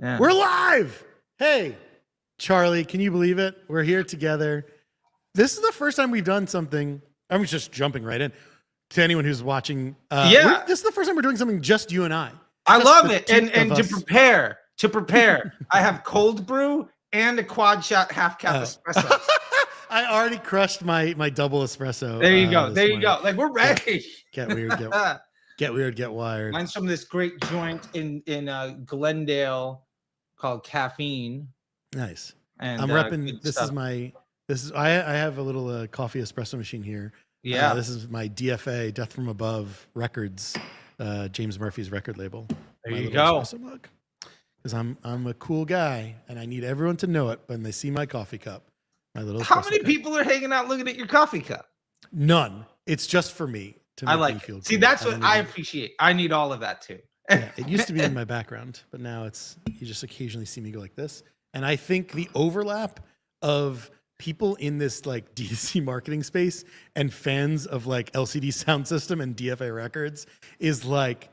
Yeah. We're live. Hey, Charlie, can you believe it? We're here together. This is the first time we've done something. I'm just jumping right in to anyone who's watching. This is the first time we're doing something just you and I. I love it. And to prepare, I have cold brew and a quad shot half cap espresso. I already crushed my double espresso. There you go. There you go. Like, we're ready. Get weird. Get weird. Get wired. Mine's from this great joint in Glendale called Caffeine. Nice. And I'm repping. I have a little coffee espresso machine here. Yeah. This is my DFA, Death from Above Records, James Murphy's record label. There you go. Because I'm a cool guy and I need everyone to know it when they see my coffee cup. My little. How many people are hanging out looking at your coffee cup? None. It's just for me to make me feel. See, that's what I appreciate. I need all of that too. Yeah, it used to be in my background, but now you just occasionally see me go like this. And I think the overlap of people in this like D2C marketing space and fans of like LCD Sound System and DFA Records is like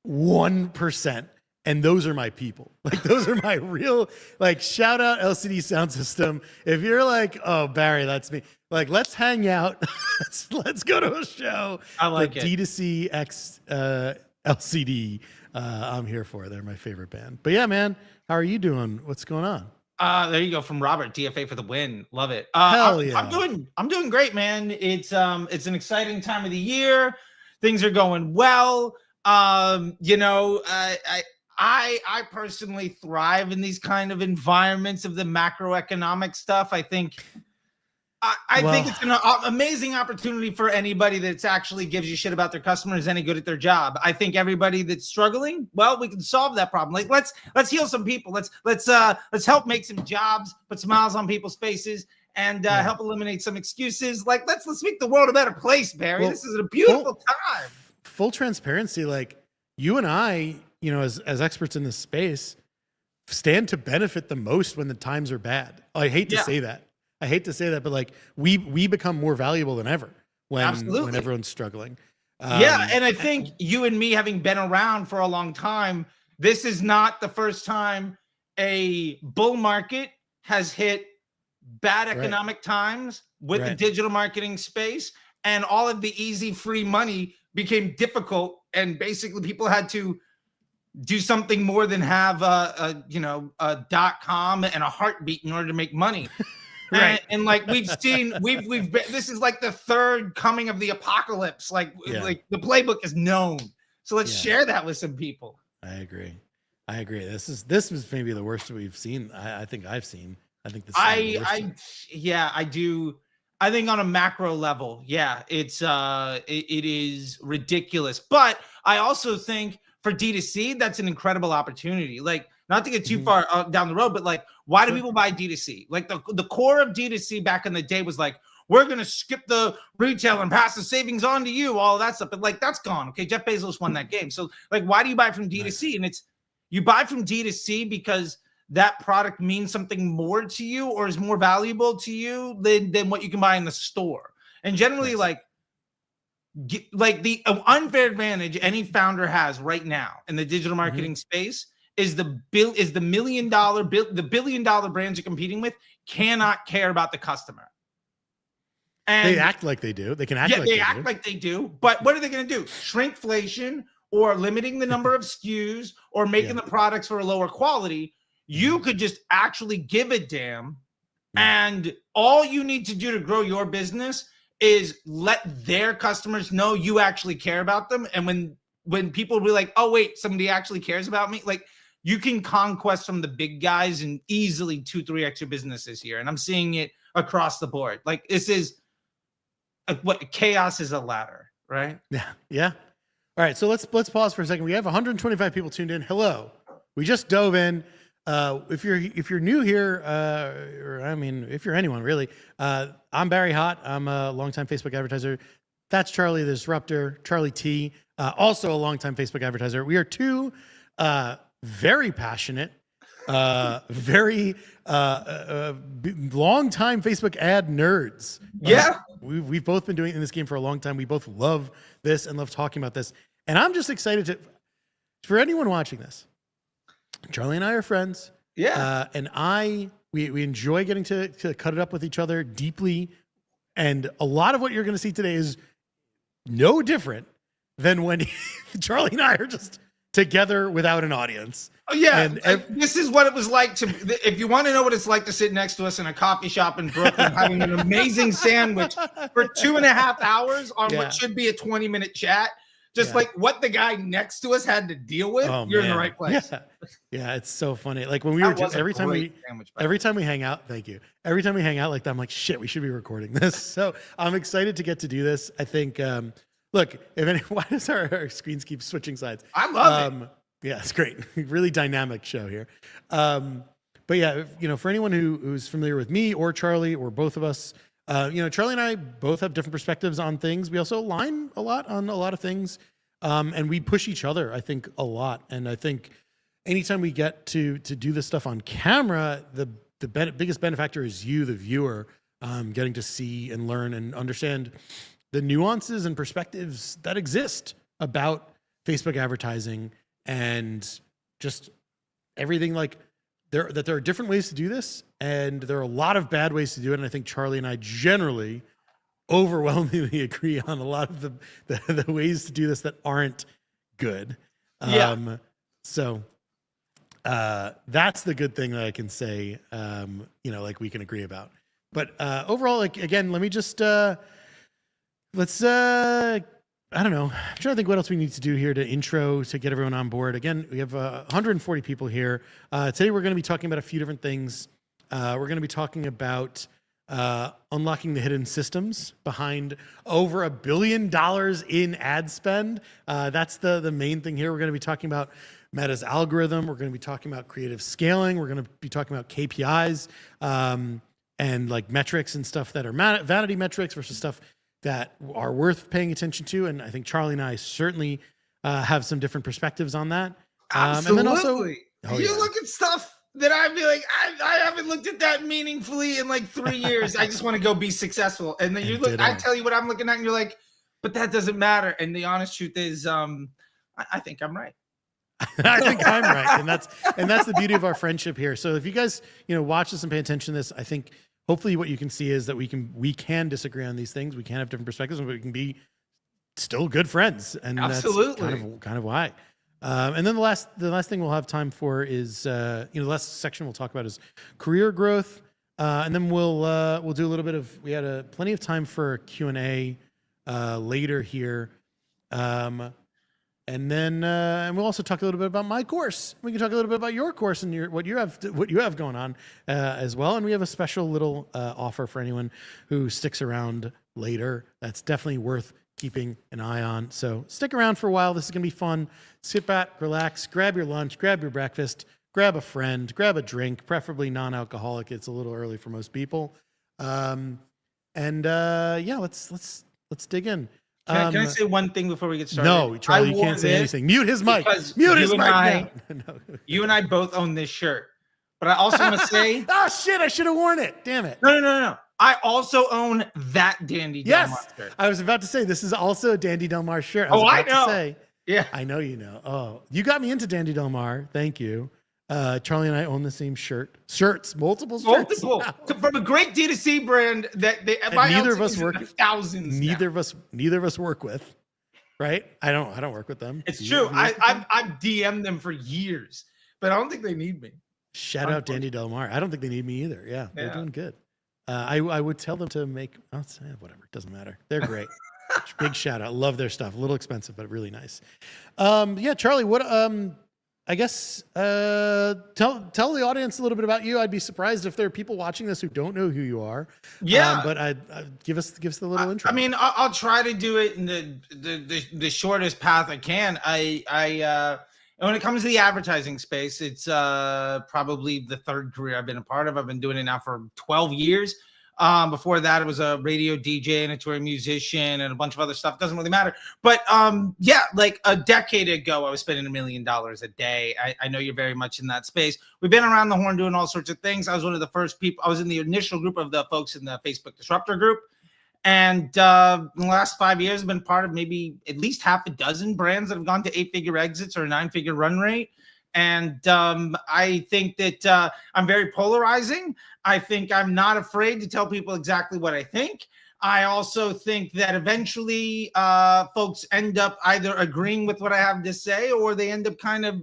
1%. And those are my people. Like, those are my real, like, shout out LCD Sound System. If you're like, oh, Barry, that's me. Like, let's hang out. let's go to a show. I like it. D2C X LCD. I'm here for it. They're my favorite band. But yeah, man, how are you doing? What's going on? There you go, from Robert, DFA for the win. Love it. Hell yeah. I'm doing great, man. It's an exciting time of the year. Things are going well. I personally thrive in these kind of environments of the macroeconomic stuff. I think it's an amazing opportunity for anybody that's actually gives you shit about their customers, any good at their job. I think everybody that's struggling, well, we can solve that problem. Like, let's heal some people. Let's help make some jobs, put smiles on people's faces, and help eliminate some excuses. Like, let's make the world a better place, Barry. Well, this is a beautiful time. Full transparency, like you and I, as experts in this space, stand to benefit the most when the times are bad. I hate to say that. But like we become more valuable than ever when everyone's struggling. And I think you and me, having been around for a long time, this is not the first time a bull market has hit bad economic times with the digital marketing space, and all of the easy free money became difficult, and basically people had to do something more than have a .com and a heartbeat in order to make money. Right. And like we've been, this is like the third coming of the apocalypse. Like the playbook is known. So let's share that with some people. I agree. This was maybe the worst we've seen. I think I've seen. I think this. I do. I think on a macro level, it is ridiculous. But I also think for D2C, that's an incredible opportunity. Like, not to get too far down the road, but like, why do people buy D2C? Like the core of D2C back in the day was like, we're going to skip the retail and pass the savings on to you, all of that stuff. But like, that's gone. Okay. Jeff Bezos won that game. So like, why do you buy from D2C? And you buy from D2C because that product means something more to you or is more valuable to you than what you can buy in the store. And generally, like the unfair advantage any founder has right now in the digital marketing space is the $1 million the $1 billion brands you're competing with cannot care about the customer. And they act like they do. They can act like they do. But what are they going to do? Shrinkflation or limiting the number of SKUs or making the products for a lower quality. You could just actually give a damn. And all you need to do to grow your business is let their customers know you actually care about them. And when people be like, oh, wait, somebody actually cares about me. Like, you can conquest from the big guys and easily 2-3x your businesses here. And I'm seeing it across the board. Like, this is what chaos is a ladder, right? Yeah. All right. So let's pause for a second. We have 125 people tuned in. Hello. We just dove in. If you're new here, if you're anyone really, I'm Barry Hott. I'm a longtime Facebook advertiser. That's Charlie, the disruptor, Charlie T, also a longtime Facebook advertiser. We are two very passionate, very long-time Facebook ad nerds. We've both been doing in this game for a long time. We both love this and love talking about this. And I'm just excited for anyone watching this. Charley and I are friends. Yeah. And we enjoy getting to cut it up with each other deeply. And a lot of what you're going to see today is no different than when Charley and I are just together without an audience. Oh, yeah. And this is what it was like if you want to know what it's like to sit next to us in a coffee shop in Brooklyn, having an amazing sandwich for 2.5 hours on what should be a 20-minute chat. Just like what the guy next to us had to deal with, you're in the right place. Yeah, it's so funny. Like when we were just every time we hang out, thank you. Every time we hang out like that, I'm like, shit, we should be recording this. So I'm excited to get to do this. I think, look, why does our screens keep switching sides? I love it. Yeah, it's great. Really dynamic show here. But yeah, for anyone who's familiar with me or Charley or both of us, Charley and I both have different perspectives on things. We also align a lot on a lot of things. And we push each other, I think, a lot. And I think anytime we get to do this stuff on camera, the biggest benefactor is you, the viewer, getting to see and learn and understand the nuances and perspectives that exist about Facebook advertising and just everything. Like there are different ways to do this, and there are a lot of bad ways to do it. And I think Charley and I generally overwhelmingly agree on a lot of the ways to do this that aren't good. So that's the good thing that I can say, like we can agree about. But overall, like, again, let me just, I don't know. I'm trying to think what else we need to do here to intro to get everyone on board. Again, we have 140 people here. Today, we're going to be talking about a few different things. We're going to be talking about unlocking the hidden systems behind over $1 billion in ad spend. That's the main thing here. We're going to be talking about Meta's algorithm. We're going to be talking about creative scaling. We're going to be talking about KPIs and like metrics and stuff that are vanity metrics versus stuff that are worth paying attention to. And I think Charley and I certainly have some different perspectives on that. Absolutely. And then also, you look at stuff that I'd be like, I haven't looked at that meaningfully in like 3 years. I just want to go be successful. And then you look, I tell you what I'm looking at, and you're like, but that doesn't matter. And the honest truth is, I think I'm right. I think I'm right. And that's the beauty of our friendship here. So if you guys, watch this and pay attention to this, I think hopefully what you can see is that we can disagree on these things. We can have different perspectives, but we can be still good friends. And absolutely, that's kind of why. And then the last thing we'll have time for is, the last section we'll talk about is career growth. And then we'll do a little bit of, we had plenty of time for Q&A later here. And then and we'll also talk a little bit about my course. We can talk a little bit about your course and what you have going on as well. And we have a special little offer for anyone who sticks around later. That's definitely worth keeping an eye on. So stick around for a while. This is gonna be fun. Sit back, relax, grab your lunch, grab your breakfast, grab a friend, grab a drink, preferably non-alcoholic. It's a little early for most people. Let's dig in. Can I say one thing before we get started? No, Charley, you can't say anything. Mute his mic. Mute his mic now. No. You and I both own this shirt. But I also want to say... oh, shit, I should have worn it. Damn it. No. I also own that Dandy Delmare shirt. I was about to say, this is also a Dandy Delmare shirt. I know. Yeah. I know you know. Oh, you got me into Dandy Delmare. Thank you. Charley and I own the same shirts, multiple shirts. From a great D2C brand that neither of us work thousands. Neither of us work with, right? I don't work with them. It's true. I've DM'd them for years, but I don't think they need me. Shout out Dandy Delmare. I don't think they need me either. Yeah, they're doing good. I would tell them to make whatever. It doesn't matter. They're great. Big shout out. Love their stuff. A little expensive, but really nice. Charley, what I guess tell the audience a little bit about you. I'd be surprised if there are people watching this who don't know who you are. Yeah, but I give us the little intro. I mean, I'll try to do it in the shortest path I can. I when it comes to the advertising space, it's probably the third career I've been a part of. I've been doing it now for 12 years. Before that, it was a radio DJ and a touring musician and a bunch of other stuff. Doesn't really matter. But like a decade ago, I was spending $1 million a day. I know you're very much in that space. We've been around the horn doing all sorts of things. I was one of the first people. I was in the initial group of the folks in the Facebook Disruptor group. And in the last 5 years, I've been part of maybe at least half a dozen brands that have gone to 8-figure exits or a 9-figure run rate. And I think that I'm very polarizing. I think I'm not afraid to tell people exactly what I think. I also think that eventually folks end up either agreeing with what I have to say, or they end up kind of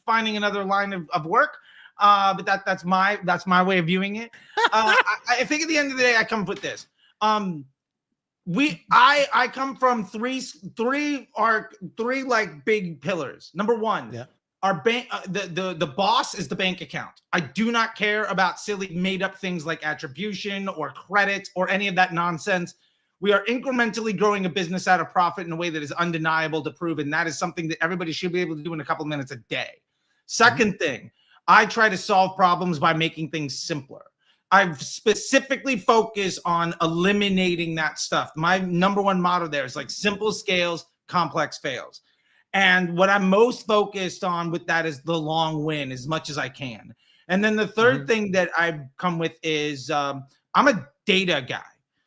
finding another line of work. But that's my way of viewing it. I think at the end of the day, I come with this. I come from three like big pillars. Number one, our bank, the boss is the bank account. I do not care about silly made up things like attribution or credit or any of that nonsense. We are incrementally growing a business at a profit in a way that is undeniable to prove. And that is something that everybody should be able to do in a couple of minutes a day. Second thing, I try to solve problems by making things simpler. I've specifically focused on eliminating that stuff. My number one motto there is like simple scales, complex fails. And what I'm most focused on with that is the long win as much as I can. And then the third thing that I've come with is I'm a data guy.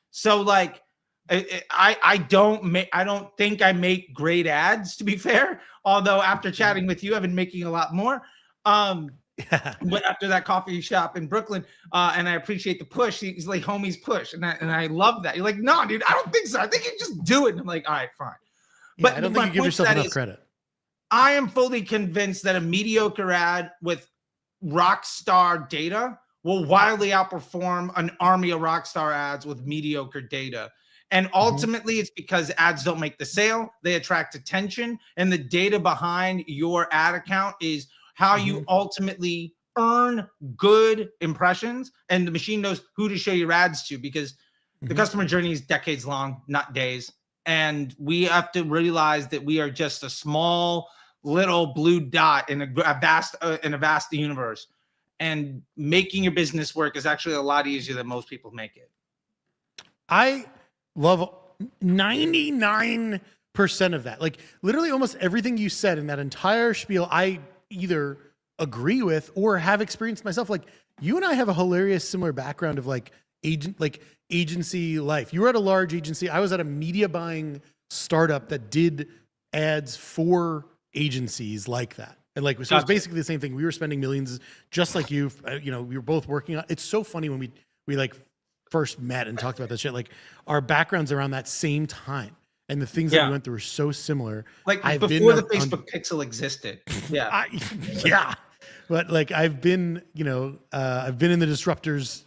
So like I don't think I make great ads, to be fair. Although after chatting with you, I've been making a lot more. But after that coffee shop in Brooklyn, and I appreciate the push. He's like, homies push. And I love that. You're like, no, dude, I don't think so. I think you just do it. And I'm like, all right, fine. But I don't think you give yourself enough credit. I am fully convinced that a mediocre ad with rock star data will wildly outperform an army of rock star ads with mediocre data. And ultimately, it's because ads don't make the sale. They attract attention. And the data behind your ad account is how you ultimately earn good impressions. And the machine knows who to show your ads to, because the customer journey is decades long, not days. And we have to realize that we are just a small little blue dot in a vast universe. And making your business work is actually a lot easier than most people make it. I love 99% of that. Like literally almost everything you said in that entire spiel, I either agree with or have experienced myself. Like you and I have a hilarious similar background of like agency life. You were at a large agency. I was at a media buying startup that did ads for agencies like that. And like, so it was basically the same thing. We were spending millions just like you, we were both working on. It's so funny when we like first met and talked about that shit. Like our backgrounds around that same time. And the things that we went through are so similar. Like before the Facebook Pixel existed. Yeah. But like I've been in the disruptors,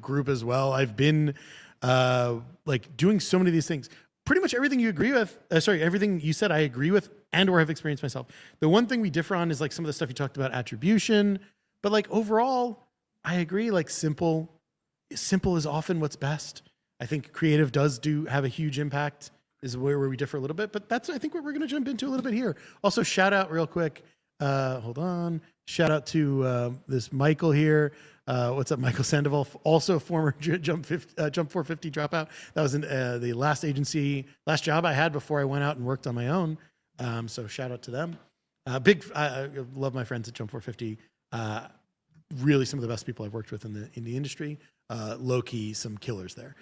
group as well. I've been like doing so many of these things. Pretty much everything you agree with, everything you said I agree with and or have experienced myself. The one thing we differ on is like some of the stuff you talked about, attribution. But like overall, I agree, like simple is often what's best. I think creative does have a huge impact, is where we differ a little bit. But that's, I think, what we're going to jump into a little bit here. Also, shout out real quick. Hold on. Shout out to this Michael here. What's up, Michael Sandoval? Also a former Jump 450 dropout. That was in the last job I had before I went out and worked on my own. So shout out to them. I love my friends at Jump 450. Really some of the best people I've worked with in the industry. Low key, some killers there.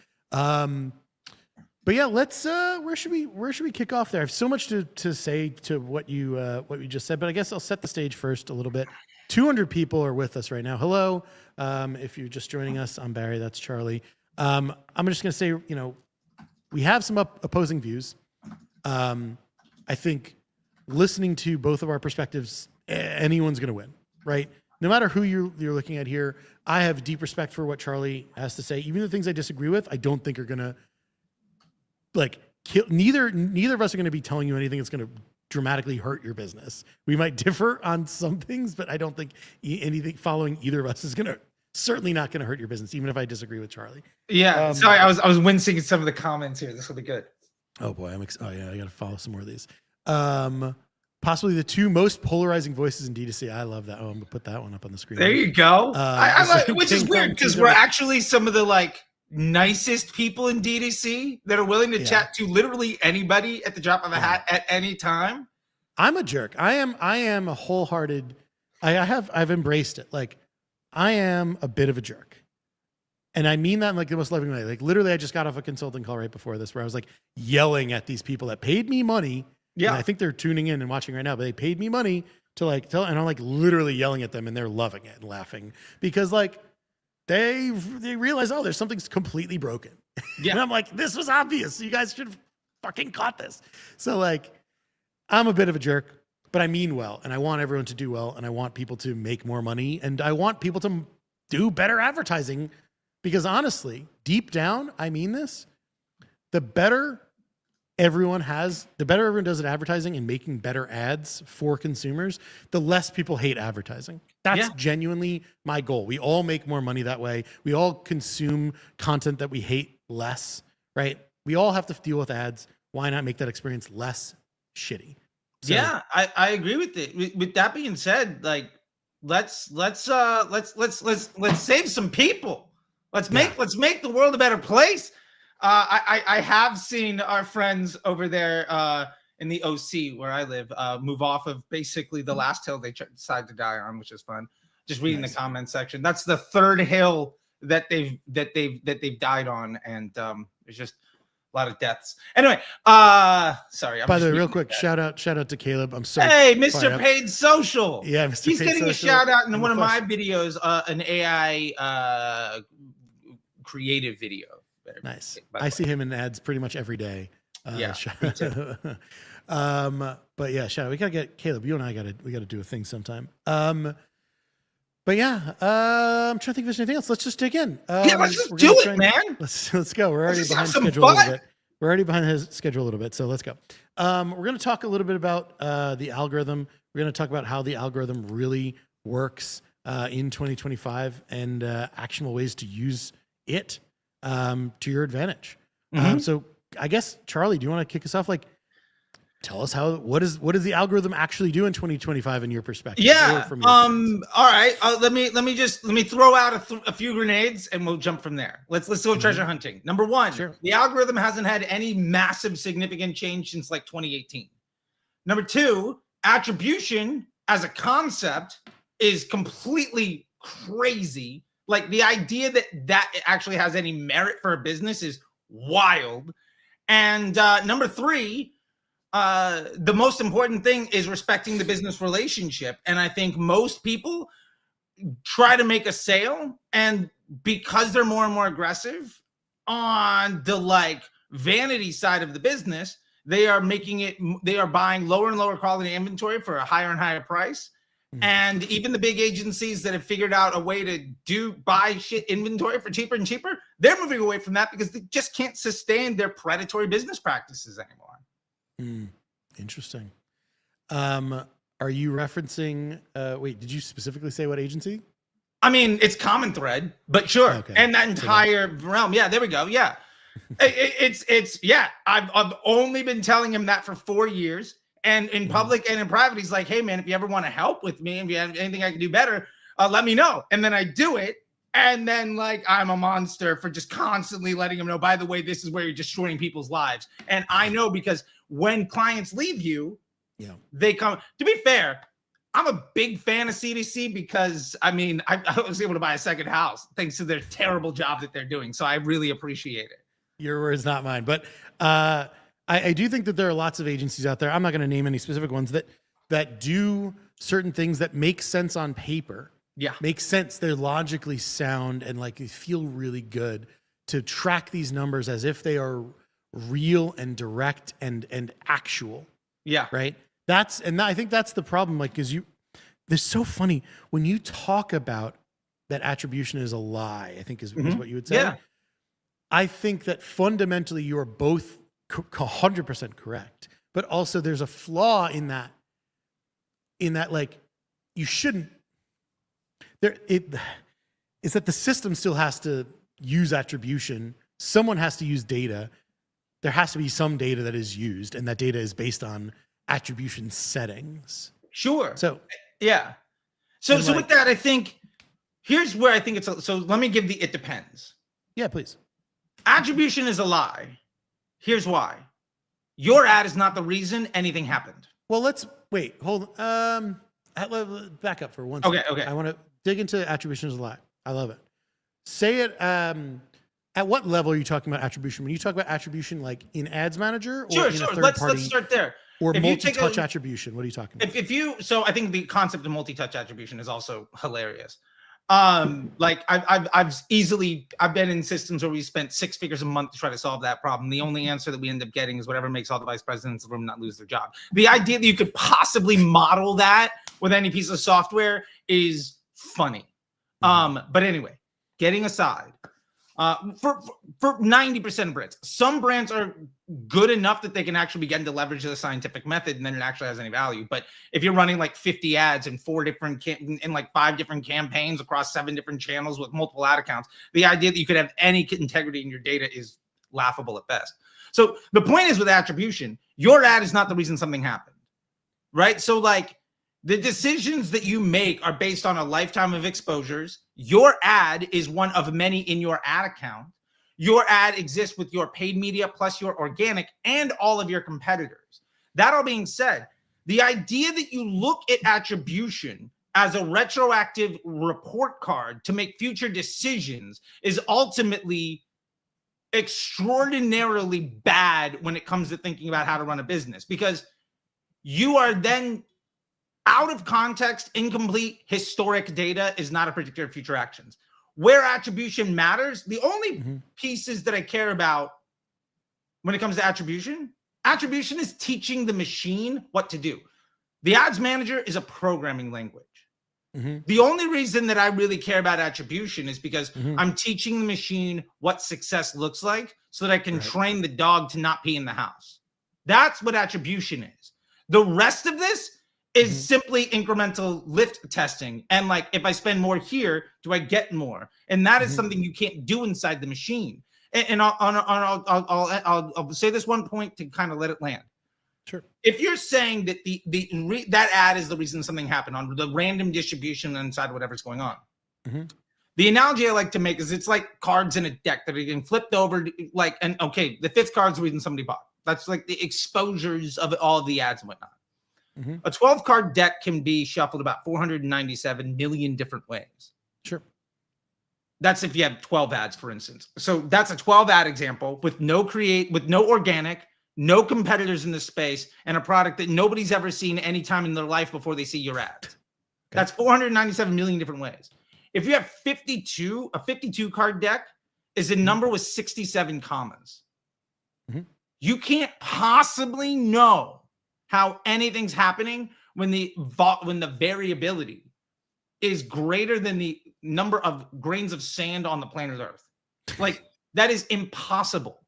But yeah, let's where should we kick off there? I have so much to say to what you just said, but I guess I'll set the stage first a little bit. 200 people are with us right now. Hello. If you're just joining us, I'm Barry, that's Charley. I'm just going to say, we have some opposing views. I think listening to both of our perspectives, anyone's going to win, right? No matter who you're looking at here, I have deep respect for what Charley has to say. Even the things I disagree with, I don't think are going to kill. Neither of us are going to be telling you anything that's going to dramatically hurt your business. We might differ on some things, but I don't think anything following either of us is certainly not going to hurt your business, even if I disagree with Charley. Yeah. Sorry, I was wincing at some of the comments here. This will be good. Oh boy, I got to follow some more of these. Possibly the two most polarizing voices in D2C. I love that. Oh, I'm gonna put that one up on the screen. There you go. I like, which is weird because we're actually some of the nicest people in D2C that are willing to chat to literally anybody at the drop of a hat at any time. I'm a jerk. I am a wholehearted. I've embraced it. Like I am a bit of a jerk. And I mean that in the most loving way. Like literally I just got off a consulting call right before this where I was yelling at these people that paid me money. Yeah. And I think they're tuning in and watching right now, but they paid me money to like tell, and I'm like literally yelling at them and they're loving it and laughing because like they realize, oh, there's something's completely broken. Yeah. And I'm like, this was obvious. You guys should have fucking caught this. So like, I'm a bit of a jerk, but I mean well, and I want everyone to do well, and I want people to make more money, and I want people to do better advertising because honestly, deep down, I mean this, the better everyone does at advertising and making better ads for consumers, the less people hate advertising. That's genuinely my goal. We all make more money that way. We all consume content that we hate less, right? We all have to deal with ads. Why not make that experience less shitty? So, yeah, I agree with it. With that being said, like let's save some people. Let's make the world a better place. I have seen our friends over there in the OC where I live move off of basically the last hill they decided to die on, which is fun. Just reading the comment section. That's the third hill that they've died on, and there's just a lot of deaths. Anyway, sorry. By the way, real quick, shout out to Caleb. I'm sorry. Hey, Mr. Paid Social. Yeah, Mr. He's Paid getting Social a shout out in one of my videos, an AI creative video. Nice. I see him in ads pretty much every day. Yeah. But yeah, shout out. We gotta get Caleb. You and I gotta do a thing sometime. But yeah, I'm trying to think if there's anything else. Let's just dig in. Yeah, let's just do it, man. Let's go. We're already behind schedule a little bit. We're already behind his schedule a little bit, so let's go. We're gonna talk a little bit about the algorithm. We're gonna talk about how the algorithm really works in 2025 and actionable ways to use it to your advantage. So I guess Charley, do you want to kick us off? Like, tell us what does the algorithm actually do in 2025 in your perspective? Yeah. All right. Let me throw out a few grenades and we'll jump from there. Let's go treasure hunting. Number one, the algorithm hasn't had any massive significant change since like 2018. Number two, attribution as a concept is completely crazy. Like the idea that it actually has any merit for a business is wild. And number three, the most important thing is respecting the business relationship. And I think most people try to make a sale, and because they're more and more aggressive on the like vanity side of the business, they are buying lower and lower quality inventory for a higher and higher price. And even the big agencies that have figured out a way to buy shit inventory for cheaper and cheaper, they're moving away from that because they just can't sustain their predatory business practices anymore. Interesting. Are you referencing, wait, did you specifically say what agency? I mean, it's Common Thread, but sure. Okay. And that entire realm. Yeah, there we go. Yeah. I've only been telling him that for 4 years. And in public and in private, he's like, hey, man, if you ever want to help with me, if you have anything I can do better, let me know. And then I do it. And then like, I'm a monster for just constantly letting him know, by the way, this is where you're destroying people's lives. And I know because when clients leave you, they come. To be fair, I'm a big fan of CDC because, I mean, I was able to buy a second house thanks to their terrible job that they're doing. So I really appreciate it. Your words, not mine. But I do think that there are lots of agencies out there. I'm not going to name any specific ones that do certain things that make sense on paper. Yeah. Make sense. They're logically sound and like they feel really good to track these numbers as if they are real and direct and actual. Yeah. Right. I think that's the problem. Like, cause they're so funny when you talk about that attribution is a lie, I think is what you would say. Yeah. I think that fundamentally you are both 100% correct, but also there's a flaw in that like you shouldn't is that the system still has to use attribution. Someone has to use data. There has to be some data that is used, and that data is based on attribution settings. Sure. So yeah. So with that, I think here's where I think so let me give it depends. Yeah, please. Attribution is a lie. Here's why. Your ad is not the reason anything happened. Well, let's wait. Hold on. Back up for 1 second. Okay. I want to dig into attribution as a lie. I love it. Say it. At what level are you talking about attribution? When you talk about attribution, like in Ads Manager, or sure. in a third Let's party? start there. Or if you take multi-touch attribution. What are you talking about? So I think the concept of multi-touch attribution is also hilarious. Like I've been in systems where we spent 6 figures a month to try to solve that problem. The only answer that we end up getting is whatever makes all the vice presidents of the room not lose their job. The idea that you could possibly model that with any piece of software is funny. But anyway, getting aside, for 90% of brands, some brands are good enough that they can actually begin to leverage the scientific method, and then it actually has any value. But if you're running like 50 ads in 5 different campaigns across 7 different channels with multiple ad accounts, the idea that you could have any integrity in your data is laughable at best. So the point is, with attribution, your ad is not the reason something happened, right? So like, the decisions that you make are based on a lifetime of exposures. Your ad is one of many in your ad account. Your ad exists with your paid media plus your organic and all of your competitors. That all being said, the idea that you look at attribution as a retroactive report card to make future decisions is ultimately extraordinarily bad when it comes to thinking about how to run a business, because you are then out of context, incomplete historic data is not a predictor of future actions. Where attribution matters, the only pieces that I care about when it comes to attribution is teaching the machine what to do. The ads manager is a programming language. The only reason that I really care about attribution is because I'm teaching the machine what success looks like so that I can train the dog to not pee in the house. That's what attribution is. The rest of this is simply incremental lift testing. And like, if I spend more here, do I get more? And that is something you can't do inside the machine. And I'll say this one point to kind of let it land. Sure. If you're saying that that ad is the reason something happened on the random distribution inside whatever's going on, the analogy I like to make is it's like cards in a deck that are getting flipped over. Like, and okay, the 5th card's the reason somebody bought. That's like the exposures of all of the ads and whatnot. A 12-card deck can be shuffled about 497 million different ways. Sure. That's if you have 12 ads, for instance. So that's a 12 ad example with no organic, no competitors in the space, and a product that nobody's ever seen any time in their life before they see your ad. Okay. That's 497 million different ways. If you have a 52-card deck is a number with 67 commas. You can't possibly know how anything's happening when the variability is greater than the number of grains of sand on the planet Earth. Like, that is impossible.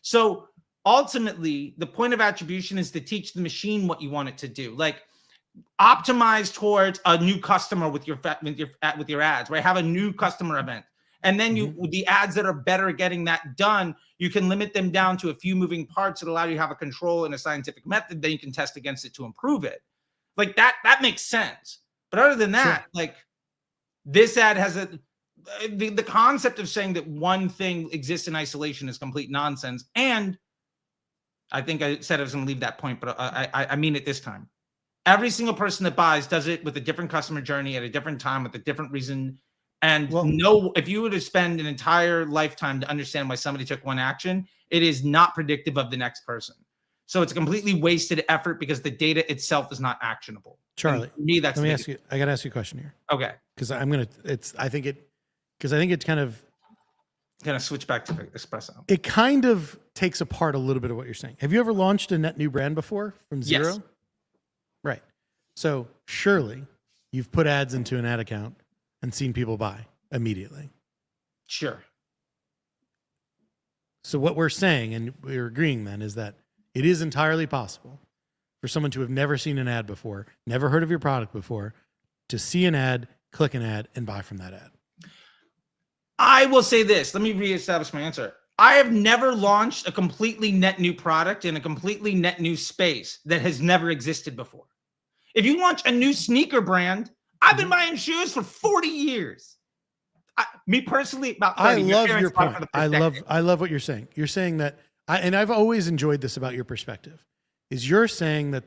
So ultimately, the point of attribution is to teach the machine what you want it to do. Like, optimize towards a new customer with your ads, right? Have a new customer event. And then the ads that are better at getting that done, you can limit them down to a few moving parts that allow you to have a control and a scientific method. Then you can test against it to improve it. Like that makes sense. But other than that, like, this ad has the concept of saying that one thing exists in isolation is complete nonsense. And I think I said I was going to leave that point, but I mean it this time. Every single person that buys does it with a different customer journey at a different time with a different reason. And if you were to spend an entire lifetime to understand why somebody took one action, it is not predictive of the next person. So it's a completely wasted effort because the data itself is not actionable. Charlie, for me, that's let me ask you. I got to ask you a question here. Okay. Because I think it kind of switch back to espresso. It kind of takes apart a little bit of what you're saying. Have you ever launched a net new brand before from zero? Yes. Right. So surely you've put ads into an ad account and seen people buy immediately. Sure. So what we're saying, and we're agreeing then, is that it is entirely possible for someone to have never seen an ad before, never heard of your product before, to see an ad, click an ad, and buy from that ad. I will say this. Let me reestablish my answer. I have never launched a completely net new product in a completely net new space that has never existed before. If you launch a new sneaker brand, I've been buying shoes for 40 years. Me personally, about 30. I love your point. I love what you're saying. You're saying that, and I've always enjoyed this about your perspective, is you're saying that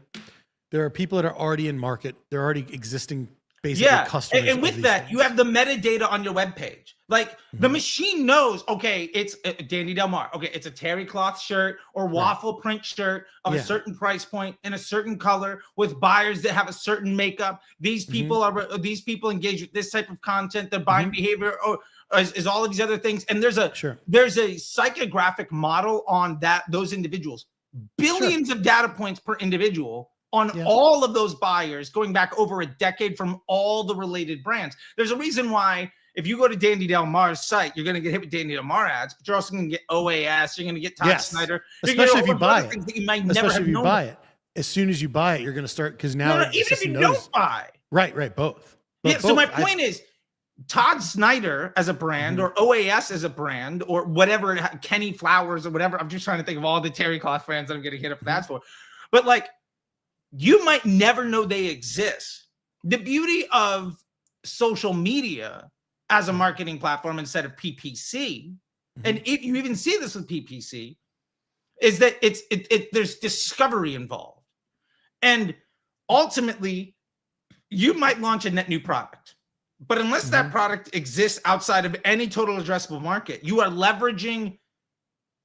there are people that are already in market, they're already existing basically Yeah, customers. and with that, you have the metadata on your webpage. Like the machine knows, okay, it's Dandy Delmare. Okay, it's a terry cloth shirt or waffle print shirt of a certain price point in a certain color with buyers that have a certain makeup. These people engage with this type of content. Their buying behavior is all of these other things. And there's a psychographic model on those individuals. Billions of data points per individual on all of those buyers going back over a decade from all the related brands. There's a reason why if you go to Dandy Delmare's site, you're going to get hit with Dandy Delmare ads, but you're also going to get OAS. You're going to get Todd Snyder. Especially if you buy it. That you might never have known. Buy it. As soon as you buy it, you're going to start, because now even if you don't buy. Right, both. So my point is, Todd Snyder as a brand or OAS as a brand or whatever, Kenny Flowers or whatever. I'm just trying to think of all the terry cloth brands I'm getting hit up with ads for. But like, you might never know they exist. The beauty of social media as a marketing platform instead of PPC, and you even see this with PPC, is that there's discovery involved. And ultimately, you might launch a net new product, but unless that product exists outside of any total addressable market, you are leveraging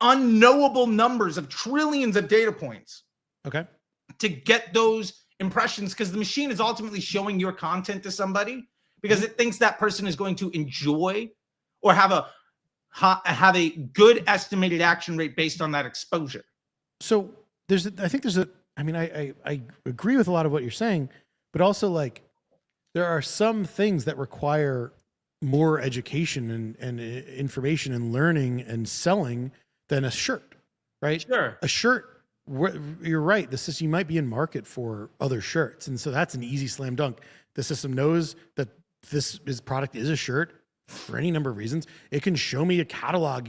unknowable numbers of trillions of data points to get those impressions, because the machine is ultimately showing your content to somebody because it thinks that person is going to enjoy or have a good estimated action rate based on that exposure. So I agree with a lot of what you're saying, but also like there are some things that require more education and information and learning and selling than a shirt, right? Sure. A shirt, you're right. You might be in market for other shirts. And so that's an easy slam dunk. The system knows that this product is a shirt for any number of reasons. It can show me a catalog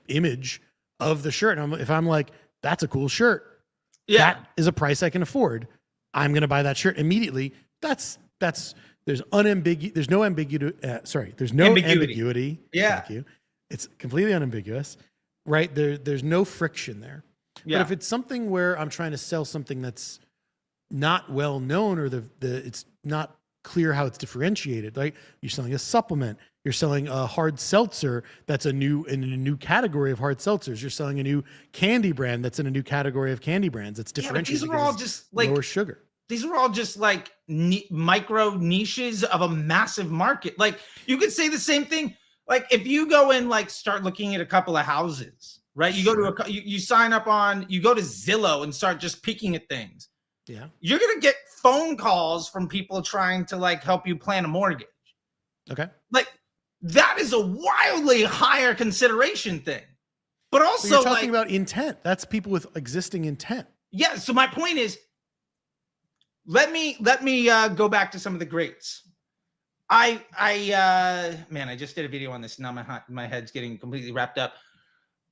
image of the shirt. And if I'm like, that's a cool shirt. That is a price I can afford. I'm going to buy that shirt immediately. There's no ambiguity. Yeah. Thank you. It's completely unambiguous, right? There's no friction there. Yeah. But if it's something where I'm trying to sell something that's not well known, or it's not clear how it's differentiated, like you're selling a supplement, you're selling a hard seltzer that's in a new category of hard seltzers, you're selling a new candy brand that's in a new category of candy brands that's differentiated. These are all just like lower sugar. These are all just like micro niches of a massive market. Like you could say the same thing. Like if you go and like start looking at a couple of houses, right? You go to you sign up you go to Zillow and start just peeking at things. Yeah. You're going to get phone calls from people trying to like help you plan a mortgage. Okay. Like that is a wildly higher consideration thing. But also you're talking about intent. That's people with existing intent. Yeah. So my point is, let me go back to some of the greats. Man, I just did a video on this. Now my head's getting completely wrapped up.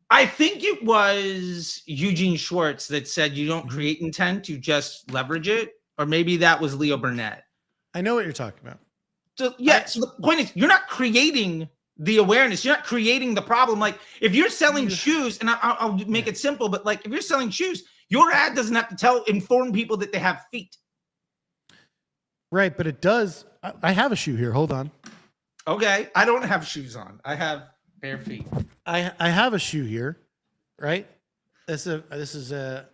I think it was Eugene Schwartz that said you don't create intent, you just leverage it. Or maybe that was Leo Burnett. I know what you're talking about. So so the point is you're not creating the awareness. You're not creating the problem. Like if you're selling shoes, and I'll make it simple, but like if you're selling shoes, your ad doesn't have to inform people that they have feet. Right, but it does. I have a shoe here. Hold on. Okay, I don't have shoes on. I have bare feet. I have a shoe here, right? This is a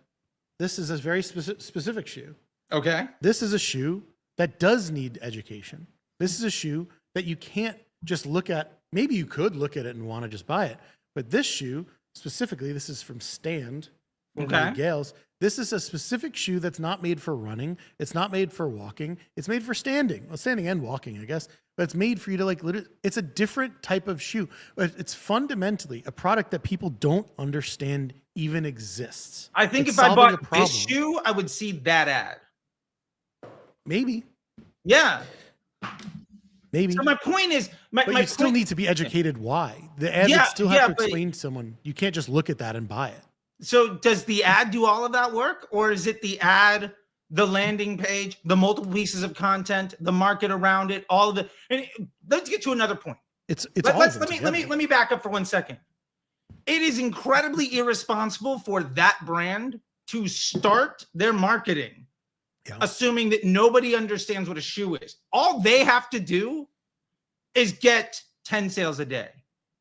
very specific shoe. Okay. This is a shoe that does need education. This is a shoe that you can't just look at. Maybe you could look at it and want to just buy it, but this shoe specifically, this is from Stand. Okay. Gales. This is a specific shoe that's not made for running. It's not made for walking. It's made for standing. Well, standing and walking, I guess. But it's made for you to like literally, it's a different type of shoe. But it's fundamentally a product that people don't understand even exists. I think if I bought this shoe, I would see that ad. Maybe. Yeah. Maybe. So my point is, but you still need to be educated why. The ad would still have to explain to someone. You can't just look at that and buy it. So does the ad do all of that work, or is it the ad, the landing page, the multiple pieces of content, the market around it, all of it? And let's get to another point. Let me back up for 1 second. It is incredibly irresponsible for that brand to start their marketing assuming that nobody understands what a shoe is. All they have to do is get 10 sales a day,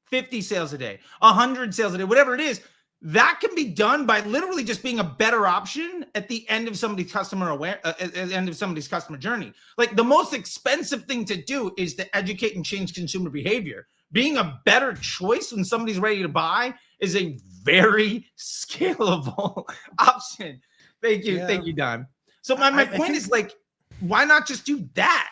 50 sales a day, 100 sales a day, whatever it is. That can be done by literally just being a better option at the end of somebody's customer at the end of somebody's customer journey. Like, the most expensive thing to do is to educate and change consumer behavior. Being a better choice when somebody's ready to buy is a very scalable option. Thank you. Thank you, Don. So my point is, like, why not just do that?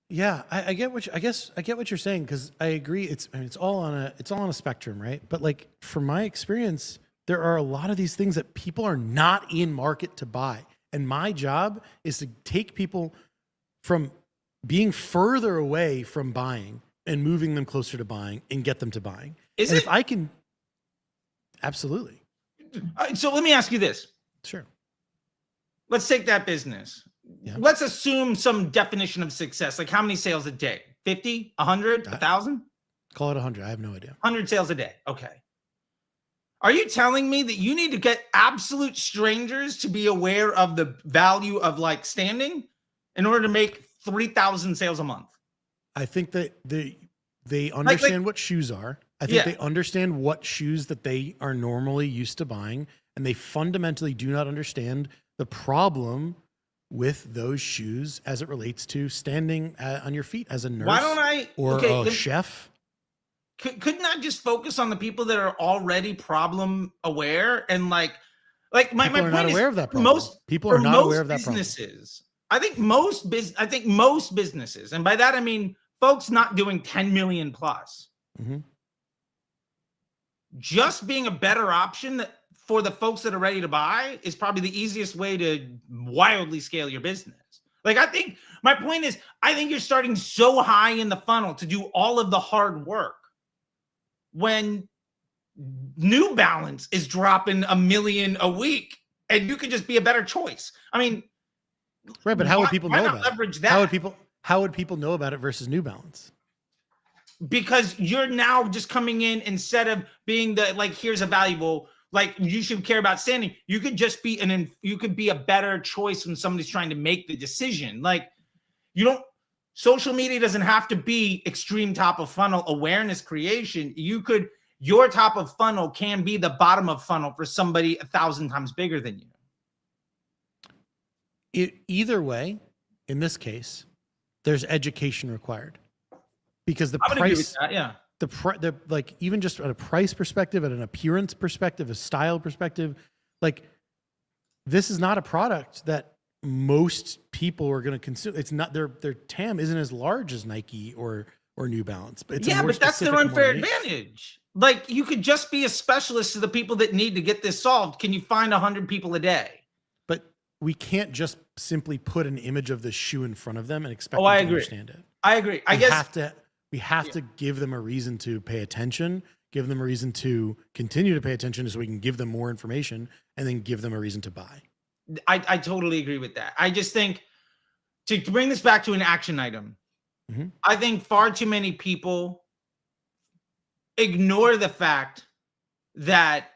Yeah, I get what I get what you're saying, because I agree. It's all on a spectrum, right? But like, from my experience, there are a lot of these things that people are not in market to buy, and my job is to take people from being further away from buying and moving them closer to buying and get them to buying. If I can, absolutely. So let me ask you this. Sure. Let's take that business. Yeah. Let's assume some definition of success. Like, how many sales a day? 50, 100, 1,000? Call it 100. I have no idea. 100 sales a day. Okay. Are you telling me that you need to get absolute strangers to be aware of the value of, like, standing in order to make 3,000 sales a month? I think that they understand what shoes are. I think they understand what shoes that they are normally used to buying, and they fundamentally do not understand the problem with those shoes as it relates to standing on your feet as a nurse or a chef. Couldn't I just focus on the people that are already problem aware and like my people are point not is aware of that problem. Most people are not aware of that businesses, problem. I think most businesses, and by that I mean folks not doing 10 million plus, just being a better option for the folks that are ready to buy is probably the easiest way to wildly scale your business. Like, I think my point is, I think you're starting so high in the funnel to do all of the hard work when New Balance is dropping 1 million a week and you could just be a better choice. I mean, right. But how would people know about leverage it? That? How would people know about it versus New Balance? Because you're now just coming in, instead of being the, like, here's a valuable, like, you should care about standing. You could just be you could be a better choice when somebody's trying to make the decision. Like, social media doesn't have to be extreme top of funnel awareness creation. Your top of funnel can be the bottom of funnel for somebody 1,000 times bigger than you. Either way, in this case, there's education required, because the I would price, agree with that, yeah. the like, even just at a price perspective, at an appearance perspective, a style perspective, like, this is not a product that most people are going to consume. It's not, their TAM isn't as large as Nike or New Balance, but but that's their unfair advantage. Like, you could just be a specialist to the people that need to get this solved. Can you find 100 people a day? But we can't just simply put an image of the shoe in front of them and expect them to understand it. I agree. We have to give them a reason to pay attention, give them a reason to continue to pay attention so we can give them more information, and then give them a reason to buy. I totally agree with that. I just think, to bring this back to an action item, I think far too many people ignore the fact that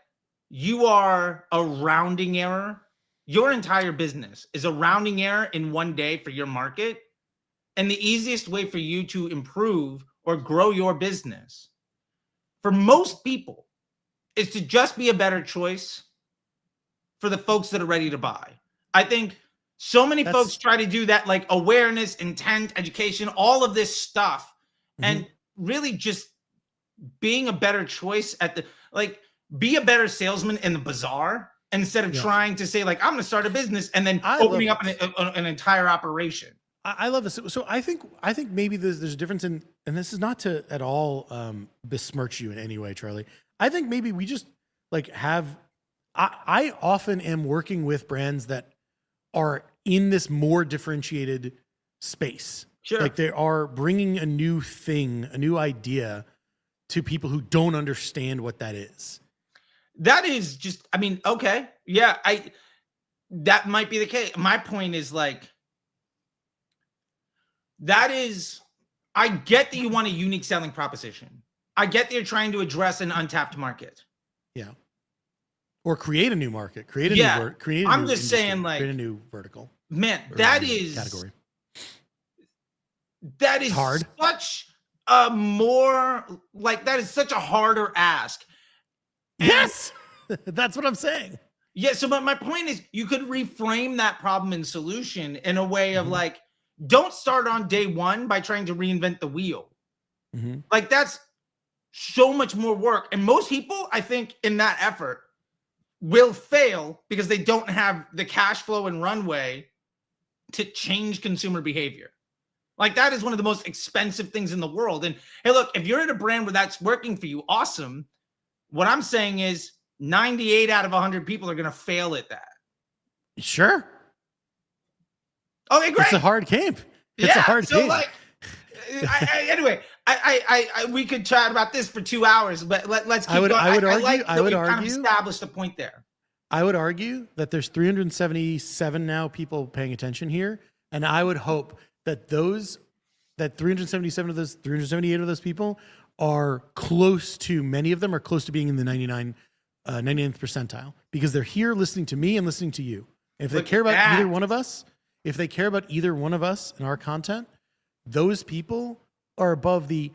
you are a rounding error. Your entire business is a rounding error in one day for your market. And the easiest way for you to improve or grow your business, for most people, is to just be a better choice for the folks that are ready to buy. I think so many folks try to do that, like awareness, intent, education, all of this stuff, and really just being a better choice be a better salesman in the bazaar, instead of trying to say, like, I'm going to start a business and then opening up an entire operation. I love this. So I think maybe there's a difference in, and this is not to at all besmirch you in any way, Charlie. I think maybe we just I often am working with brands that are in this more differentiated space. Sure. Like, they are bringing a new thing, a new idea to people who don't understand what that is. That is just, I mean, okay. Yeah, that might be the case. My point is, like, I get that you want a unique selling proposition. I get that you're trying to address an untapped market. Yeah. Or create a new market, create a new I'm just saying, like, create a new vertical. Man, or that you know, is category. that is Hard. such a more like that is such a harder ask. And Yes, that's what I'm saying. yeah, so but my point is you could reframe that problem and solution in a way of like, don't start on day one by trying to reinvent the wheel. Like that's so much more work. And most people, I think, in that effort will fail because they don't have the cash flow and runway to change consumer behavior. Like that is one of the most expensive things in the world. And hey, look, if you're at a brand where that's working for you, awesome. What I'm saying is 98 out of 100 people are going to fail at that. Sure. Okay, great. It's a hard camp. It's a hard so game. Like, anyway, we could chat about this for 2 hours, but let's keep going. I would argue establish the point there. I would argue that there's 377 now people paying attention here, and I would hope that 377 of those 378 of those people are close to, many of them are close to being in the 99th percentile, because they're here listening to me and listening to you. If they care about either one of us, and our content, those people are above the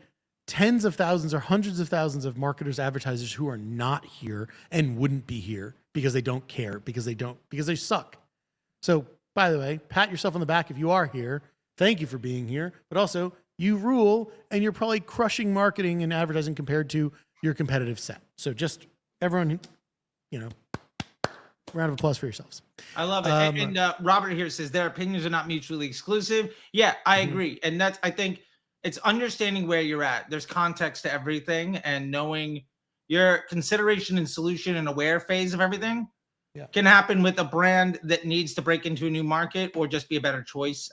tens of thousands or hundreds of thousands of marketers, advertisers who are not here and wouldn't be here because they don't care, because they suck. So, by the way, pat yourself on the back if you are here. Thank you for being here. But also, you rule, and you're probably crushing marketing and advertising compared to your competitive set. So just everyone, round of applause for yourselves. I love it. And Robert here says their opinions are not mutually exclusive. Yeah, I agree. And I think it's understanding where you're at. There's context to everything, and knowing your consideration and solution and aware phase of everything can happen with a brand that needs to break into a new market or just be a better choice.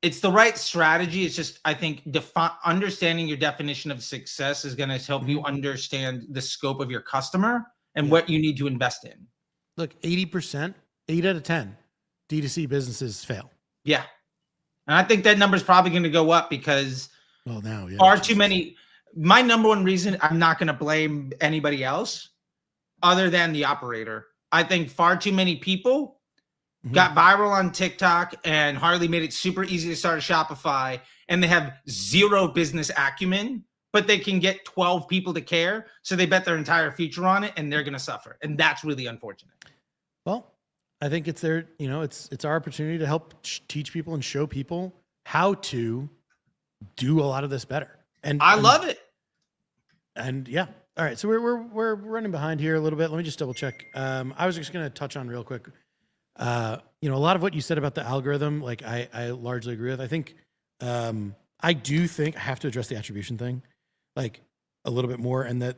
It's the right strategy. It's just, I think, understanding your definition of success is going to help you understand the scope of your customer and what you need to invest in. Look, 80%, 8 out of 10 D2C businesses fail. Yeah. And I think that number is probably going to go up because too many. My number one reason, I'm not going to blame anybody else other than the operator. I think far too many people got viral on TikTok, and Harley made it super easy to start a Shopify, and they have zero business acumen, but they can get 12 people to care. So they bet their entire future on it, and they're going to suffer. And that's really unfortunate. Well, I think it's their, it's our opportunity to help teach people and show people how to do a lot of this better. And I love it. And yeah. All right. So we're running behind here a little bit. Let me just double check. I was just going to touch on real quick. A lot of what you said about the algorithm, like I largely agree with. I think, I do think I have to address the attribution thing, like a little bit more. And that,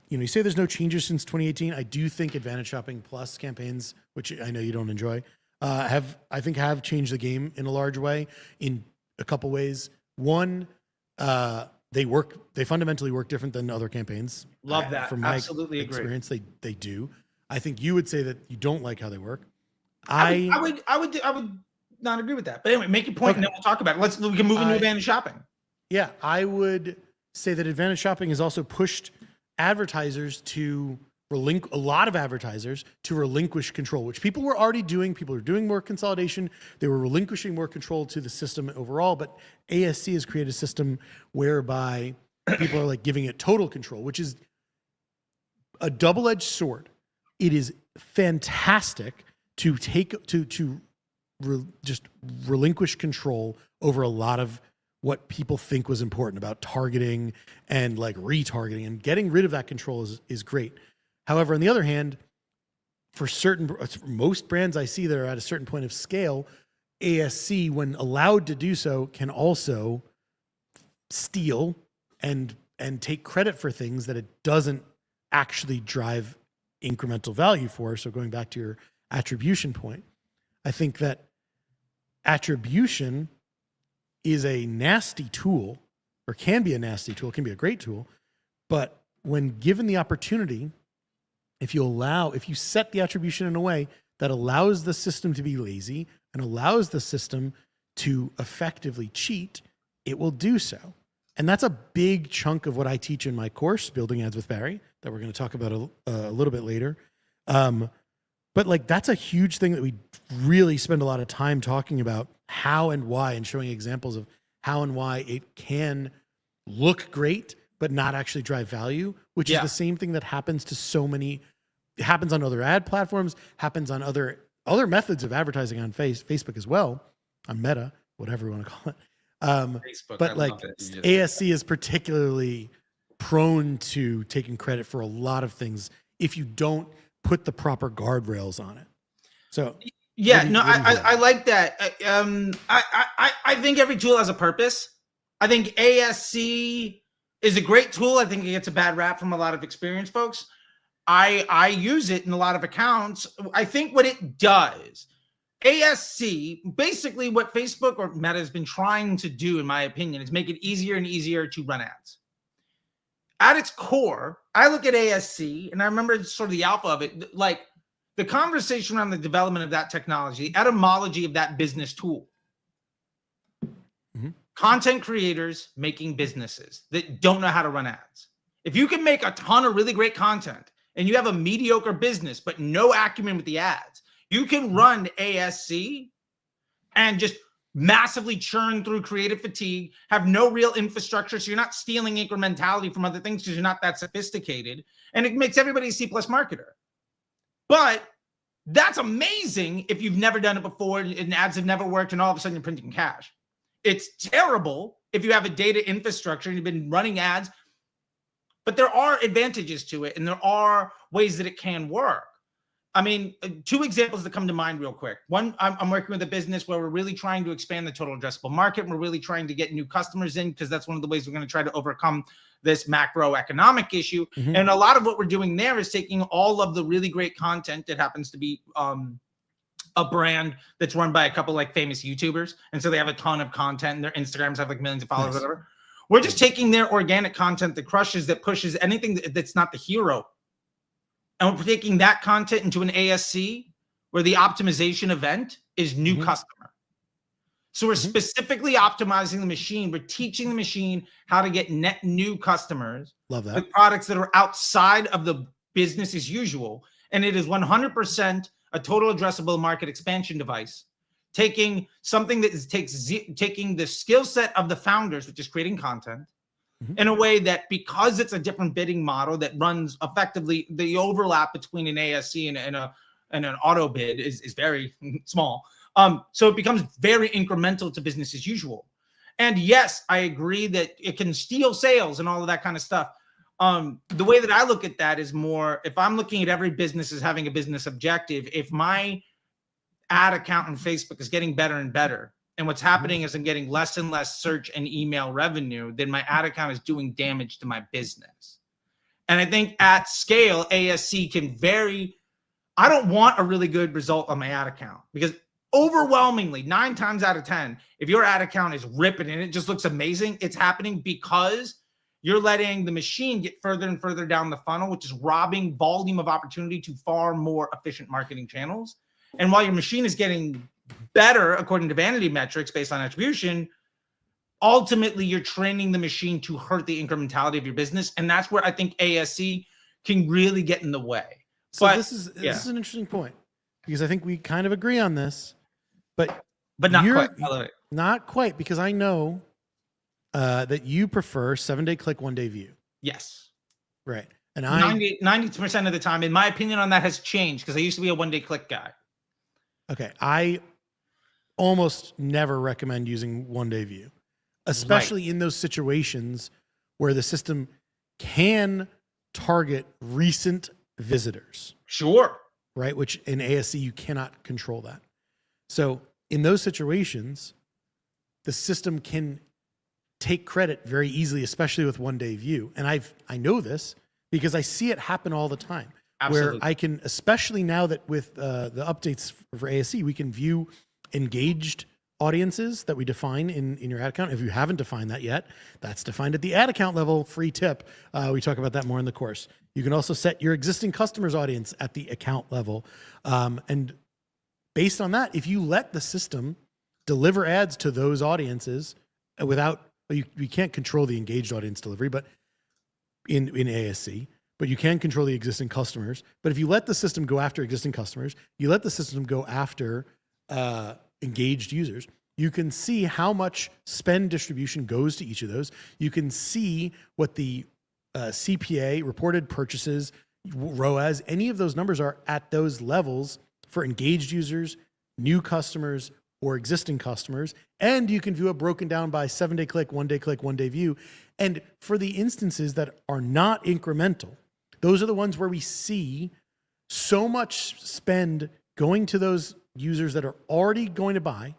you say there's no changes since 2018. I do think Advantage Shopping Plus campaigns, which I know you don't enjoy, have changed the game in a large way, in a couple ways. One, they fundamentally work different than other campaigns. Love that. From my Absolutely experience, they do. I think you would say that you don't like how they work. I would not agree with that. But anyway, make your point and then we'll talk about it. We can move into Advantage Shopping. Yeah, I would say that Advantage Shopping has also pushed advertisers to a lot of advertisers to relinquish control, which people were already doing. People are doing more consolidation. They were relinquishing more control to the system overall. But ASC has created a system whereby people are like giving it total control, which is a double-edged sword. It is fantastic to just relinquish control over a lot of what people think was important about targeting and like retargeting, and getting rid of that control is great. However, on the other hand, for most brands I see that are at a certain point of scale, ASC, when allowed to do so, can also steal and take credit for things that it doesn't actually drive incremental value for. So going back to your attribution point, I think that attribution is a nasty tool, or can be a nasty tool, can be a great tool. But when given the opportunity, if you set the attribution in a way that allows the system to be lazy and allows the system to effectively cheat, it will do so. And that's a big chunk of what I teach in my course, Building Ads with Barry, that we're going to talk about a little bit later. But But like, that's a huge thing that we really spend a lot of time talking about how and why, and showing examples of how and why it can look great, but not actually drive value, which is the same thing that happens to so many, it happens on other ad platforms, happens on other methods of advertising on Facebook as well, on Meta, whatever you want to call it. Facebook, but like ASC is particularly prone to taking credit for a lot of things if you don't put the proper guardrails on it. So I like that. I think every tool has a purpose. I think ASC is a great tool. I think it gets a bad rap from a lot of experienced folks. I use it in a lot of accounts. I think what it does, ASC, basically what Facebook or Meta has been trying to do, in my opinion, is make it easier and easier to run ads. At its core, I look at ASC, and I remember sort of the alpha of it, like the conversation around the development of that technology, the etymology of that business tool. Content creators making businesses that don't know how to run ads. If you can make a ton of really great content and you have a mediocre business but no acumen with the ads, you can run ASC and just massively churn through creative fatigue, have no real infrastructure, so you're not stealing incrementality from other things because you're not that sophisticated, and it makes everybody a C+ marketer. But that's amazing if you've never done it before and ads have never worked and all of a sudden you're printing cash. It's terrible if you have a data infrastructure and you've been running ads, but there are advantages to it and there are ways that it can work. I mean, two examples that come to mind real quick. One, I'm working with a business where we're really trying to expand the total addressable market. We're really trying to get new customers in because that's one of the ways we're going to try to overcome this macroeconomic issue. And a lot of what we're doing there is taking all of the really great content that happens to be a brand that's run by a couple like famous YouTubers. And so they have a ton of content and their Instagrams have like millions of followers, whatever. We're just taking their organic content that crushes, that pushes anything that's not the hero. And we're taking that content into an ASC where the optimization event is new customer. So we're specifically optimizing the machine. We're teaching the machine how to get net new customers. Love that. With products that are outside of the business as usual. And it is 100% a total addressable market expansion device, taking something that taking the skill set of the founders, which is creating content, in a way that, because it's a different bidding model that runs effectively, the overlap between an ASC and an auto bid is very small. So it becomes very incremental to business as usual. And yes, I agree that it can steal sales and all of that kind of stuff. The way that I look at that is more, if I'm looking at every business as having a business objective, if my ad account on Facebook is getting better and better, and what's happening is I'm getting less and less search and email revenue, then my ad account is doing damage to my business. And I think at scale, ASC can vary. I don't want a really good result on my ad account because overwhelmingly 9 times out of 10, if your ad account is ripping and it just looks amazing, it's happening because you're letting the machine get further and further down the funnel, which is robbing volume of opportunity to far more efficient marketing channels. And while your machine is getting better according to vanity metrics based on attribution, ultimately you're training the machine to hurt the incrementality of your business. And that's where I think ASC can really get in the way. So but this is an interesting point, because I think we kind of agree on this, but not quite. I love it. Not quite, because I know that you prefer 7-day click, 1-day view. Yes. Right. And 90% of the time, in my opinion on that has changed, because I used to be a 1-day click guy. Okay. I almost never recommend using 1-day view, especially in those situations where the system can target recent visitors. Sure. Right. Which in ASC, you cannot control that. So in those situations, the system can take credit very easily, especially with 1-day view. And I know this because I see it happen all the time. Absolutely. Where I can, especially now that with the updates for ASC, we can view engaged audiences that we define in your ad account. If you haven't defined that yet, that's defined at the ad account level. Free tip. We talk about that more in the course. You can also set your existing customers audience at the account level. And based on that, if you let the system deliver ads to those audiences without, you can't control the engaged audience delivery, but in ASC, but you can control the existing customers. But if you let the system go after existing customers, you let the system go after engaged users, you can see how much spend distribution goes to each of those. You can see what the CPA, reported purchases, ROAS, any of those numbers are at those levels for engaged users, new customers, or existing customers. And you can view it broken down by 7-day click, 1-day view. And for the instances that are not incremental, those are the ones where we see so much spend going to those users that are already going to buy,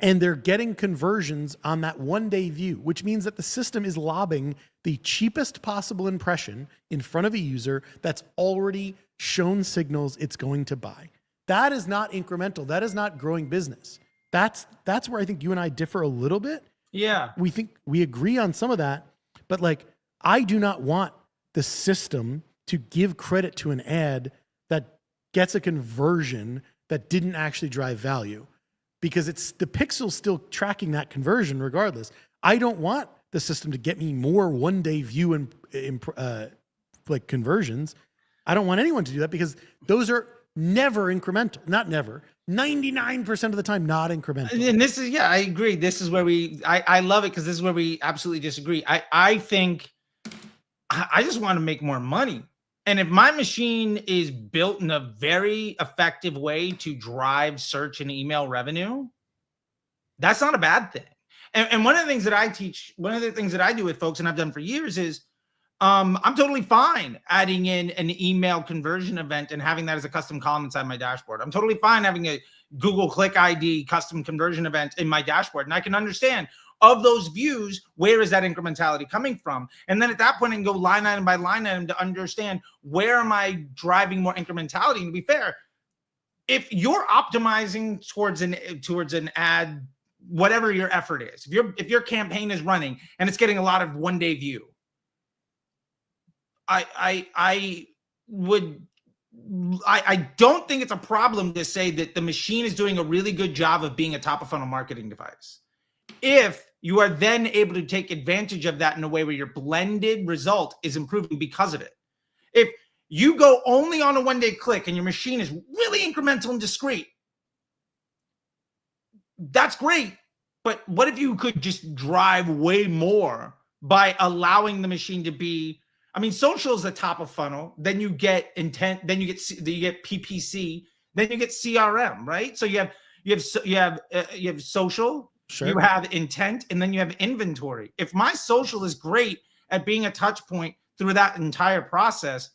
and they're getting conversions on that 1-day view, which means that the system is lobbing the cheapest possible impression in front of a user that's already shown signals it's going to buy. That is not incremental. That is not growing business. That's where I think you and I differ a little bit. Yeah. We think we agree on some of that, but like, I do not want the system to give credit to an ad that gets a conversion that didn't actually drive value, because it's the pixel's still tracking that conversion regardless. I don't want the system to get me more 1-day view and like conversions. I don't want anyone to do that, because those are never incremental. Not never. 99% of the time, not incremental. And this is, yeah, I agree. This is where I love it, because this is where we absolutely disagree. I think I just want to make more money. And if my machine is built in a very effective way to drive search and email revenue, that's not a bad thing. And one of the things that I teach, one of the things that I do with folks, and I've done for years, is I'm totally fine adding in an email conversion event and having that as a custom column inside my dashboard. I'm totally fine having a Google Click ID custom conversion event in my dashboard. And I can understand, of those views, where is that incrementality coming from? And then at that point, I can go line item by line item to understand, where am I driving more incrementality? And to be fair, if you're optimizing towards an ad, whatever your effort is, if your campaign is running and it's getting a lot of 1-day view, I don't think it's a problem to say that the machine is doing a really good job of being a top of funnel marketing device, if you are then able to take advantage of that in a way where your blended result is improving because of it. If you go only on a 1-day click and your machine is really incremental and discrete, that's great. But what if you could just drive way more by allowing the machine to be, I mean, social is the top of funnel, then you get intent, then you get PPC, then you get CRM, right? So you have social, sure, you have intent, and then you have inventory. If my social is great at being a touch point through that entire process,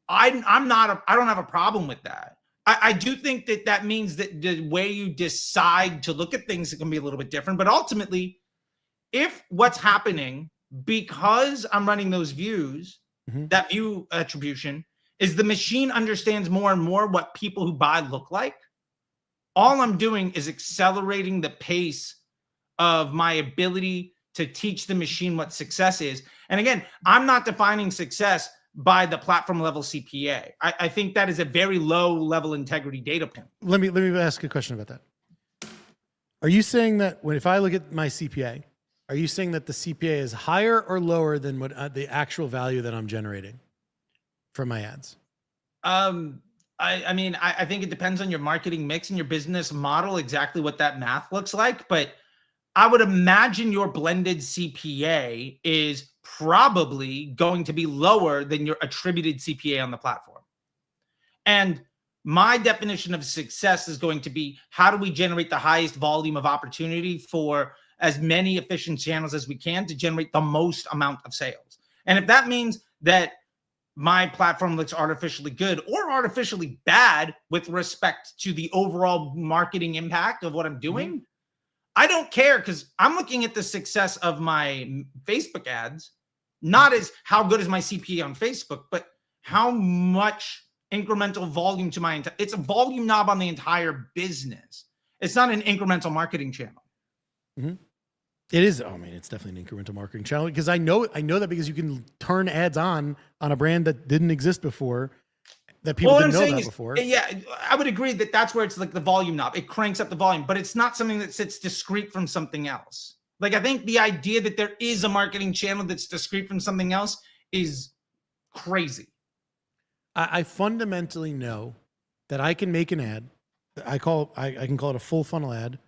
I don't have a problem with that. I do think that means that the way you decide to look at things can be a little bit different. But ultimately, if what's happening, because I'm running those views, that view attribution, is the machine understands more and more what people who buy look like, all I'm doing is accelerating the pace of my ability to teach the machine what success is. And again, I'm not defining success by the platform level CPA. I think that is a very low level integrity data point. Let me ask a question about that. Are you saying that if I look at my CPA, are you saying that the CPA is higher or lower than what the actual value that I'm generating from my ads? I mean, I think it depends on your marketing mix and your business model, exactly what that math looks like. But I would imagine your blended CPA is probably going to be lower than your attributed CPA on the platform. And my definition of success is going to be, how do we generate the highest volume of opportunity for as many efficient channels as we can to generate the most amount of sales? And if that means that my platform looks artificially good or artificially bad with respect to the overall marketing impact of what I'm doing, I don't care, because I'm looking at the success of my Facebook ads, not as how good is my CPA on Facebook, but how much incremental volume to my it's a volume knob on the entire business. It's not an incremental marketing channel. It is. Oh man, it's definitely an incremental marketing channel, because I know that, because you can turn ads on a brand that didn't exist before, that people didn't know about before. Yeah, I would agree that that's where it's like the volume knob. It cranks up the volume, but it's not something that sits discrete from something else. Like, I think the idea that there is a marketing channel that's discrete from something else is crazy. I fundamentally know that I can make an ad. I can call it a full funnel ad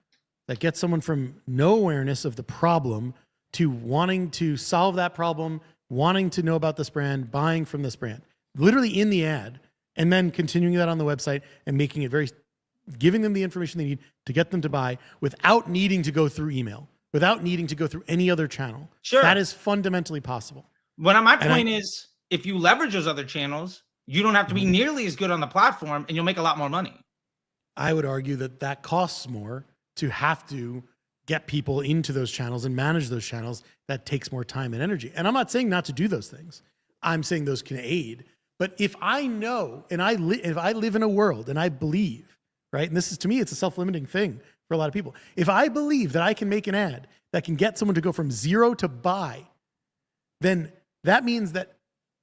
that gets someone from no awareness of the problem to wanting to solve that problem, wanting to know about this brand, buying from this brand, literally in the ad, and then continuing that on the website and making it giving them the information they need to get them to buy without needing to go through email, without needing to go through any other channel. Sure. That is fundamentally possible. My point is, if you leverage those other channels, you don't have to be nearly as good on the platform and you'll make a lot more money. I would argue that costs more to have to get people into those channels and manage those channels. That takes more time and energy. And I'm not saying not to do those things. I'm saying those can aid. But if I know, and if I live in a world and I believe, right? And this is, to me, it's a self-limiting thing for a lot of people. If I believe that I can make an ad that can get someone to go from 0 to buy, then that means that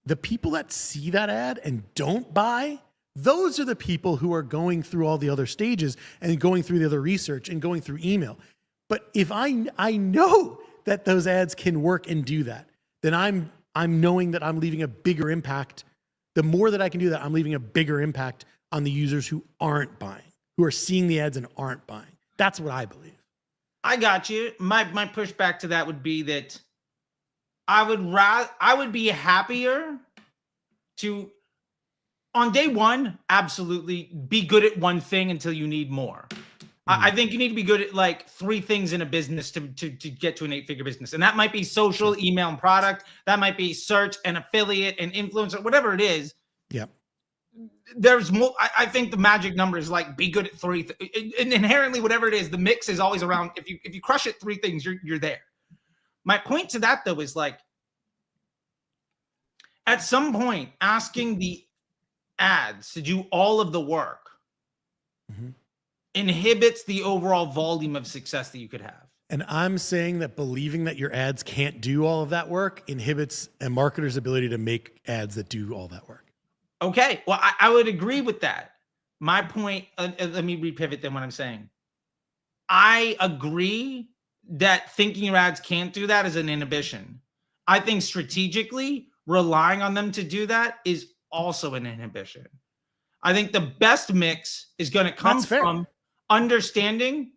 the people that see that ad and don't buy, those are the people who are going through all the other stages and going through the other research and going through email. But if I know that those ads can work and do that, then I'm knowing that I'm leaving a bigger impact. The more that I can do that, I'm leaving a bigger impact on the users who aren't buying, who are seeing the ads and aren't buying. That's what I believe. I got you. My pushback to that would be that I would be happier to, on day one, absolutely be good at one thing until you need more. I think you need to be good at like 3 things in a business to get to an 8-figure business. And that might be social, email, and product. That might be search and affiliate and influencer, whatever it is. Yeah. There's more. I think the magic number is like be good at 3. And inherently, whatever it is, the mix is always around. If you crush at 3 things, you're there. My point to that though is like, at some point, asking the ads to do all of the work inhibits the overall volume of success that you could have. And I'm saying that believing that your ads can't do all of that work inhibits a marketer's ability to make ads that do all that work. Okay, well, I would agree with that. My point, let me repivot then what I'm saying. I agree that thinking your ads can't do that is an inhibition. I think strategically relying on them to do that is also an inhibition. I think the best mix is going to come from understanding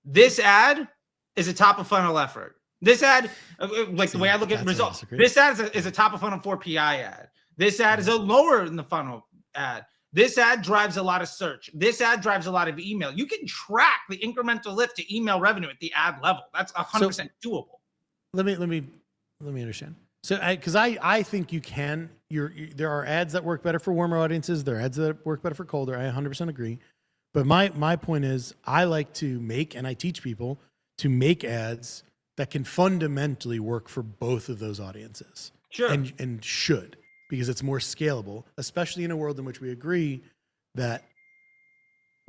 this ad is a top of funnel effort. This ad, like the way I look at results, this ad is a top of funnel 4PI ad. This ad is a lower in the funnel ad. This ad drives a lot of search. This ad drives a lot of email. You can track the incremental lift to email revenue at the ad level. That's 100% doable. Let me understand. So, because I think you can. There are ads that work better for warmer audiences. There are ads that work better for colder. I 100% agree. But my point is, I like to make, and I teach people to make ads that can fundamentally work for both of those audiences. Sure. And should, because it's more scalable, especially in a world in which we agree that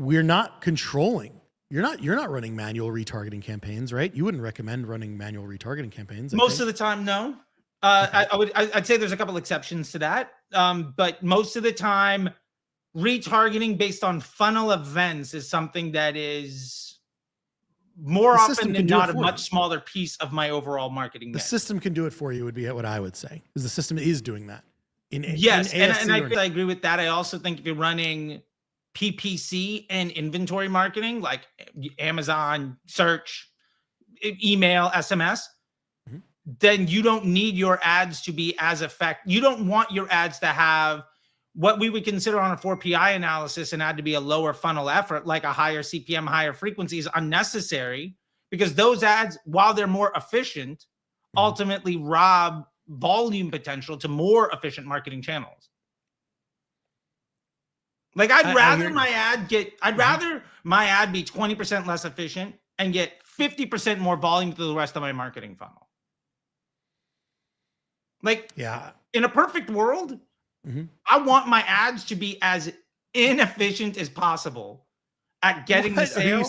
we're not controlling. You're not running manual retargeting campaigns, right? You wouldn't recommend running manual retargeting campaigns. Most of the time, no. I'd say there's a couple exceptions to that. But most of the time, retargeting based on funnel events is something that is more often than not a much smaller piece of my overall marketing. The system can do it for you would be what I would say, because the system is doing that. Yes, and I agree with that. I also think if you're running PPC and inventory marketing, like Amazon, search, email, SMS, then you don't need your ads to be as effective. You don't want your ads to have what we would consider on a 4PI analysis an ad to be a lower funnel effort, like a higher CPM, higher frequency is unnecessary, because those ads, while they're more efficient, ultimately rob volume potential to more efficient marketing channels. Like I'd rather my ad be 20% less efficient and get 50% more volume through the rest of my marketing funnel. Like, yeah, in a perfect world, I want my ads to be as inefficient as possible at getting the sale.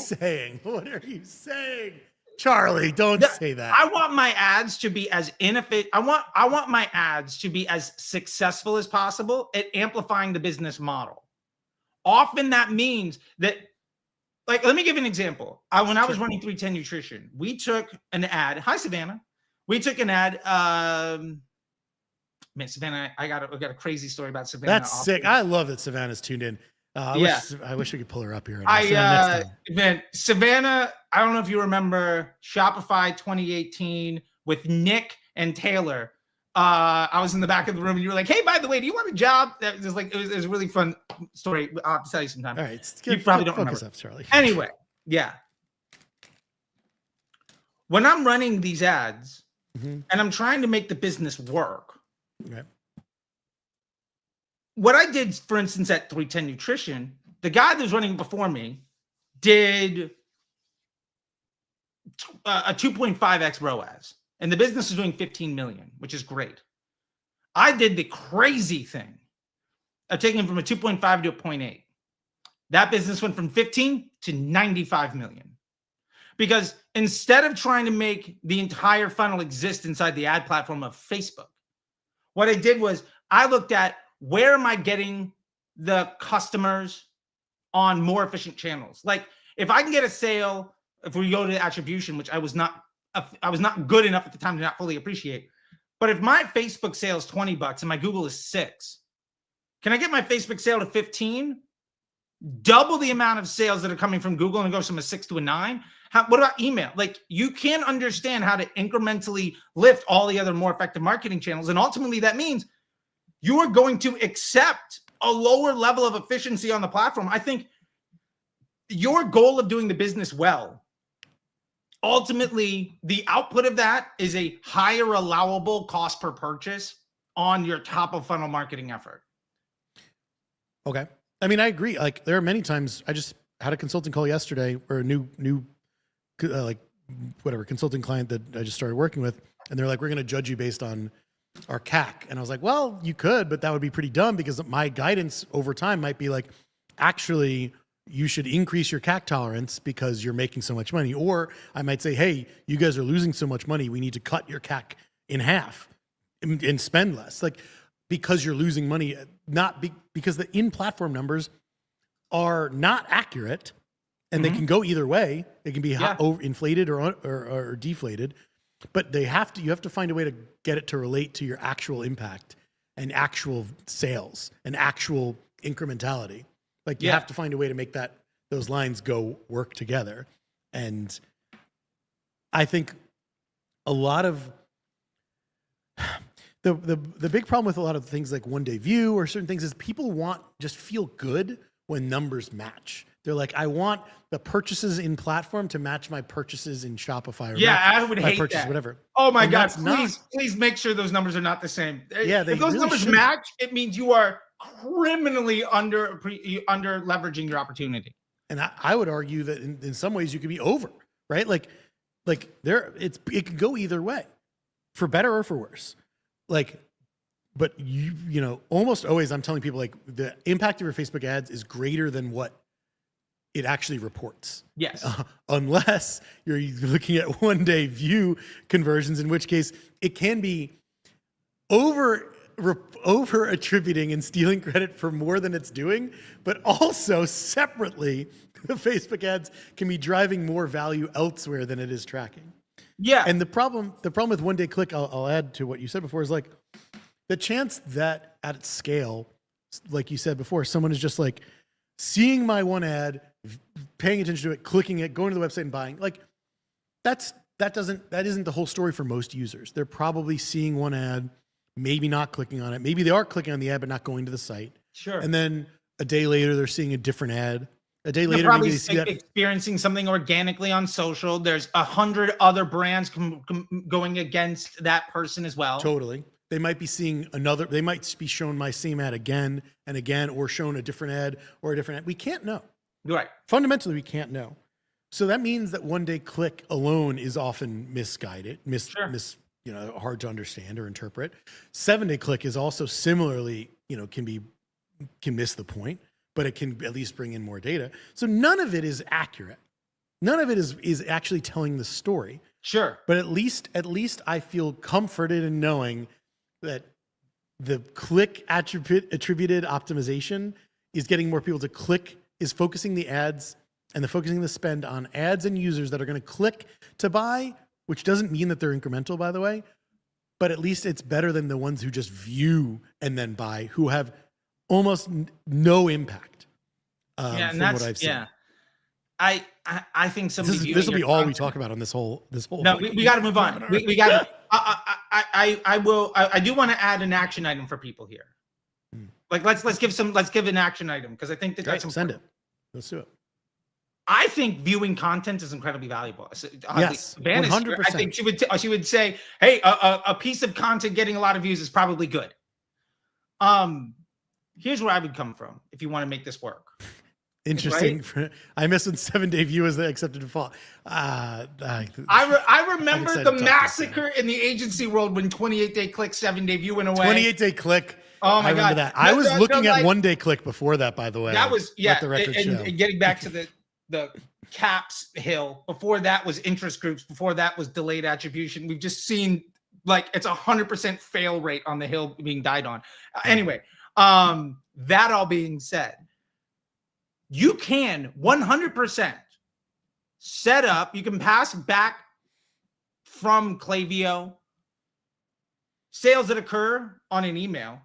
What are you saying? Charlie, don't say that. I want my ads to be as inefficient. I want my ads to be as successful as possible at amplifying the business model. Often that means that, like, let me give an example. When I was running 310 Nutrition, we took an ad. Hi, Savannah. We took an ad. man, Savannah, I got a crazy story about Savannah. That's sick. I love that Savannah's tuned in. I wish we could pull her up here. Man, Savannah, I don't know if you remember Shopify 2018 with Nick and Taylor. I was in the back of the room and you were like, hey, by the way, do you want a job? That was like, it was a really fun story. I'll have to tell you sometime. All right. You probably don't focus remember. Up, Charlie. Anyway, yeah. When I'm running these ads and I'm trying to make the business work, okay. What I did, for instance, at 310 Nutrition, the guy that was running before me did a 2.5x ROAS, and the business is doing 15 million, which is great. I did the crazy thing of taking from a 2.5 to a 0.8. That business went from 15 to 95 million. Because instead of trying to make the entire funnel exist inside the ad platform of Facebook, what I did was I looked at where am I getting the customers on more efficient channels? Like if I can get a sale, if we go to attribution, which I was not good enough at the time to not fully appreciate. But if my Facebook sale is $20 and my Google is 6, can I get my Facebook sale to 15? Double the amount of sales that are coming from Google and go from a 6 to a 9. What about email? Like you can understand how to incrementally lift all the other more effective marketing channels. And ultimately that means you are going to accept a lower level of efficiency on the platform. I think your goal of doing the business well, ultimately the output of that is a higher allowable cost per purchase on your top of funnel marketing effort. Okay. I mean, I agree. Like there are many times I just had a consulting call yesterday or a new like whatever consulting client that I just started working with. And they're like, we're going to judge you based on our CAC. And I was like, well, you could, but that would be pretty dumb because my guidance over time might be like, actually, you should increase your CAC tolerance because you're making so much money. Or I might say, hey, you guys are losing so much money. We need to cut your CAC in half and spend less. Like, because you're losing money, because the in-platform numbers are not accurate and they can go either way. They can be inflated or deflated. But you have to find a way to get it to relate to your actual impact and actual sales and actual incrementality. Like you have to find a way to make those lines work together. And I think a lot of the big problem with a lot of things like one day view or certain things is people just feel good when numbers match. They're like, I want the purchases in platform to match my purchases in Shopify. Or I would hate purchase, that. Whatever. Oh my God! Please make sure those numbers are not the same. Yeah, if those numbers match, it means you are criminally under leveraging your opportunity. And I would argue that in some ways you could be over, right? Like it could go either way, for better or for worse. Like, but you know, almost always I'm telling people like the impact of your Facebook ads is greater than what it actually reports. Yes. Unless you're looking at one day view conversions, in which case it can be over attributing and stealing credit for more than it's doing, but also separately, the Facebook ads can be driving more value elsewhere than it is tracking. Yeah. And the problem with one day click, I'll add to what you said before, is like the chance that at its scale, like you said before, someone is just like seeing my one ad, paying attention to it, clicking it, going to the website and buying. Like that isn't the whole story for most users. They're probably seeing one ad, maybe not clicking on it. Maybe they are clicking on the ad, but not going to the site. Sure. And then a day later, they're seeing a different ad. A day later, probably maybe they see that experiencing something organically on social. There's 100 other brands going against that person as well. Totally. They might be seeing they might be shown my same ad again and again, or shown a different ad or a different ad. We can't know. Right. Fundamentally, we can't know. So that means that one day click alone is often misguided, hard to understand or interpret. 7 day click is also similarly, can miss the point, but it can at least bring in more data. So none of it is accurate. None of it is actually telling the story. Sure. But at least I feel comforted in knowing that the click attributed optimization is getting more people to click, is focusing the ads and focusing the spend on ads and users that are going to click to buy, which doesn't mean that they're incremental, by the way, but at least it's better than the ones who just view and then buy, who have almost no impact. And from what I've seen. Yeah. I think somebody This will be all we talk about on this whole. No, we got to move on. We got to. I do want to add an action item for people here. Like let's give an action item because I think that's important. Send it. Let's do it. I think viewing content is incredibly valuable. Yes, 100%. I think she would say, hey, a piece of content getting a lot of views is probably good. Here's where I would come from if you want to make this work. Interesting. Right? I missed when 7-day view was the accepted default. I remember the massacre in the agency world when 28-day click, 7-day view went away. 28-day click. Oh my God. That. I was looking at 1-day click before that, by the way. That was, yeah. The record and getting back to the caps hill, before that was interest groups. Before that was delayed attribution. We've just seen like it's 100% fail rate on the hill being died on. Anyway, that all being said, you can 100% set up, you can pass back from Klaviyo sales that occur on an email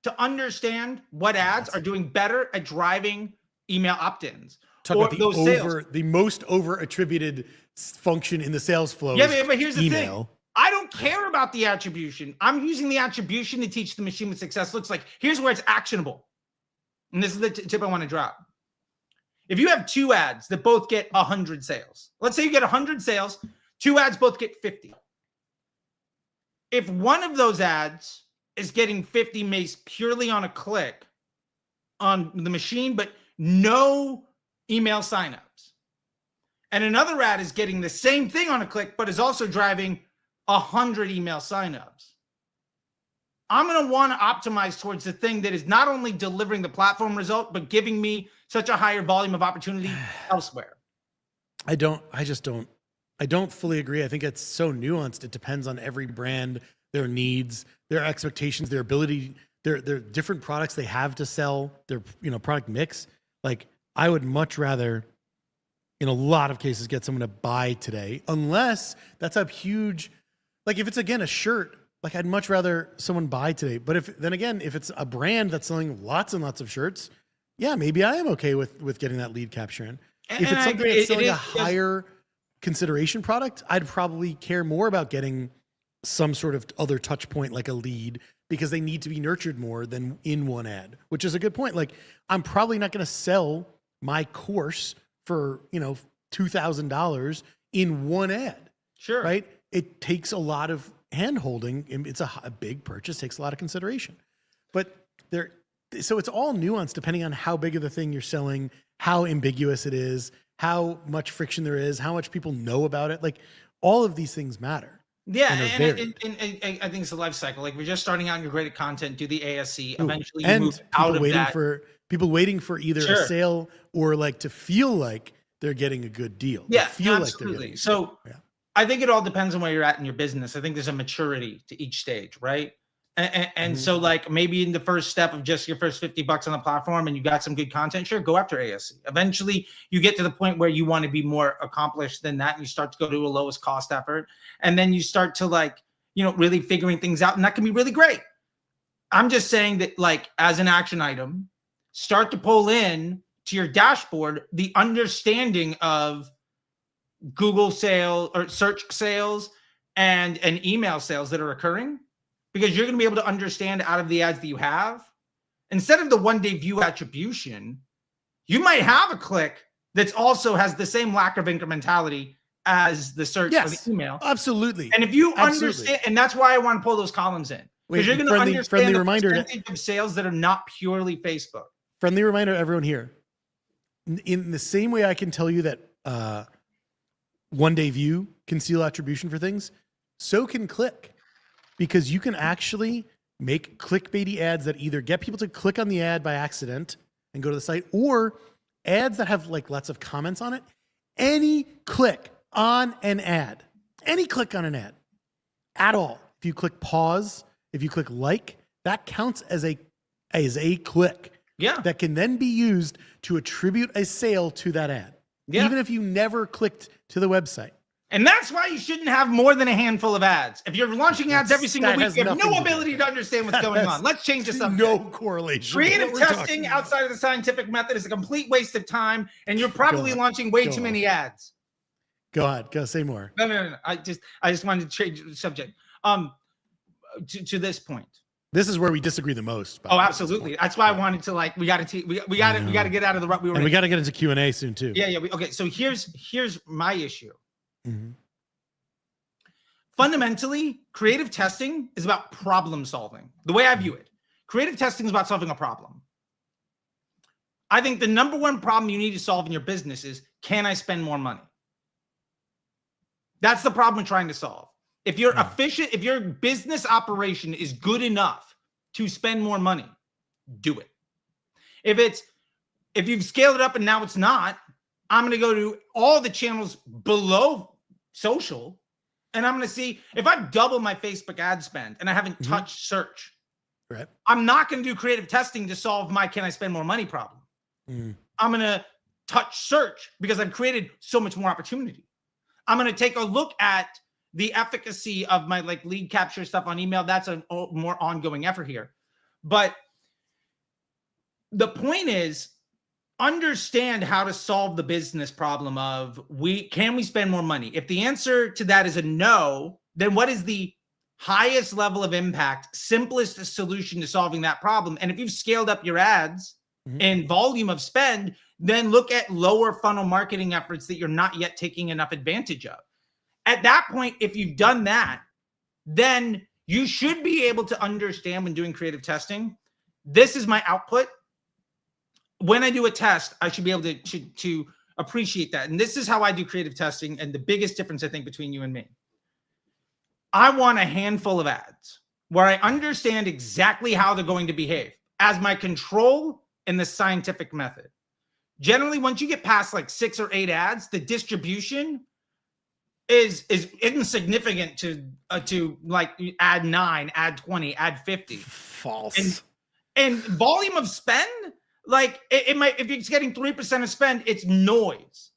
to understand what ads are doing better at driving email opt-ins. Talk about the most over attributed function in the sales flow. Yeah, but here's the thing. I don't care about the attribution. I'm using the attribution to teach the machine what success looks like. Here's where it's actionable. And this is the tip I want to drop. If you have two ads that both get 100 sales, let's say you get 100 sales, two ads both get 50. If one of those ads is getting 50 mace purely on a click on the machine, but no email signups, and another ad is getting the same thing on a click, but is also driving 100 email signups, I'm going to want to optimize towards the thing that is not only delivering the platform result, but giving me such a higher volume of opportunity elsewhere. I don't fully agree. I think it's so nuanced. It depends on every brand, their needs, their expectations, their ability, their different products they have to sell, their product mix. Like I would much rather, in a lot of cases, get someone to buy today, unless that's a huge, like if it's again a shirt, like I'd much rather someone buy today. But if it's a brand that's selling lots and lots of shirts, yeah, maybe I am okay with getting that lead capture in. If it's something that's selling a higher consideration product, I'd probably care more about getting some sort of other touch point like a lead, because they need to be nurtured more than in one ad, which is a good point. Like I'm probably not going to sell my course for, $2,000 in one ad. Sure. Right. It takes a lot of hand holding. It's a big purchase, takes a lot of consideration, so it's all nuanced depending on how big of the thing you're selling, how ambiguous it is, how much friction there is, how much people know about it. Like all of these things matter. Yeah, and I think it's a life cycle. Like we're just starting out and you're great at content, do the ASC. Eventually you move out of that. People waiting for either a sale or like to feel like they're getting a good deal. Yeah, absolutely. I think it all depends on where you're at in your business. I think there's a maturity to each stage, right? And so like maybe in the first step of just your first $50 on the platform and you got some good content, sure, go after ASC. Eventually you get to the point where you want to be more accomplished than that. And you start to go to a lowest cost effort. And then you start to really figuring things out. And that can be really great. I'm just saying that like as an action item, start to pull in to your dashboard the understanding of Google sales or search sales and email sales that are occurring, because you're going to be able to understand out of the ads that you have, instead of the 1-day view attribution, you might have a click that also has the same lack of incrementality as the search for the email. Absolutely. And if you understand, and that's why I want to pull those columns in, because you're going to understand the percentage of sales that are not purely Facebook. Friendly reminder to everyone here. In the same way I can tell you that 1-day view can steal attribution for things, so can click. Because you can actually make clickbaity ads that either get people to click on the ad by accident and go to the site, or ads that have like lots of comments on it. Any click on an ad at all, if you click pause, if you click like, that counts as a click. Yeah. That can then be used to attribute a sale to that ad. Yeah. Even if you never clicked to the website. And that's why you shouldn't have more than a handful of ads. If you're launching ads every single week, you have no ability to understand what's going on. Let's change the subject. No correlation. Creative testing outside of the scientific method is a complete waste of time, and you're probably launching way too many ads. Go ahead. Go say more. No. I just wanted to change the subject. To this point. This is where we disagree the most. Oh, absolutely. That's why I wanted to we got to get out of the rut we were in. We got to get into Q&A soon too. Yeah. Okay. So here's my issue. Mm-hmm. Fundamentally, creative testing is about problem solving. The way I view it, creative testing is about solving a problem. I think the number one problem you need to solve in your business is, can I spend more money? That's the problem we're trying to solve. If you're efficient, if your business operation is good enough to spend more money, do it. If you've scaled it up and now it's not, I'm going to go to all the channels below social, and I'm going to see if I've doubled my Facebook ad spend and I haven't touched search. Right. I'm not going to do creative testing to solve my can I spend more money problem. I'm going to touch search because I've created so much more opportunity. I'm going to take a look at the efficacy of my lead capture stuff on email. That's a more ongoing effort here. But the point is, understand how to solve the business problem of can we spend more money? If the answer to that is a no, then what is the highest level of impact, simplest solution to solving that problem? And if you've scaled up your ads and volume of spend, then look at lower funnel marketing efforts that you're not yet taking enough advantage of. At that point, if you've done that, then you should be able to understand when doing creative testing, this is my output. When I do a test, I should be able to appreciate that. And this is how I do creative testing. And the biggest difference, I think, between you and me, I want a handful of ads where I understand exactly how they're going to behave as my control in the scientific method. Generally, once you get past 6 or 8 ads, the distribution is insignificant to add 9, add 20, add 50. False. And volume of spend, it might, if it's getting 3% of spend, it's noise.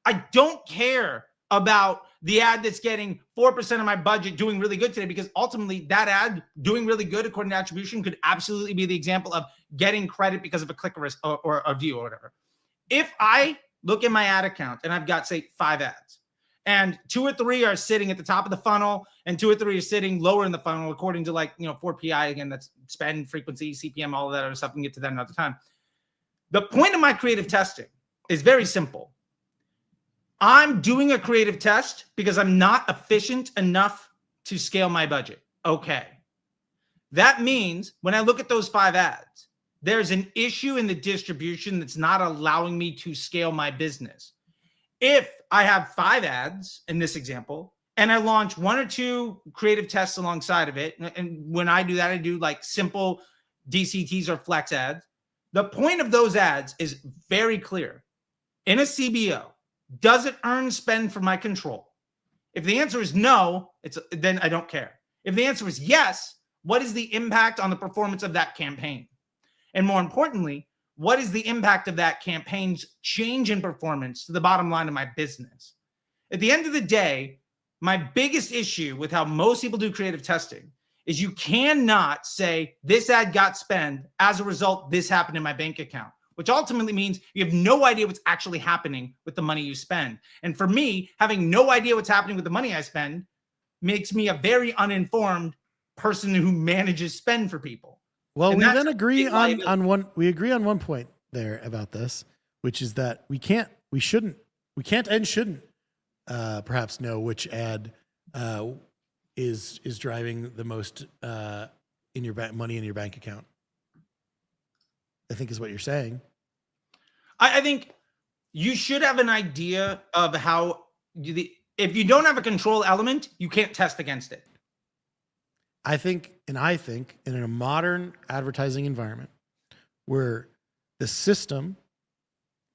I don't care about the ad that's getting 4% of my budget doing really good today, because ultimately that ad doing really good according to attribution could absolutely be the example of getting credit because of a click or a view or whatever. If I look at my ad account and I've got, say, 5 ads, and 2 or 3 are sitting at the top of the funnel, and 2 or 3 are sitting lower in the funnel, according to 4PI, again, that's spend, frequency, CPM, all of that other stuff. We can get to that another time. The point of my creative testing is very simple. I'm doing a creative test because I'm not efficient enough to scale my budget. Okay. That means when I look at those 5 ads, there's an issue in the distribution that's not allowing me to scale my business. If I have 5 ads in this example, and I launch 1 or 2 creative tests alongside of it, and when I do that, I do simple DCTs or flex ads. The point of those ads is very clear. In a CBO, does it earn spend for my control? If the answer is no, then I don't care. If the answer is yes, what is the impact on the performance of that campaign? And more importantly, what is the impact of that campaign's change in performance to the bottom line of my business? At the end of the day, my biggest issue with how most people do creative testing is you cannot say this ad got spend. As a result, this happened in my bank account, which ultimately means you have no idea what's actually happening with the money you spend. And for me, having no idea what's happening with the money I spend makes me a very uninformed person who manages spend for people. Well, we then agree on one point there about this, which is that we can't and shouldn't perhaps know which ad is driving the most in your money in your bank account. I think is what you're saying. I think you should have an idea of how if you don't have a control element, you can't test against it. I think in a modern advertising environment where the system,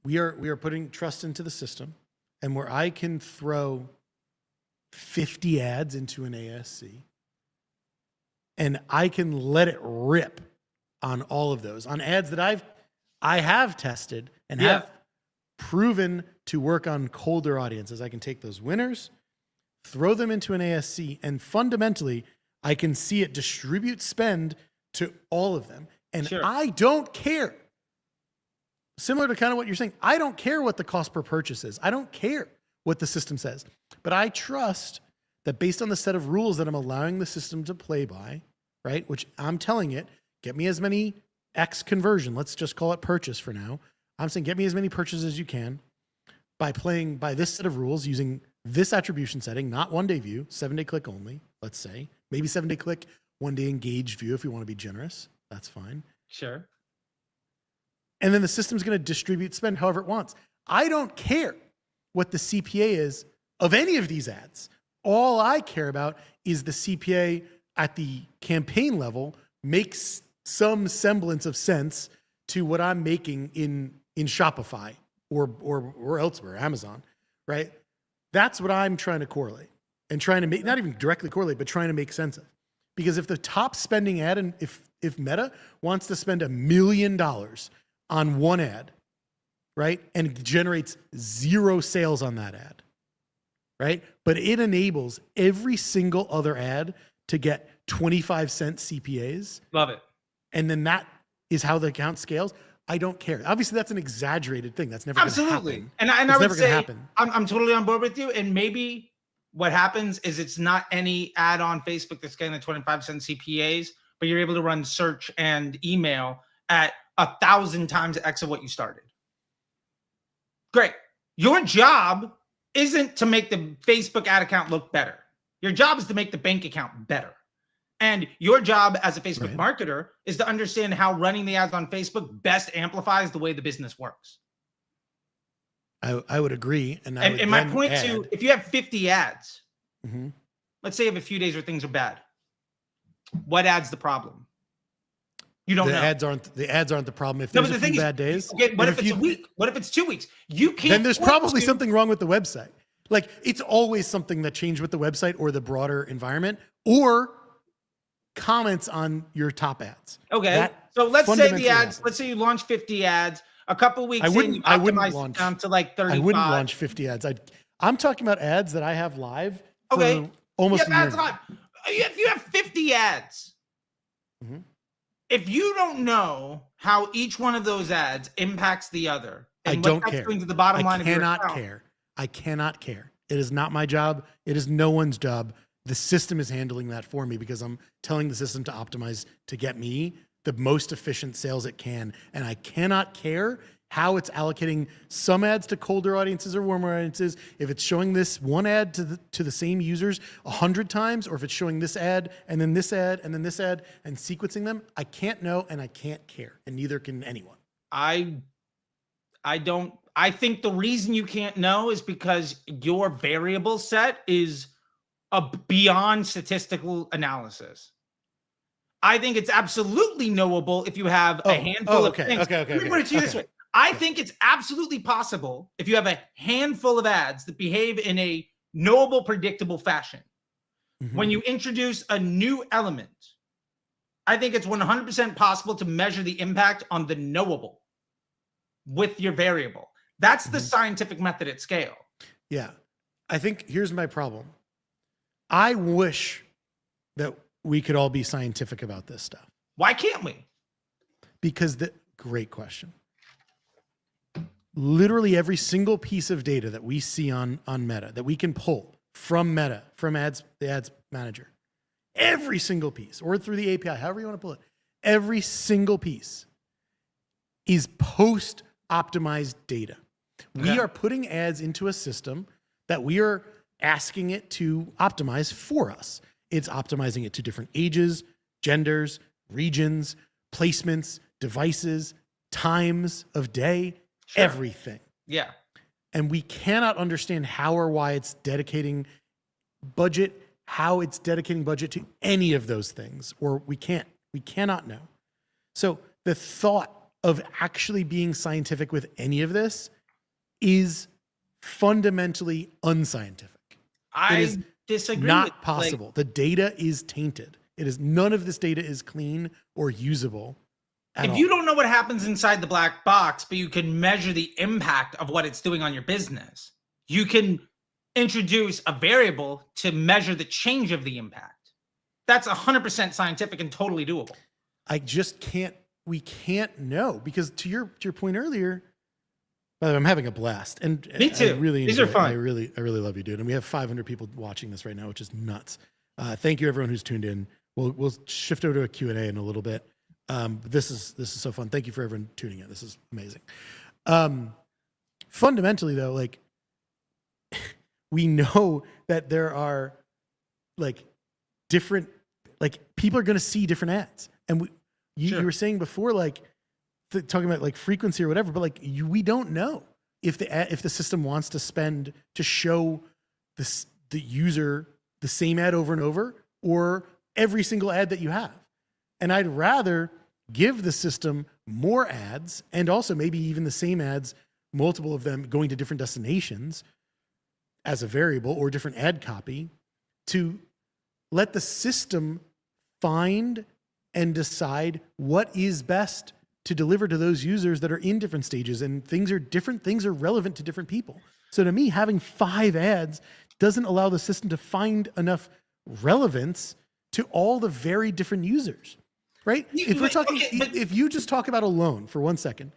we are putting trust into the system, and where I can throw 50 ads into an ASC and I can let it rip on all of those, on ads that I have tested and have proven to work on colder audiences. I can take those winners throw them into an ASC, and fundamentally, I can see it distribute spend to all of them. And Sure. I don't care. Similar to kind of what you're saying, I don't care what the cost per purchase is. I don't care what the system says. But I trust that based on the set of rules that I'm allowing the system to play by, right, which I'm telling it, get me as many X conversion, let's just call it purchase for now. I'm saying get me as many purchases as you can by playing by this set of rules using this attribution setting, not 1-day view, 7-day click only, let's say. Maybe 7-day click, 1-day engaged view if you want to be generous. That's fine. Sure. And then the system's going to distribute spend however it wants. I don't care what the CPA is of any of these ads. All I care about is the CPA at the campaign level makes some semblance of sense to what I'm making in Shopify or elsewhere, Amazon, right? That's what I'm trying to correlate and trying to make, not even directly correlate, but trying to make sense of. Because if the top spending ad, and if Meta wants to spend $1 million on one ad, right, and generates 0 sales on that ad, right, but it enables every single other ad to get 25-cent CPAs. Love it. And then that is how the account scales. I don't care. Obviously, that's an exaggerated thing. That's never going to happen. And I would say I'm totally on board with you. And maybe what happens is it's not any ad on Facebook that's getting the 25-cent CPAs, but you're able to run search and email at 1,000 times X of what you started. Great. Your job isn't to make the Facebook ad account look better. Your job is to make the bank account better. And your job as a Facebook marketer is to understand how running the ads on Facebook best amplifies the way the business works. I would agree. And my point too, if you have 50 ads, let's say you have a few days where things are bad, what ad's the problem? You don't know. The ads aren't the problem. If there's a few bad days. Okay, what if it's a week? What if it's 2 weeks? You can't. Then there's probably something wrong with the website. Like, it's always something that changed with the website or the broader environment or comments on your top ads. Okay. So let's say the ads, let's say you launch 50 ads, a couple of weeks in, you optimize it down to like 35. I wouldn't launch 50 ads. I'm talking about ads that I have live for almost a year. If you have 50 ads, if you don't know how each one of those ads impacts the other, and I don't care. To the bottom line I cannot care. It is not my job. It is no one's job. The system is handling that for me because I'm telling the system to optimize to get me the most efficient sales it can. And I cannot care how it's allocating some ads to colder audiences or warmer audiences. If it's showing this one ad to the same users 100 times, or if it's showing this ad and then this ad and then this ad and sequencing them, I can't know and I can't care, and neither can anyone. I think the reason you can't know is because your variable set is beyond statistical analysis. I think it's absolutely knowable if you have a handful of things. Let me put it to you this way. I think it's absolutely possible if you have a handful of ads that behave in a knowable, predictable fashion. When you introduce a new element, I think it's 100% possible to measure the impact on the knowable with your variable. That's the scientific method at scale. Yeah. I think here's my problem. I wish that we could all be scientific about this stuff. Why can't we? Because great question. Literally every single piece of data that we see on Meta, that we can pull from Meta, from the ads manager, every single piece, or through the API, however you want to pull it, every single piece is post-optimized data. We are putting ads into a system that we are asking it to optimize for us. It's optimizing it to different ages, genders, regions, placements, devices, times of day, everything. Yeah. And we cannot understand how or why it's dedicating budget, how it's dedicating budget to any of those things, or we cannot know. So the thought of actually being scientific with any of this is fundamentally unscientific. I disagree. Not possible. The data is tainted. None of this data is clean or usable. If you don't know what happens inside the black box, but you can measure the impact of what it's doing on your business, you can introduce a variable to measure the change of the impact. That's 100% scientific and totally doable. I just can't, we can't know, because to your point earlier, by the way, I'm having a blast. And me too. These are fun. I really love you, dude. And we have 500 people watching this right now, which is nuts. Thank you everyone who's tuned in. We'll shift over to a Q&A in a little bit. This is so fun. Thank you for everyone tuning in. This is amazing. Fundamentally though, like, we know that there are like different, like, people are going to see different ads. And you were saying before, like, talking about like frequency or whatever, but like, we don't know if the system wants to spend to show the user the same ad over and over, or every single ad that you have. And I'd rather give the system more ads, and also maybe even the same ads, multiple of them going to different destinations as a variable, or different ad copy, to let the system find and decide what is best to deliver to those users that are in different stages. And things are relevant to different people. So to me, having 5 ads doesn't allow the system to find enough relevance to all the very different users, right? If we're talking, if you just talk about a loan for 1 second,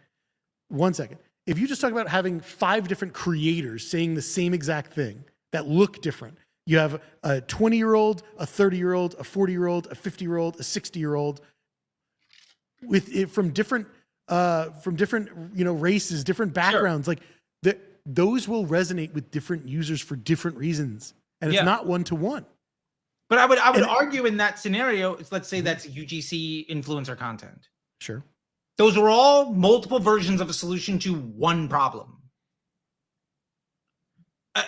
if you just talk about having 5 different creators saying the same exact thing that look different, you have a 20-year-old, a 30-year-old, a 40-year-old, a 50-year-old, a 60-year-old, with it from different races, different backgrounds, like those will resonate with different users for different reasons, and it's not one-to-one. But I would argue in that scenario, let's say that's UGC influencer content. Sure. Those are all multiple versions of a solution to one problem.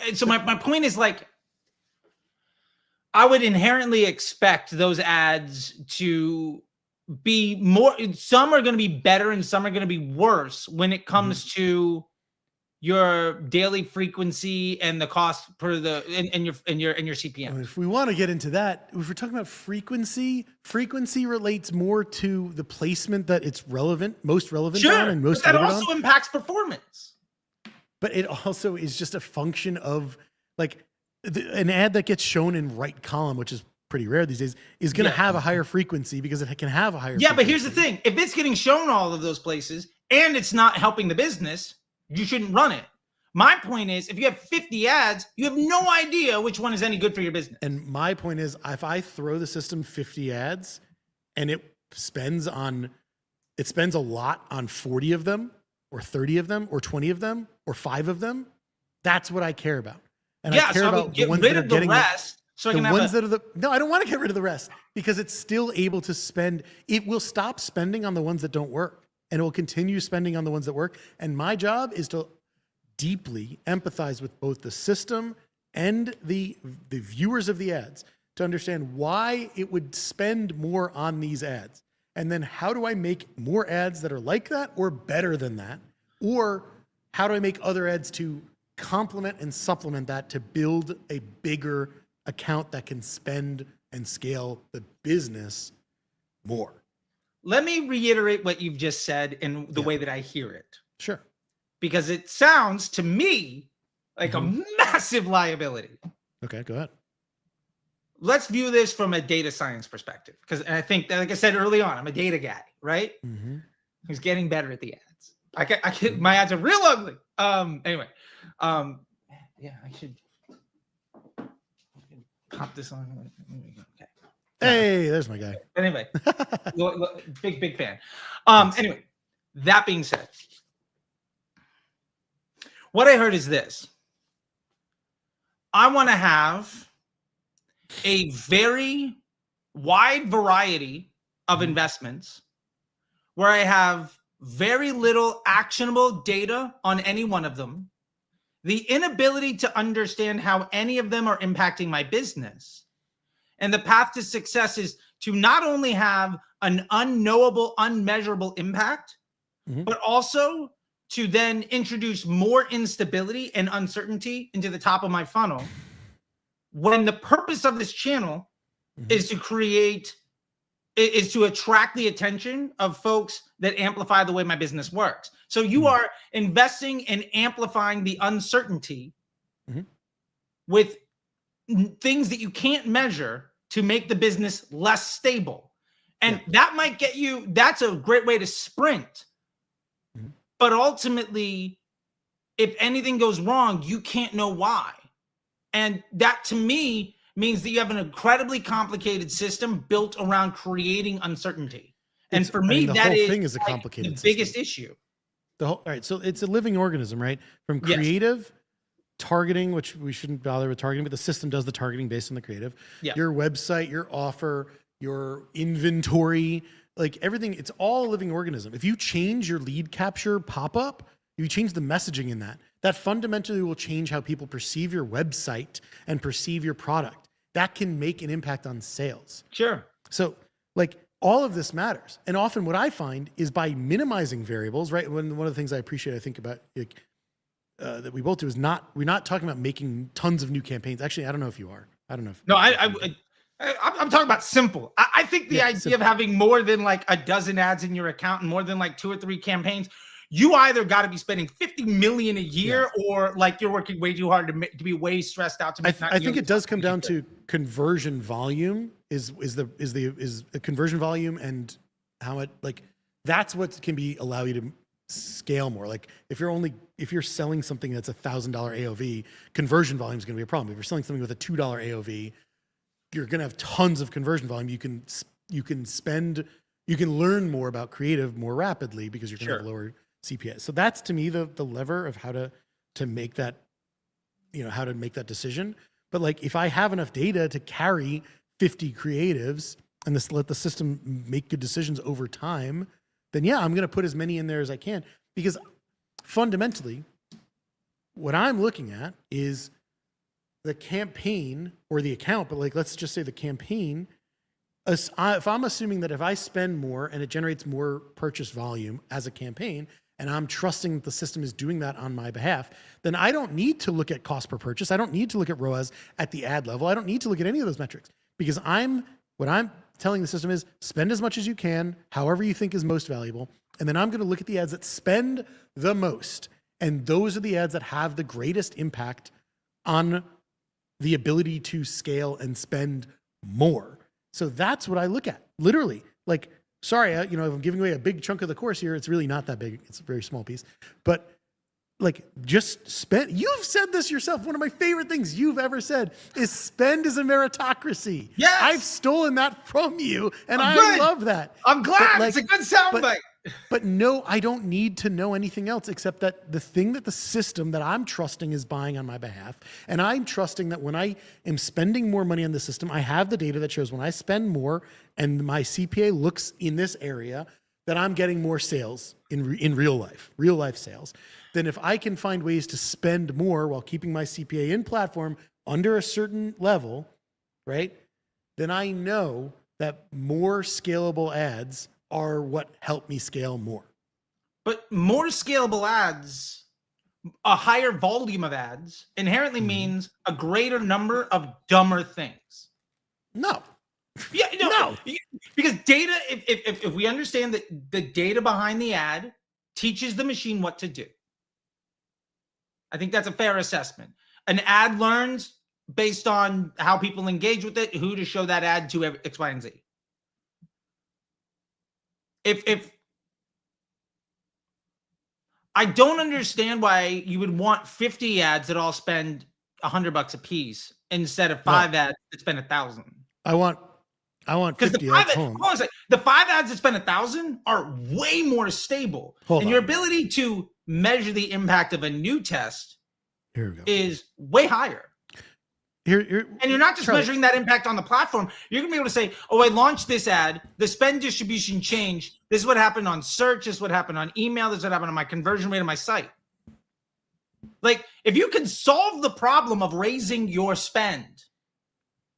And so my point is, like, I would inherently expect those ads to be more, some are going to be better and some are going to be worse when it comes to your daily frequency and the cost per the and your CPM. If we want to get into that, if we're talking about frequency relates more to the placement that it's most relevant on, and most that also impacts performance. But it also is just a function of, like, an ad that gets shown in right column, which is pretty rare these days, is going to have a higher frequency because it can have a higher frequency. But here's the thing. If it's getting shown all of those places and it's not helping the business, you shouldn't run it. My point is, if you have 50 ads, you have no idea which one is any good for your business. And my point is, if I throw the system 50 ads and it spends a lot on 40 of them, or 30 of them, or 20 of them, or 5 of them, that's what I care about. And I care about the ones that are getting the rest. So the ones that are no, I don't want to get rid of the rest, because it's still able to spend. It will stop spending on the ones that don't work, and it will continue spending on the ones that work. And my job is to deeply empathize with both the system and the viewers of the ads to understand why it would spend more on these ads. And then how do I make more ads that are like that or better than that? Or how do I make other ads to complement and supplement that to build a bigger account that can spend and scale the business more? Let me reiterate what you've just said in the way that I hear it. Sure. Because it sounds to me like a massive liability. Okay, go ahead. Let's view this from a data science perspective. Because I think that, like I said early on, I'm a data guy, right? Who's getting better at the ads. My ads are real ugly. Anyway, I should pop this on. Okay. Hey, there's my guy. Anyway, big fan. Anyway, that being said, what I heard is this. I want to have a very wide variety of investments where I have very little actionable data on any one of them, the inability to understand how any of them are impacting my business. And the path to success is to not only have an unknowable, unmeasurable impact, but also to then introduce more instability and uncertainty into the top of my funnel, when the purpose of this channel is to attract the attention of folks that amplify the way my business works. So you are investing in amplifying the uncertainty with things that you can't measure to make the business less stable. And that might get you, that's a great way to sprint. But ultimately, if anything goes wrong, you can't know why. And that to me means that you have an incredibly complicated system built around creating uncertainty. And for me, that whole thing is a complicated the biggest issue. All right. So it's a living organism, right? From creative targeting, which we shouldn't bother with targeting, but the system does the targeting based on the creative. Your website, your offer, your inventory, like everything, it's all a living organism. If you change your lead capture pop-up, you change the messaging in that, that fundamentally will change how people perceive your website and perceive your product. That can make an impact on sales. Sure. So like all of this matters. And often what I find is by minimizing variables, right? One of the things I appreciate, I think about that we both do is we're not talking about making tons of new campaigns. Actually, I don't know if you are. I don't know. No, I'm talking about simple. I think the idea of having more than like a dozen ads in your account and more than like 2 or 3 campaigns, you either got to be spending 50 million a year or like you're working way too hard to be way stressed out to make. I think it does come down to conversion volume is the conversion volume and how much, like that's what can allow you to scale more. Like if you're selling something that's $1,000 AOV, conversion volume is going to be a problem. If you're selling something with a $2 AOV, you're going to have tons of conversion volume. You can learn more about creative more rapidly because you're going to have lower CPS. So that's to me the lever of how to make that, how to make that decision. But like if I have enough data to carry 50 creatives and let the system make good decisions over time, then I'm going to put as many in there as I can, because fundamentally what I'm looking at is the campaign or the account, but like, let's just say the campaign, if I'm assuming that if I spend more and it generates more purchase volume as a campaign, and I'm trusting that the system is doing that on my behalf, then I don't need to look at cost per purchase. I don't need to look at ROAS at the ad level. I don't need to look at any of those metrics, because what I'm telling the system is spend as much as you can, however you think is most valuable. And then I'm going to look at the ads that spend the most. And those are the ads that have the greatest impact on the ability to scale and spend more. So that's what I look at. Literally, like, sorry, if I'm giving away a big chunk of the course here, it's really not that big. It's a very small piece. But like, just spend. You've said this yourself. One of my favorite things you've ever said is spend is a meritocracy. Yes. I've stolen that from you, and I love that. I'm glad. It's a good soundbite. But no, I don't need to know anything else except that the thing that the system that I'm trusting is buying on my behalf. And I'm trusting that when I am spending more money on the system, I have the data that shows when I spend more and my CPA looks in this area, that I'm getting more sales in real life sales. Then if I can find ways to spend more while keeping my CPA in platform under a certain level, right? Then I know that more scalable ads are what help me scale more. But more scalable ads, a higher volume of ads, inherently means a greater number of dumber things. No. Yeah, no. Because data, if we understand that the data behind the ad teaches the machine what to do, I think that's a fair assessment. An ad learns based on how people engage with it, who to show that ad to, X, Y, and Z. If I don't understand why you would want 50 ads that all spend $100 a piece instead of 5 ads that spend 1,000. I want 50 ads home. The 5 ads that spend 1,000 are way more stable. Your ability to measure the impact of a new test is way higher. And you're not just measuring that impact on the platform. You're going to be able to say, oh, I launched this ad. The spend distribution changed. This is what happened on search. This is what happened on email. This is what happened on my conversion rate on my site. Like, if you can solve the problem of raising your spend,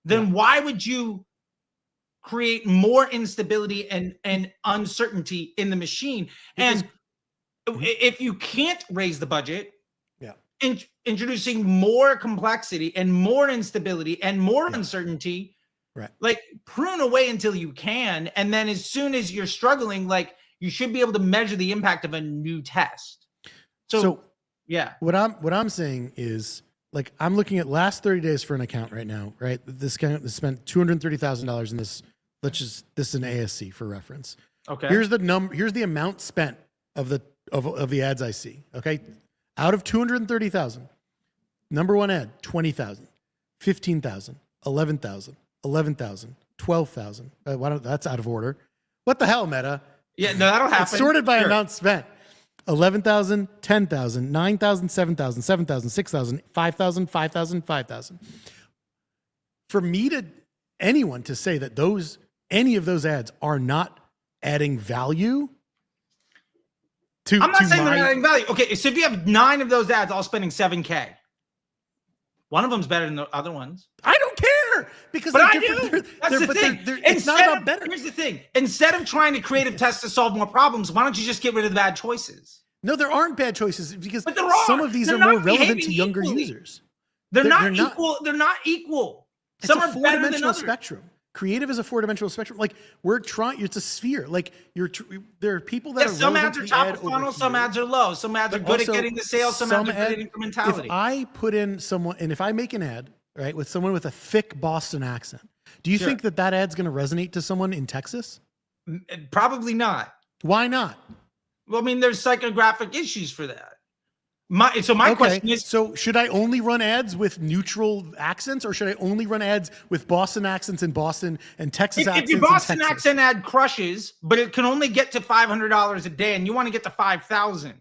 then why would you create more instability and uncertainty in the machine? And if you can't raise the budget, introducing more complexity and more instability and more uncertainty, like prune away until you can. And then as soon as you're struggling, like you should be able to measure the impact of a new test. So what I'm saying is like I'm looking at last 30 days for an account right now, right? This account has spent $230,000 in this. This is an ASC for reference. Okay. Here's the amount spent of the ads I see. Okay. Out of 230,000, number one ad, 20,000, 15,000, 11,000, 11,000, 12,000. That's out of order. What the hell, Meta? Yeah, no, that'll happen. It's sorted by amount spent. 11,000, 10,000, 9,000, 7,000, 7,000, 6,000, 5,000, 5,000, 5,000. For anyone to say that any of those ads are not adding value to I'm not saying they're not adding value. Okay, so if you have 9 of those ads all spending $7K, one of them's better than the other ones. I don't care because but I do. That's the thing. It's not about better. Here's the thing. Instead of trying to creative test to solve more problems, why don't you just get rid of the bad choices? No, there aren't bad choices because some of these are more relevant to younger users. They're not equal. They're not equal. Some are better than others. Spectrum. Creative is a 4-dimensional spectrum. Like we're trying, it's a sphere. Like there are people that are some ads are top of funnel, some ads are low. Some ads are good at getting the sales, some ads are good at incrementality. If I put in someone, and if I make an ad, right, with someone with a thick Boston accent, do you think that ad's going to resonate to someone in Texas? Probably not. Why not? Well, I mean, there's psychographic issues for that. My question is: so should I only run ads with neutral accents, or should I only run ads with Boston accents in Boston and Texas accents? If your Boston accent ad crushes, but it can only get to $500 a day, and you want to get to 5,000,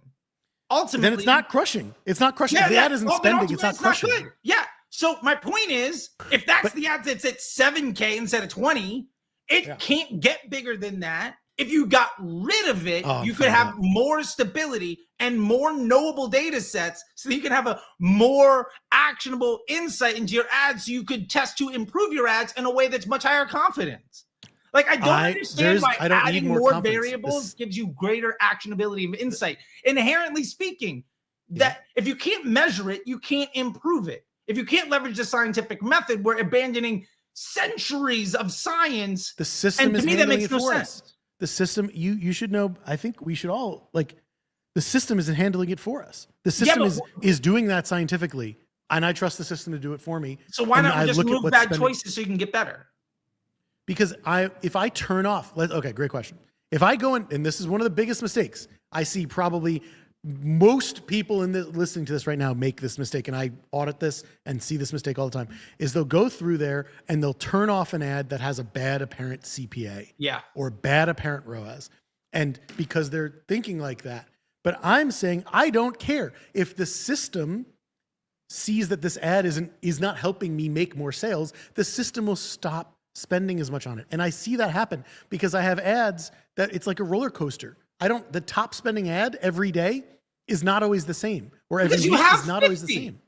ultimately, then it's not crushing. It's not crushing. If the ad isn't spending, it's not crushing. Not good. Yeah. So my point is, if that's the ad that's at 7K instead of 20, it can't get bigger than that. If you got rid of it, you could have more stability and more knowable data sets so that you can have a more actionable insight into your ads so you could test to improve your ads in a way that's much higher confidence. Like, I don't understand why adding more variables gives you greater actionability and insight. Inherently speaking, that if you can't measure it, you can't improve it. If you can't leverage the scientific method, we're abandoning centuries of science. The system is handling it for us. The system, you should know, I think we should all, like, the system isn't handling it for us. The system is doing that scientifically, and I trust the system to do it for me. So why not just move bad choices so you can get better? Because if I turn off, okay, great question. If I go in, and this is one of the biggest mistakes, I see probably most people listening to this right now make this mistake, and I audit this and see this mistake all the time, is they'll go through there and they'll turn off an ad that has a bad apparent CPA or bad apparent ROAS. And because they're thinking like that. But I'm saying, I don't care if the system sees that this ad is not helping me make more sales, the system will stop spending as much on it. And I see that happen because I have ads that it's like a roller coaster. The top spending ad every day is not always the same, or every week is not always the same.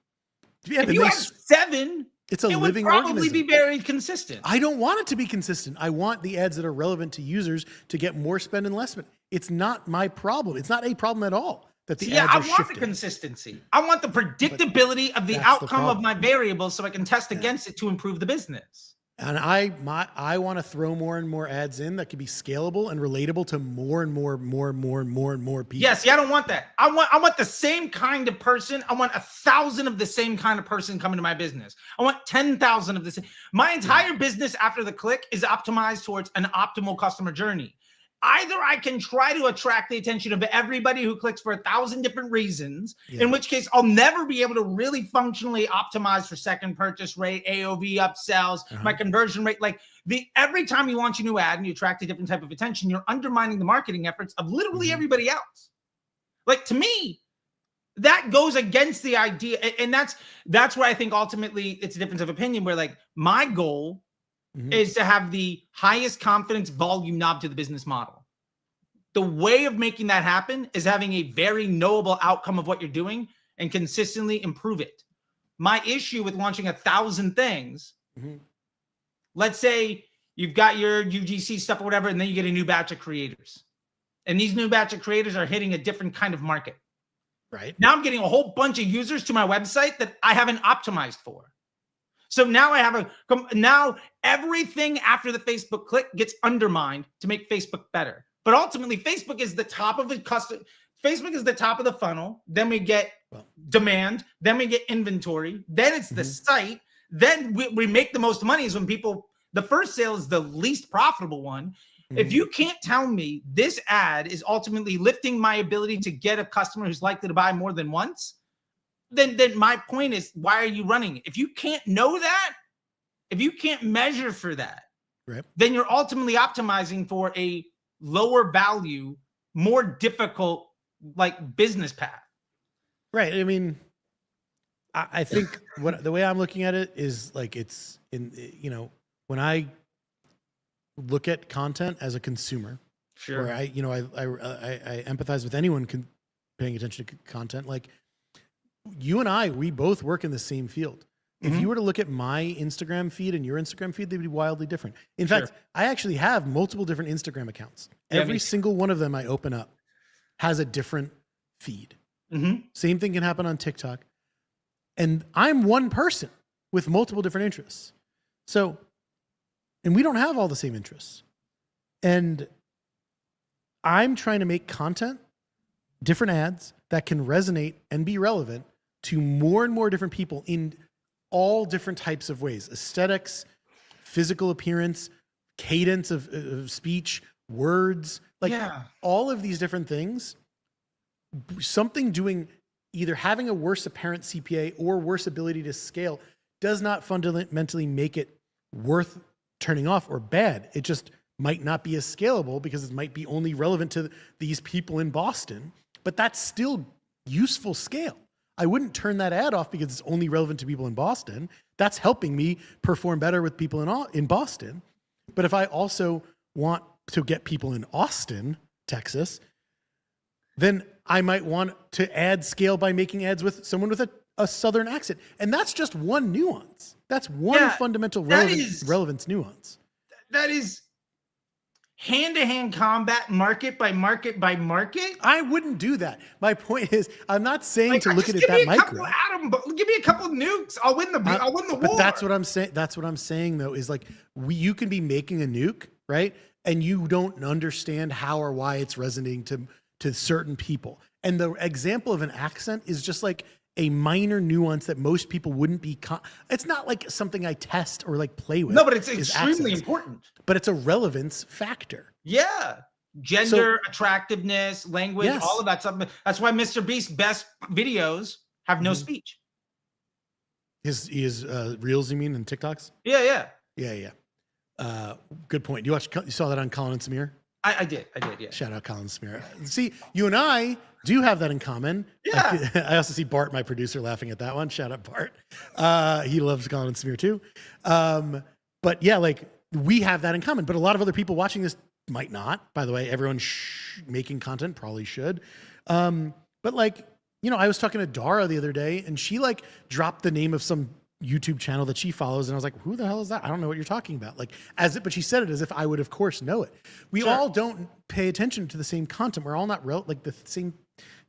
Yeah, if you have 7, it's a living would probably organism. Be very consistent. I don't want it to be consistent. I want the ads that are relevant to users to get more spend and less spend. It's not my problem. It's not a problem at all that the ads are shifting. I want the consistency. I want the predictability of the outcome of my variables so I can test against it to improve the business. And I want to throw more and more ads in that can be scalable and relatable to more and more people. Yes, I don't want that. I want the same kind of person. I want 1,000 of the same kind of person coming to my business. I want 10,000 of the same. My entire business after the click is optimized towards an optimal customer journey. Either I can try to attract the attention of everybody who clicks for 1,000 different reasons, in which case I'll never be able to really functionally optimize for second purchase rate, AOV upsells, my conversion rate. Like every time you launch a new ad and you attract a different type of attention, you're undermining the marketing efforts of literally everybody else. Like, to me, that goes against the idea. And that's where I think ultimately it's a difference of opinion, where like my goal is to have the highest confidence volume knob to the business model. The way of making that happen is having a very knowable outcome of what you're doing and consistently improve it. My issue with launching 1,000 things, let's say you've got your UGC stuff or whatever, and then you get a new batch of creators. And these new batch of creators are hitting a different kind of market. Right. Now I'm getting a whole bunch of users to my website that I haven't optimized for. So now now everything after the Facebook click gets undermined to make Facebook better. But ultimately, Facebook is the top of the custom. Facebook is the top of the funnel. Then we get demand. Then we get inventory. Then it's the site. Then we make the most money is when people, the first sale is the least profitable one. If you can't tell me this ad is ultimately lifting my ability to get a customer who's likely to buy more than once, then my point is, why are you running it? If you can't know that, if you can't measure for that, then you're ultimately optimizing for a lower value, more difficult like business path. Right. I mean, I think the way I'm looking at it is like it's in, you know, when I look at content as a consumer, where I empathize with anyone paying attention to content. Like you and I, we both work in the same field. If you were to look at my Instagram feed and your Instagram feed, they'd be wildly different. In fact, I actually have multiple different Instagram accounts. Every single one of them I open up has a different feed. Same thing can happen on TikTok. And I'm one person with multiple different interests. So, and we don't have all the same interests. And I'm trying to make content, different ads that can resonate and be relevant to more and more different people in all different types of ways: aesthetics, physical appearance, cadence of speech, words, like all of these different things. Something doing either having a worse apparent CPA or worse ability to scale does not fundamentally make it worth turning off or bad. It just might not be as scalable because it might be only relevant to these people in Boston, but that's still useful scale. I wouldn't turn that ad off because it's only relevant to people in Boston. That's helping me perform better with people in Boston. But if I also want to get people in Austin, Texas, then I might want to add scale by making ads with someone with a Southern accent. And that's just one nuance. That's one fundamental relevance nuance. That is hand-to-hand combat, market by market by market. I wouldn't do that. My point is, I'm not saying like, to look at it that micro. Give me a couple of nukes. I'll win the war. But that's what I'm saying. That's what I'm saying though, is like you can be making a nuke, right? And you don't understand how or why it's resonating to certain people. And the example of an accent is just like a minor nuance that most people wouldn't be. It's not like something I test or like play with. No, but it's extremely important. But it's a relevance factor. Yeah. Gender, attractiveness, language, all of that stuff. That's why Mr. Beast's best videos have no speech. His reels, you mean, and TikToks? Yeah. Good point. You saw that on Colin and Samir? I did, yeah. Shout out Colin and Samir. See, you and I do have that in common. Yeah. I also see Bart, my producer, laughing at that one. Shout out Bart. He loves Colin and Samir too. But yeah, like we have that in common. But a lot of other people watching this might not. By the way, everyone making content probably should. But like, you know, I was talking to Dara the other day and she like dropped the name of some YouTube channel that she follows. And I was like, who the hell is that? I don't know what you're talking about. Like but she said it as if I would of course know it. We all don't pay attention to the same content. We're all not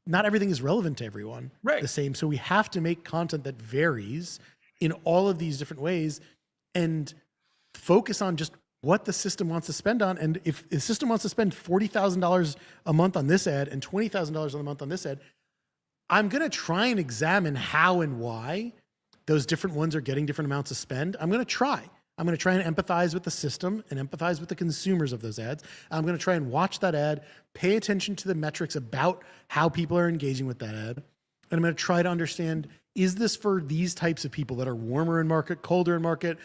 not everything is relevant to everyone the same. So we have to make content that varies in all of these different ways and focus on just what the system wants to spend on. And if the system wants to spend $40,000 a month on this ad and $20,000 a month on this ad, I'm going to try and examine how and why those different ones are getting different amounts of spend. I'm going to try and empathize with the system and empathize with the consumers of those ads. I'm going to try and watch that ad, pay attention to the metrics about how people are engaging with that ad. And I'm going to try to understand, is this for these types of people that are warmer in market, colder in market?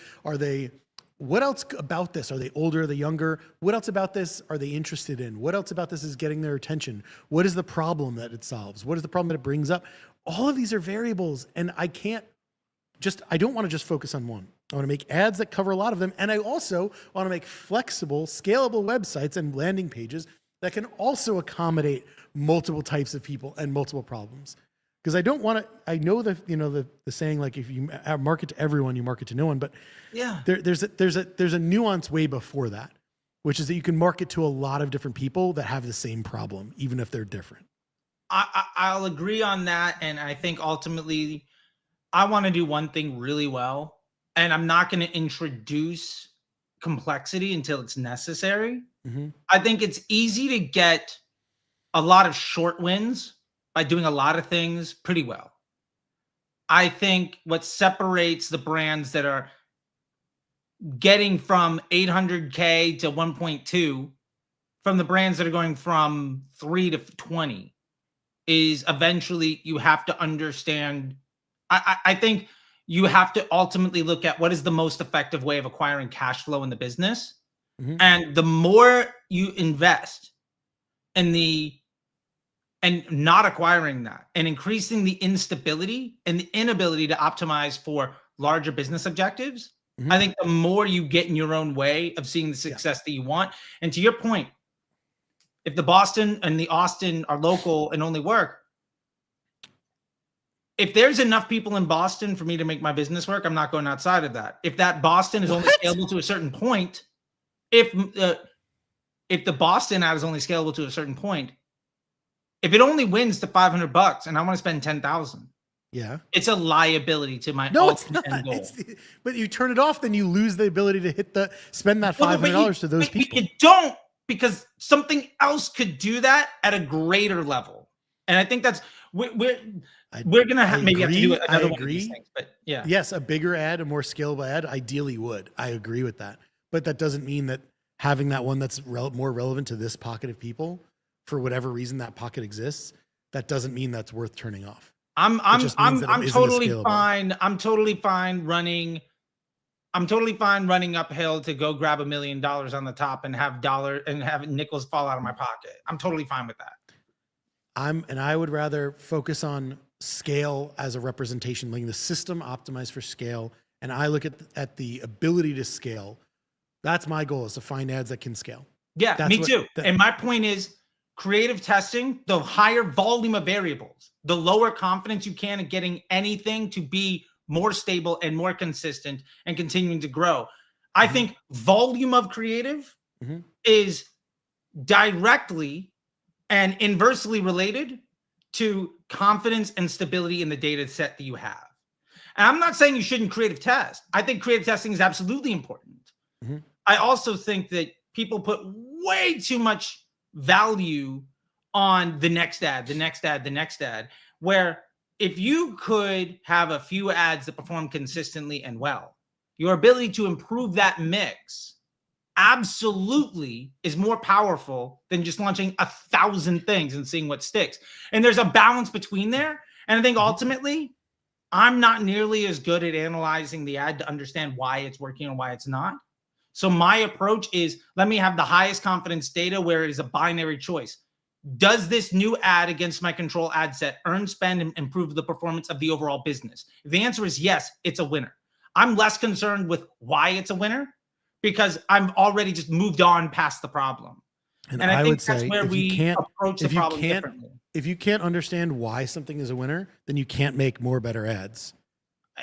What else about this? Are they older? Are they younger? What else about this are they interested in? What else about this is getting their attention? What is the problem that it solves? What is the problem that it brings up? All of these are variables, and I don't want to just focus on one. I want to make ads that cover a lot of them. And I also want to make flexible, scalable websites and landing pages that can also accommodate multiple types of people and multiple problems. Because I don't want to, I know the saying, like, if you market to everyone, you market to no one, but there's a nuance way before that, which is that you can market to a lot of different people that have the same problem, even if they're different. I'll agree on that. And I think ultimately I want to do one thing really well, and I'm not going to introduce complexity until it's necessary. I think it's easy to get a lot of short wins by doing a lot of things pretty well. I think what separates the brands that are getting from 800K to 1.2 from the brands that are going from 3 to 20 is eventually you have to understand. I think you have to ultimately look at what is the most effective way of acquiring cash flow in the business. Mhm. And the more you invest in and not acquiring that and increasing the instability and the inability to optimize for larger business objectives, Mhm. I think the more you get in your own way of seeing the success that you want. And to your point, if the Boston and the Austin are local and only work, if there's enough people in Boston for me to make my business work, I'm not going outside of that. If that Boston is only What? scalable to a certain point, if the Boston ad is only scalable to a certain point, if it only wins to $500 and I want to spend 10,000, Yeah. it's a liability to my No, it's ultimate not. end goal. But you turn it off, then you lose the ability to spend that No, but $500 to those but people. you don't, because something else could do that at a greater level. And I think that's we're gonna maybe have to do another one of these things. But yeah, Yes, a bigger ad, a more scalable ad, ideally would. I agree with that. But that doesn't mean that having that one that's more relevant to this pocket of people, for whatever reason that pocket exists, that doesn't mean that's worth turning off. I'm just means that it isn't as totally scalable. fine. I'm totally fine running uphill to go grab $1 million on the top and have nickels fall out of my pocket. I'm totally fine with that. I would rather focus on scale as a representation, letting the system optimize for scale. And I look at the ability to scale. That's my goal, is to find ads that can scale. Yeah, me too. And my point is, creative testing, the higher volume of variables, the lower confidence you can in getting anything to be more stable and more consistent and continuing to grow. I think volume of creative is directly and inversely related to confidence and stability in the data set that you have. And I'm not saying you shouldn't creative test. I think creative testing is absolutely important. I also think that people put way too much value on the next ad, where if you could have a few ads that perform consistently and well, your ability to improve that mix absolutely is more powerful than just launching 1,000 things and seeing what sticks. And there's a balance between there. And I think ultimately, I'm not nearly as good at analyzing the ad to understand why it's working and why it's not. So my approach is, let me have the highest confidence data where it is a binary choice. Does this new ad against my control ad set earn spend and improve the performance of the overall business? If the answer is yes, it's a winner. I'm less concerned with why it's a winner because I'm already just moved on past the problem. And I would think that's say, where we approach the problem differently. If you can't understand why something is a winner, then you can't make more better ads.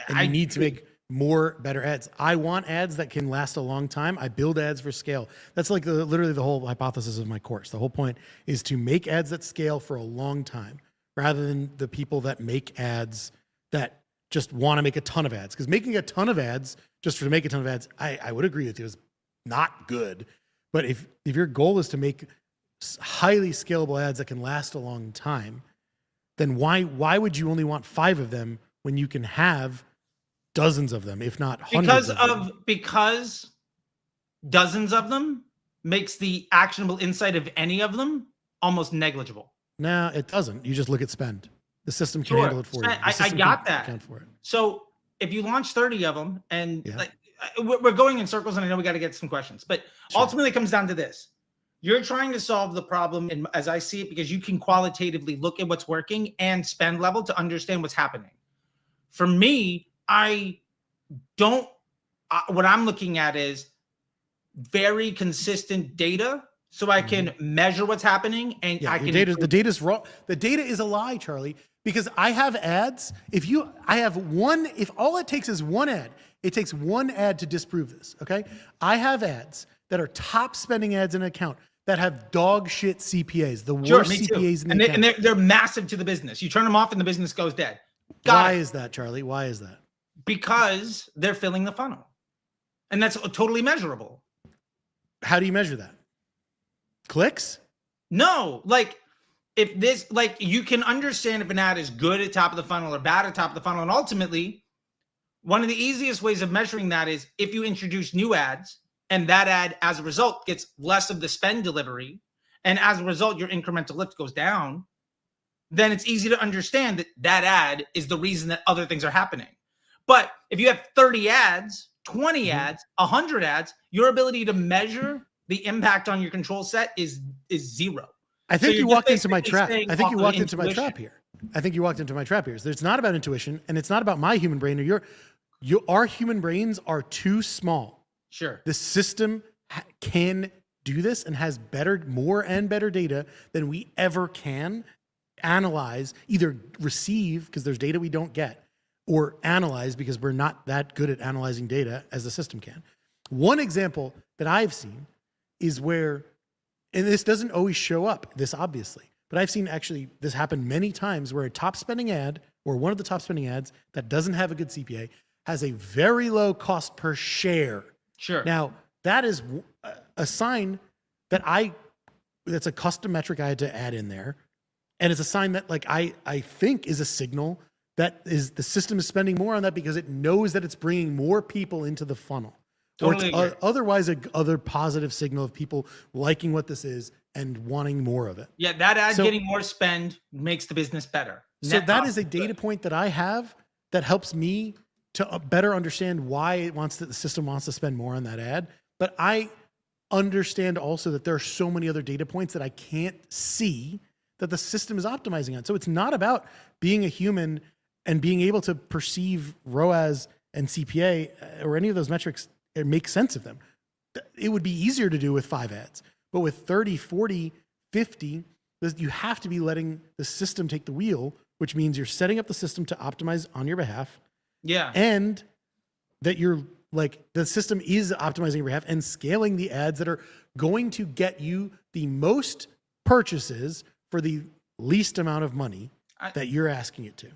And you need to make more better ads. I want ads that can last a long time. I build ads for scale. That's like literally the whole hypothesis of my course. The whole point is to make ads that scale for a long time, rather than the people that make ads that just want to make a ton of ads. Because making a ton of ads just to make a ton of ads, I would agree with you, is not good. But if your goal is to make highly scalable ads that can last a long time, then why would you only want 5 of them when you can have dozens of them, if not hundreds of them? Because dozens of them makes the actionable insight of any of them almost negligible. No, it doesn't. You just look at spend. The system can handle it for you. I got that. So if you launch 30 of them, and we're going in circles, and I know we got to get some questions, but ultimately it comes down to this. You're trying to solve the problem, and as I see it, because you can qualitatively look at what's working and spend level to understand what's happening. For me, what I'm looking at is very consistent data so I can measure what's happening, and the data's wrong. The data is a lie, Charlie, because I have ads. If all it takes is one ad, it takes one ad to disprove this. Okay. I have ads that are top spending ads in an account that have dog shit CPAs, the worst CPAs in the account. And they're massive to the business. You turn them off and the business goes dead. Why is that, Charlie? Why is that? Because they're filling the funnel. And that's totally measurable. How do you measure that? Clicks? No, like if this, like, you can understand if an ad is good at top of the funnel or bad at top of the funnel. And ultimately, one of the easiest ways of measuring that is if you introduce new ads and that ad, as a result, gets less of the spend delivery. And as a result, your incremental lift goes down, then it's easy to understand that that ad is the reason that other things are happening. But if you have 30 ads, 20 ads, 100 ads, your ability to measure the impact on your control set is zero. I think you walked into my trap. staying I think you off of walked into my intuition. trap here. I think you walked into my trap here. It's not about intuition, and it's not about my human brain or our human brains are too small. Sure. The system can do this and has more and better data than we ever can analyze, either receive because there's data we don't get, or analyze because we're not that good at analyzing data as the system can. One example that I've seen is where, and this doesn't always show up, this obviously, but I've seen actually this happen many times where a top spending ad or one of the top spending ads that doesn't have a good CPA has a very low cost per share. Sure. Now, that is a sign that's a custom metric I had to add in there. And it's a sign that, like, I think is a signal that is the system is spending more on that because it knows that it's bringing more people into the funnel. Totally or it's otherwise other positive signal of people liking what this is and wanting more of it. Yeah, that ad getting more spend makes the business better. So that is a data point that I have that helps me to better understand why the system wants to spend more on that ad. But I understand also that there are so many other data points that I can't see that the system is optimizing on. So it's not about being a human and being able to perceive ROAS and CPA or any of those metrics and make sense of them. It would be easier to do with 5 ads, but with 30, 40, 50, you have to be letting the system take the wheel, which means you're setting up the system to optimize on your behalf. Yeah. And that the system is optimizing your behalf and scaling the ads that are going to get you the most purchases for the least amount of money that you're asking it to.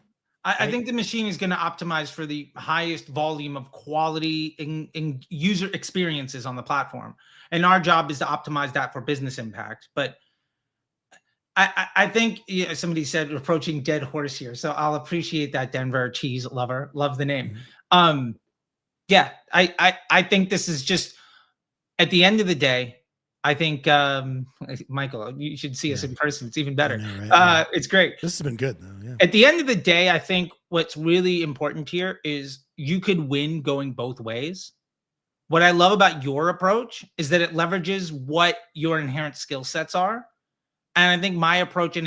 I think the machine is going to optimize for the highest volume of quality in user experiences on the platform. And our job is to optimize that for business impact. But I think somebody said approaching dead horse here. So I'll appreciate that, Denver cheese lover. Love the name. Mm-hmm. Yeah, I think this is just, at the end of the day, I think, Michael, you should see us in person. It's even better. Know, right? Yeah. It's great. This has been good, though. Yeah. At the end of the day, I think what's really important here is you could win going both ways. What I love about your approach is that it leverages what your inherent skill sets are. And I think my approach it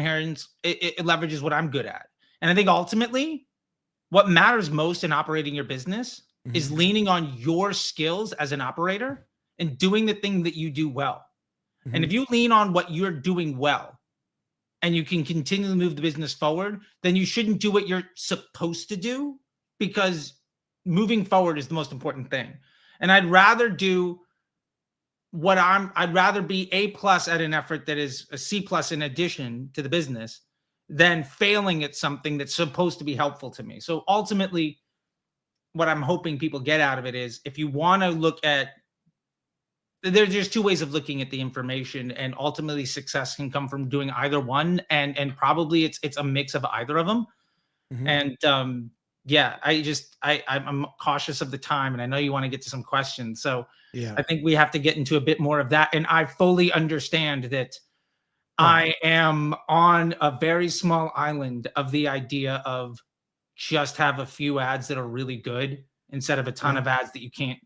leverages what I'm good at. And I think ultimately what matters most in operating your business is leaning on your skills as an operator and doing the thing that you do well. And if you lean on what you're doing well and you can continue to move the business forward, then you shouldn't do what you're supposed to do, because moving forward is the most important thing. And I'd rather do I'd rather be A+ at an effort that is a C+ in addition to the business than failing at something that's supposed to be helpful to me. So ultimately, what I'm hoping people get out of it is, if you want to look at, there's just 2 ways of looking at the information, and ultimately success can come from doing either one. And probably it's a mix of either of them. And yeah, I'm cautious of the time, and I know you want to get to some questions. So yeah, I think we have to get into a bit more of that. And I fully understand that I am on a very small island of the idea of just have a few ads that are really good instead of a ton of ads that you can't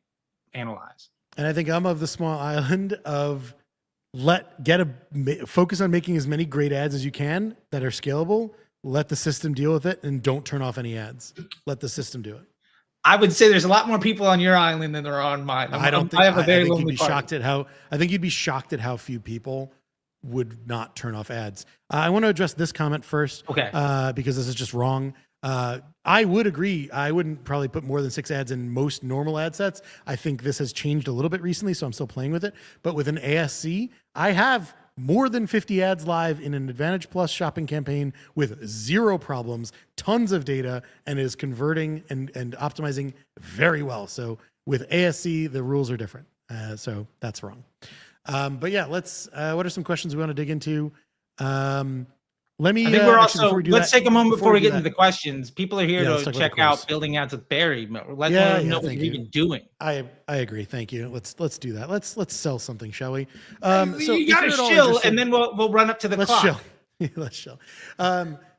analyze. And I think I'm of the small island of focus on making as many great ads as you can that are scalable. Let the system deal with it, and don't turn off any ads. Let the system do it. I would say there's a lot more people on your island than there are on mine. I think you'd be shocked at how few people would not turn off ads. I want to address this comment first, because this is just wrong. I would agree. I wouldn't probably put more than 6 ads in most normal ad sets. I think this has changed a little bit recently, so I'm still playing with it. But with an ASC, I have more than 50 ads live in an Advantage Plus shopping campaign with 0 problems, tons of data, and is converting and optimizing very well. So with ASC, the rules are different. So that's wrong. But yeah, what are some questions we want to dig into? Let me. I think we're actually, also, before we do let's that, take a moment before we do get that- into the questions. People are here Yeah, let's to talk about check the out course. building ads with Barry. Let Yeah, them know what thank you're you. even doing. I agree. Thank you. Let's do that. Let's sell something, shall we? You gotta chill, and then we'll run up to the let's clock. chill. Let's chill.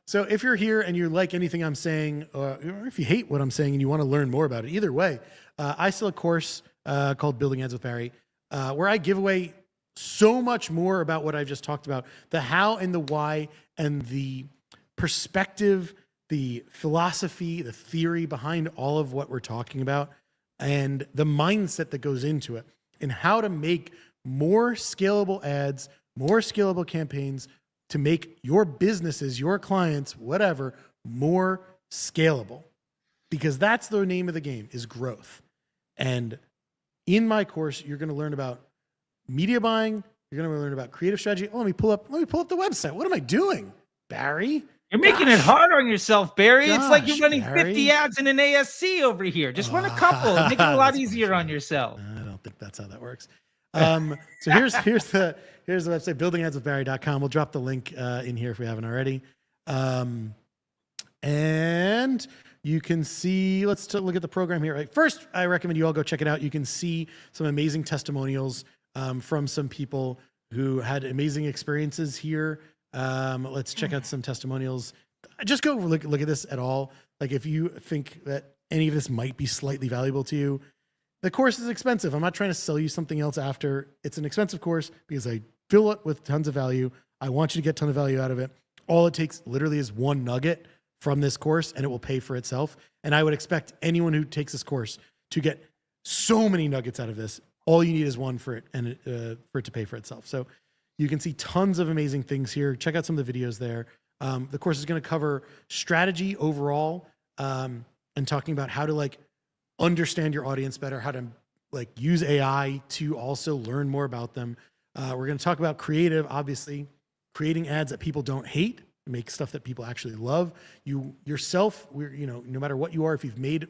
So if you're here and you like anything I'm saying, or if you hate what I'm saying and you want to learn more about it, either way, I sell a course called Building Ads with Barry, where I give away so much more about what I've just talked about, the how and the why and the perspective, the philosophy, the theory behind all of what we're talking about, and the mindset that goes into it, and how to make more scalable ads, more scalable campaigns to make your businesses, your clients, whatever, more scalable. Because that's the name of the game, is growth. And in my course, you're going to learn about media buying. You're going to learn about creative strategy. Oh, let me pull up the website. What am I doing, Barry? You're making it hard on yourself, Barry. It's like you're running Barry. 50 ads in an ASC over here. Just run a couple. Make it a lot easier on yourself. I don't think that's how that works. So here's the website, buildingadswithbarry.com. We'll drop the link in here if we haven't already. And you can see, let's look at the program here. Right? First, I recommend you all go check it out. You can see some amazing testimonials from some people who had amazing experiences here. Let's check out some testimonials. Just go look at this at all. Like if you think that any of this might be slightly valuable to you, the course is expensive. I'm not trying to sell you something else after. It's an expensive course because I fill it with tons of value. I want you to get a ton of value out of it. All it takes literally is one nugget from this course and it will pay for itself. And I would expect anyone who takes this course to get so many nuggets out of this. All you need is one for it and for it to pay for itself. So you can see tons of amazing things here. Check out some of the videos there. The course is going to cover strategy overall and talking about how to understand your audience better, how to use AI to also learn more about them. We're going to talk about creative, obviously, creating ads that people don't hate, make stuff that people actually love. You yourself, no matter what you are, if you've made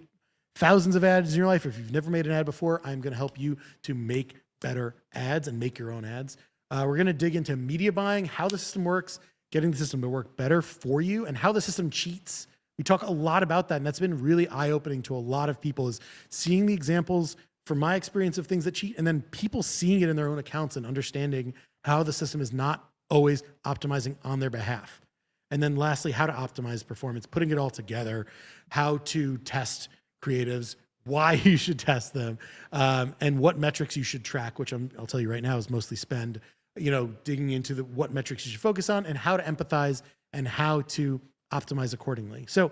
thousands of ads in your life, or if you've never made an ad before, I'm going to help you to make better ads and make your own ads. We're going to dig into media buying, how the system works, getting the system to work better for you, and how the system cheats. We talk a lot about that, and that's been really eye-opening to a lot of people, is seeing the examples from my experience of things that cheat, and then people seeing it in their own accounts and understanding how the system is not always optimizing on their behalf. And then lastly, how to optimize performance, putting it all together, how to test creatives, why you should test them, and what metrics you should track, which I'll tell you right now is mostly spend, digging into what metrics you should focus on and how to empathize and how to optimize accordingly. So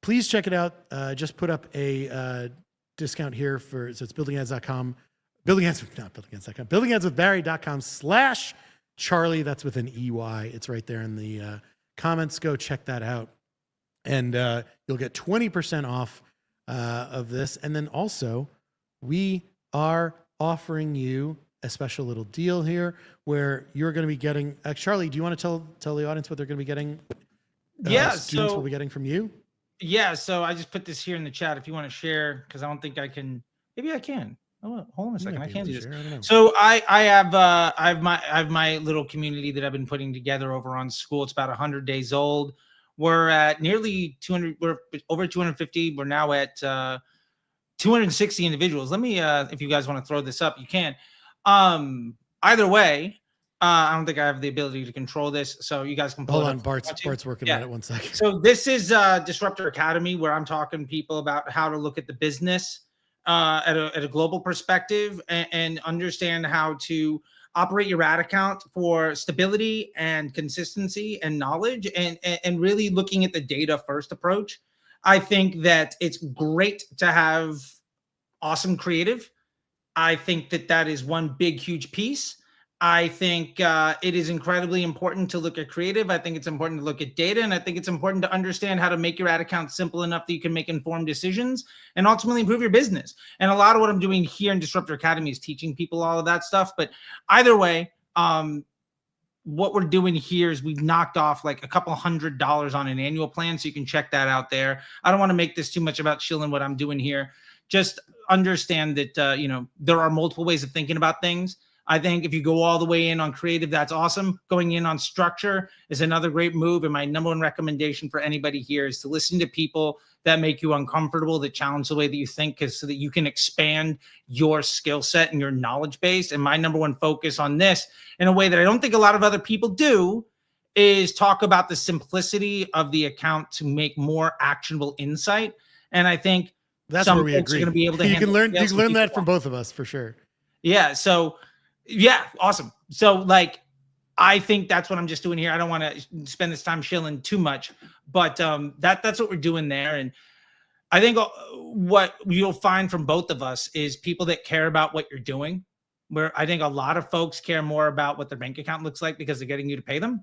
please check it out. Just put up a discount here so it's buildingads.com, buildingadswithbarry.com/Charley. That's with an EY. It's right there in the comments. Go check that out. And you'll get 20% off of this. And then also we are offering you a special little deal here where you're going to be getting, Charley, do you want to tell the audience what they're going to be getting? Students will be getting from you. Yeah. So I just put this here in the chat if you want to share, because I don't think I can. Maybe I can. Oh, hold on a second. I can't do this. So I have my little community that I've been putting together over on School. It's about 100 days old. We're at nearly 200. We're over 250. We're now at 260 individuals. Let me, if you guys want to throw this up, you can. Either way, I don't think I have the ability to control this, so you guys can pull Hold it on, up. Bart's working on it. 1 second. So this is Disruptor Academy, where I'm talking to people about how to look at the business at a global perspective and understand how to operate your ad account for stability and consistency and knowledge, and really looking at the data first approach. I think that it's great to have awesome creative. I think that is one big, huge piece. I think it is incredibly important to look at creative. I think it's important to look at data, and I think it's important to understand how to make your ad account simple enough that you can make informed decisions and ultimately improve your business. And a lot of what I'm doing here in Disruptor Academy is teaching people all of that stuff. But either way, what we're doing here is we've knocked off like a couple $100 on an annual plan, so you can check that out there. I don't want to make this too much about chilling what I'm doing here. Just understand that there are multiple ways of thinking about things. I think if you go all the way in on creative, that's awesome. Going in on structure is another great move. And my number one recommendation for anybody here is to listen to people that make you uncomfortable, that challenge the way that you think, so that you can expand your skill set and your knowledge base. And my number one focus on this, in a way that I don't think a lot of other people do, is talk about the simplicity of the account to make more actionable insight. And I think that's some where we folks agree. are going to be able to you can learn that from people. both of us for sure. Yeah. So yeah, awesome. So like, I think that's what I'm just doing here. I don't want to spend this time shilling too much, but that's what we're doing there. And I think what you'll find from both of us is people that care about what you're doing, where I think a lot of folks care more about what their bank account looks like because they're getting you to pay them.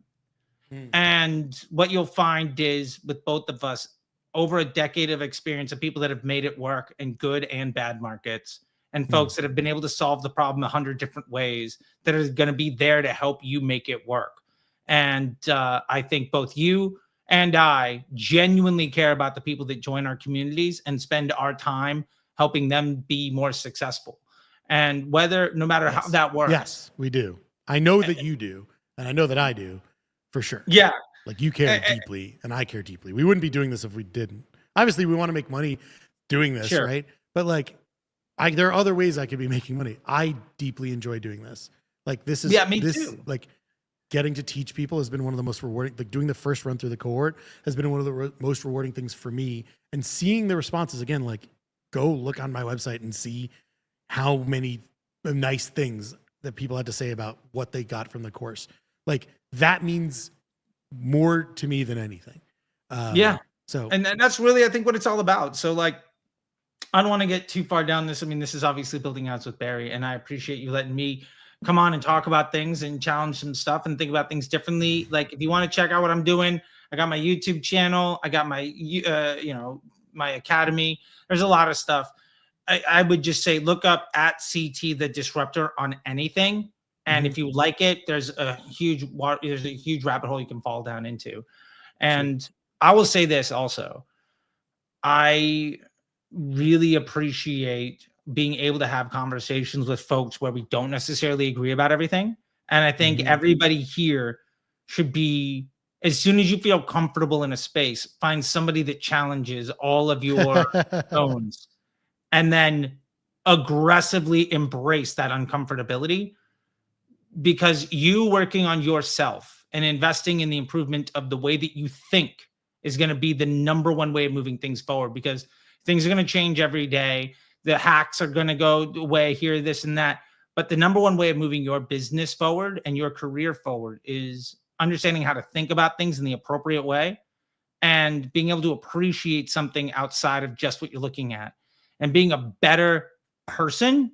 And what you'll find is with both of us, over a decade of experience of people that have made it work in good and bad markets, and folks that have been able to solve the problem 100 different ways, that are going to be there to help you make it work. And I think both you and I genuinely care about the people that join our communities and spend our time helping them be more successful. And no matter how that works. Yes, we do. I know that you do. And I know that I do. For sure. Yeah. Like you care deeply and I care deeply. We wouldn't be doing this if we didn't. Obviously, we want to make money doing this, sure. right? But like, there are other ways I could be making money. I deeply enjoy doing this. Like this is, me too. Like getting to teach people has been one of the most rewarding, like doing the first run through the cohort has been one of the most rewarding things for me. And seeing the responses again, like go look on my website and see how many nice things that people had to say about what they got from the course. Like that means more to me than anything. Yeah. So, and that's really, I think, what it's all about. So like, I don't want to get too far down this. I mean, this is obviously Building Outs with Barry, and I appreciate you letting me come on and talk about things and challenge some stuff and think about things differently. Like if you want to check out what I'm doing, I got my YouTube channel. I got my, my academy. There's a lot of stuff. I would just say, look up at CT the Disruptor on anything. And if you like it, there's a huge rabbit hole you can fall down into. And I will say this also, I really appreciate being able to have conversations with folks where we don't necessarily agree about everything. And I think everybody here should be, as soon as you feel comfortable in a space, find somebody that challenges all of your zones and then aggressively embrace that uncomfortability. Because you working on yourself and investing in the improvement of the way that you think is going to be the number one way of moving things forward, because things are going to change every day. The hacks are going to go away here, this and that. But the number one way of moving your business forward and your career forward is understanding how to think about things in the appropriate way and being able to appreciate something outside of just what you're looking at, and being a better person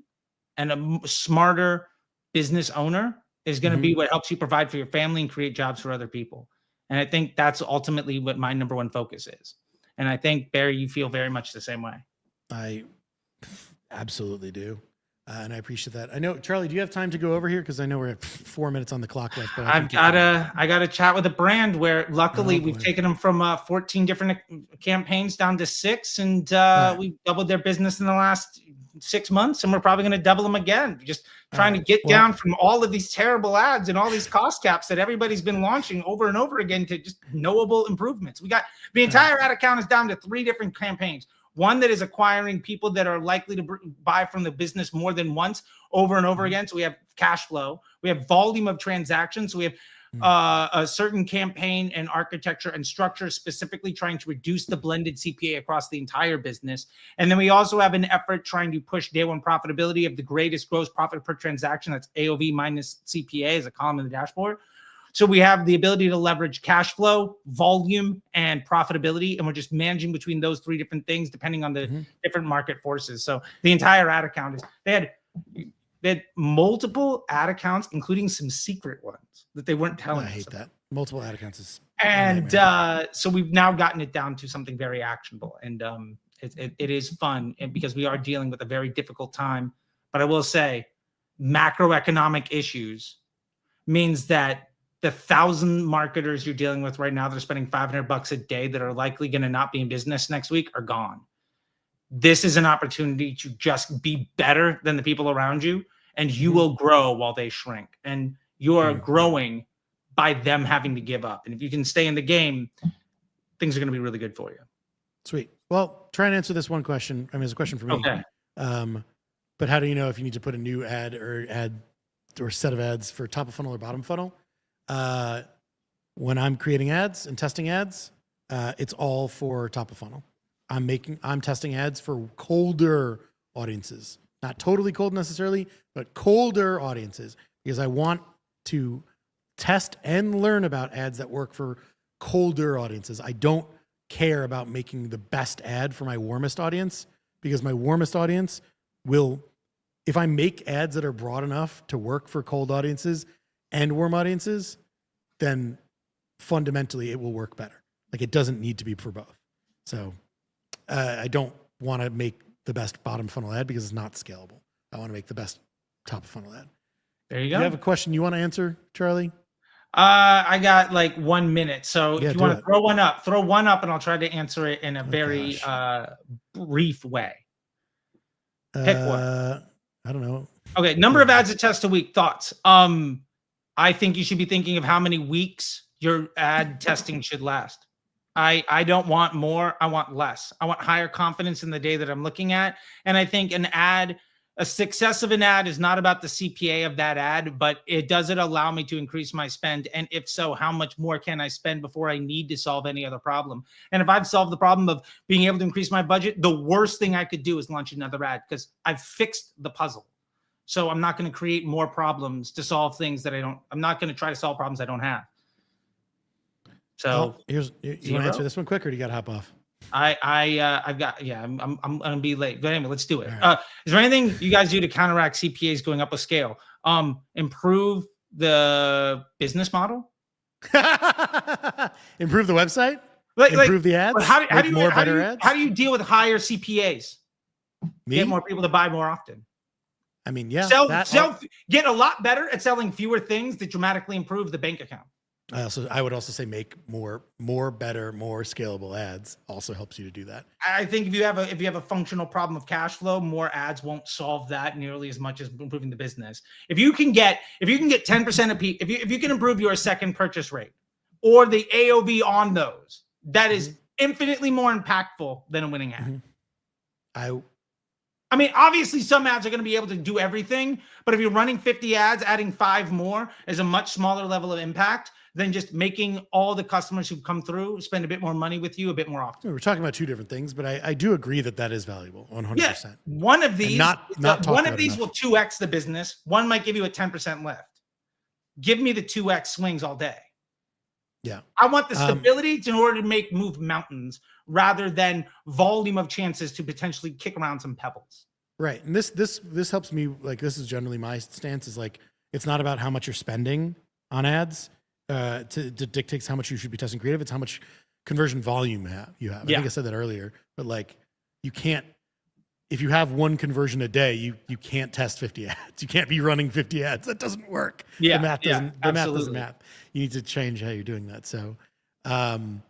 and a smarter business owner is going to be what helps you provide for your family and create jobs for other people. And I think that's ultimately what my number one focus is. And I think, Barry, you feel very much the same way. I absolutely do. And I appreciate that. I know, Charlie, do you have time to go over here? Because I know we're at 4 minutes on the clock left. But I got to chat with a brand where luckily we've taken them from 14 different campaigns down to 6. And we've doubled their business in the last 6 months. And we're probably going to double them again. Just trying to get down from all of these terrible ads and all these cost caps that everybody's been launching over and over again to just knowable improvements. We got the entire ad account is down to 3 different campaigns. One that is acquiring people that are likely to buy from the business more than once over and over again. So we have cash flow. We have volume of transactions. So we have a certain campaign and architecture and structure specifically trying to reduce the blended CPA across the entire business. And then we also have an effort trying to push day one profitability of the greatest gross profit per transaction. That's AOV minus CPA as a column in the dashboard. So we have the ability to leverage cash flow, volume, and profitability. And we're just managing between those 3 different things depending on the different market forces. So the entire ad account they had multiple ad accounts, including some secret ones that they weren't telling us. I hate that. Multiple ad accounts is and so we've now gotten it down to something very actionable. And it is fun, and because we are dealing with a very difficult time. But I will say macroeconomic issues means that the 1,000 marketers you're dealing with right now that are spending $500 a day that are likely going to not be in business next week are gone. This is an opportunity to just be better than the people around you and you will grow while they shrink. And you're growing by them having to give up. And if you can stay in the game, things are going to be really good for you. Sweet. Well, try and answer this one question. I mean, it's a question for me. Okay. But how do you know if you need to put a new ad or set of ads for top of funnel or bottom funnel? When I'm creating ads and testing ads, it's all for top of funnel. I'm testing ads for colder audiences, not totally cold necessarily, but colder audiences, because I want to test and learn about ads that work for colder audiences. I don't care about making the best ad for my warmest audience, because my warmest audience will, if I make ads that are broad enough to work for cold audiences and warm audiences, then fundamentally it will work better. Like, it doesn't need to be for both. So I don't want to make the best bottom funnel ad because it's not scalable. I want to make the best top of funnel ad. There you go. You have a question you want to answer, Charlie? I got like 1 minute. So Yeah, if you want to throw one up and I'll try to answer it in a very brief way. Pick one. I don't know. Okay. Number of ads to test a week. Thoughts? I think you should be thinking of how many weeks your ad testing should last. I don't want more. I want less. I want higher confidence in the day that I'm looking at. And I think a success of an ad is not about the CPA of that ad, but does it allow me to increase my spend? And if so, how much more can I spend before I need to solve any other problem? And if I've solved the problem of being able to increase my budget, the worst thing I could do is launch another ad, because I've fixed the puzzle. So I'm not going to create more problems to solve things that I'm not going to try to solve problems I don't have. So you want to answer this one quick, or do you got to hop off? I've got, I'm gonna be late. But anyway, let's do it. Right. Is there anything you guys do to counteract CPAs going up a scale? Improve the business model. Improve the website. Improve the ads. How do you deal with higher CPAs? Get more people to buy more often. I mean, yeah. Get a lot better at selling fewer things that dramatically improve the bank account. I would also say make more better, more scalable ads also helps you to do that. I think if you have a functional problem of cash flow, more ads won't solve that nearly as much as improving the business. If you can get 10% of people, if you can improve your second purchase rate or the AOV on those, that is infinitely more impactful than a winning ad. I mean, obviously some ads are going to be able to do everything, but if you're running 50 ads, adding 5 more is a much smaller level of impact than just making all the customers who come through spend a bit more money with you a bit more often. We're talking about two different things, but I do agree that is valuable, 100%. Yeah, one of these will 2x the business. One might give you a 10% lift. Give me the 2x swings all day. Yeah. I want the stability in order to move mountains rather than volume of chances to potentially kick around some pebbles. Right. And this helps me, like, this is generally my stance, is like, it's not about how much you're spending on ads to dictates how much you should be testing creative. It's how much conversion volume you have. I think I said that earlier, but like, you can't, if you have one conversion a day, you can't test 50 ads. You can't be running 50 ads. That doesn't work. Yeah, the math doesn't map. You need to change how you're doing that. So, I mean,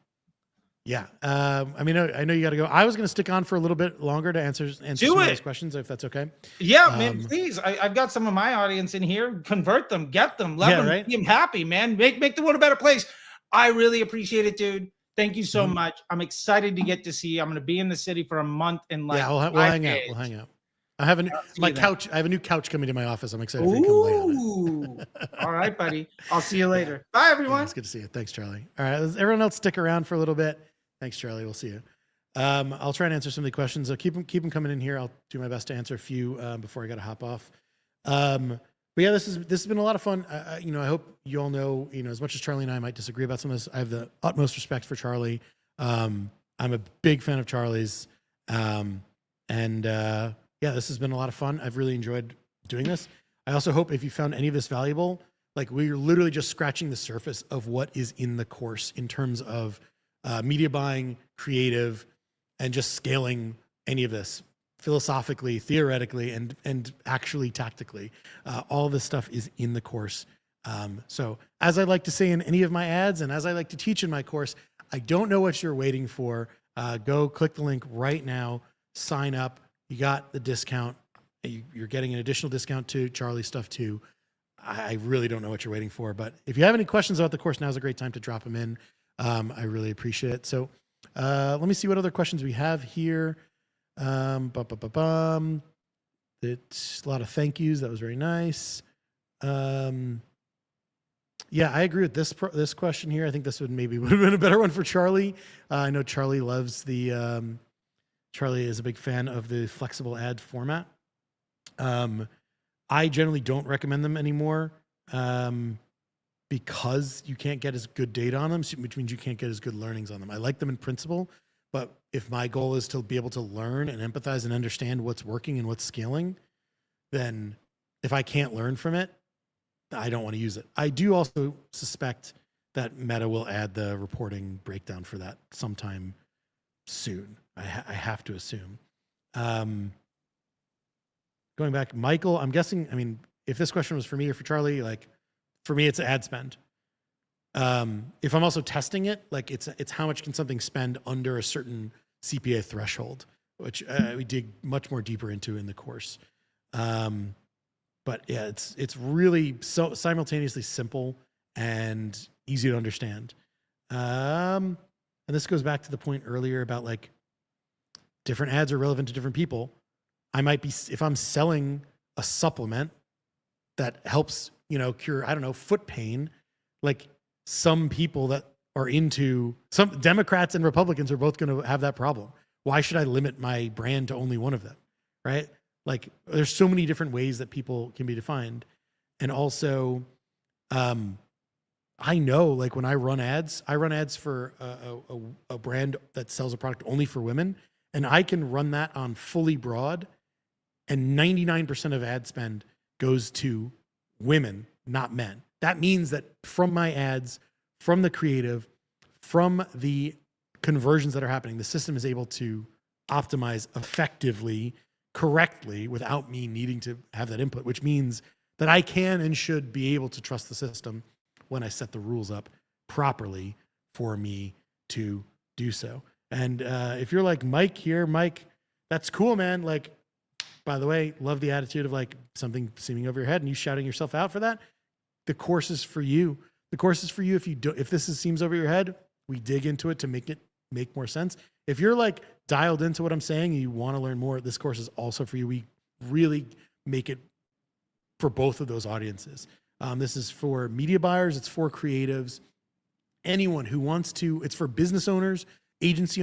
I know you got to go. I was going to stick on for a little bit longer to answer some of those questions, if that's okay. Yeah, man, please. I've got some of my audience in here. Convert them, get them, let them be happy, man. Make the world a better place. I really appreciate it, dude. Thank you so much. I'm excited to get to see you. I'm going to be in the city for a month and like we'll hang out. We'll hang out. I have couch. I have a new couch coming to my office. I'm excited for you to come lay on it. All right, buddy. I'll see you later. Bye, everyone. It's good to see you. Thanks, Charlie. All right, everyone else, stick around for a little bit. Thanks, Charlie. We'll see you. I'll try and answer some of the questions. Keep them coming in here. I'll do my best to answer a few before I got to hop off. But yeah, this has been a lot of fun. I hope you all know, as much as Charlie and I might disagree about some of this, I have the utmost respect for Charlie. I'm a big fan of Charlie's. This has been a lot of fun. I've really enjoyed doing this. I also hope if you found any of this valuable, like, we're literally just scratching the surface of what is in the course in terms of media buying, creative, and just scaling any of this philosophically, theoretically, and actually tactically. All this stuff is in the course. So as I like to say in any of my ads, and as I like to teach in my course, I don't know what you're waiting for. Go click the link right now, sign up. You got the discount, you're getting an additional discount to Charley stuff too. I really don't know what you're waiting for, but if you have any questions about the course, now's a great time to drop them in. I really appreciate it. So let me see what other questions we have here. It's a lot of thank yous. That was very nice. Yeah, I agree with this question here. I think this would have been a better one for Charley. I know Charley loves the Charley is a big fan of the flexible ad format. I generally don't recommend them anymore because you can't get as good data on them, which means you can't get as good learnings on them. I like them in principle, but if my goal is to be able to learn and empathize and understand what's working and what's scaling, then if I can't learn from it, I don't want to use it. I do also suspect that Meta will add the reporting breakdown for that sometime soon. I have to assume. Going back, Michael, I'm guessing, I mean, if this question was for me or for Charley, like for me, it's ad spend. If I'm also testing it, like it's how much can something spend under a certain CPA threshold, which we dig much more deeper into in the course. But yeah, it's really so simultaneously simple and easy to understand. And this goes back to the point earlier about like different ads are relevant to different people. I might be, if I'm selling a supplement that helps, cure, I don't know, foot pain, like some people that are into, some Democrats and Republicans are both going to have that problem. Why should I limit my brand to only one of them? Right? Like there's so many different ways that people can be defined. And also, I know like when I run ads for a brand that sells a product only for women, and I can run that on fully broad, and 99% of ad spend goes to women, not men. That means that from my ads, from the creative, from the conversions that are happening, the system is able to optimize effectively, correctly, without me needing to have that input, which means that I can and should be able to trust the system when I set the rules up properly for me to do so. And if you're like Mike here, Mike, that's cool, man. Like, by the way, love the attitude of like something seeming over your head and you shouting yourself out for that. The course is for you. The course is for you. If this seems over your head, we dig into it to make it make more sense. If you're like dialed into what I'm saying and you want to learn more, this course is also for you. We really make it for both of those audiences. This is for media buyers. It's for creatives. Anyone who wants to, it's for business owners, agency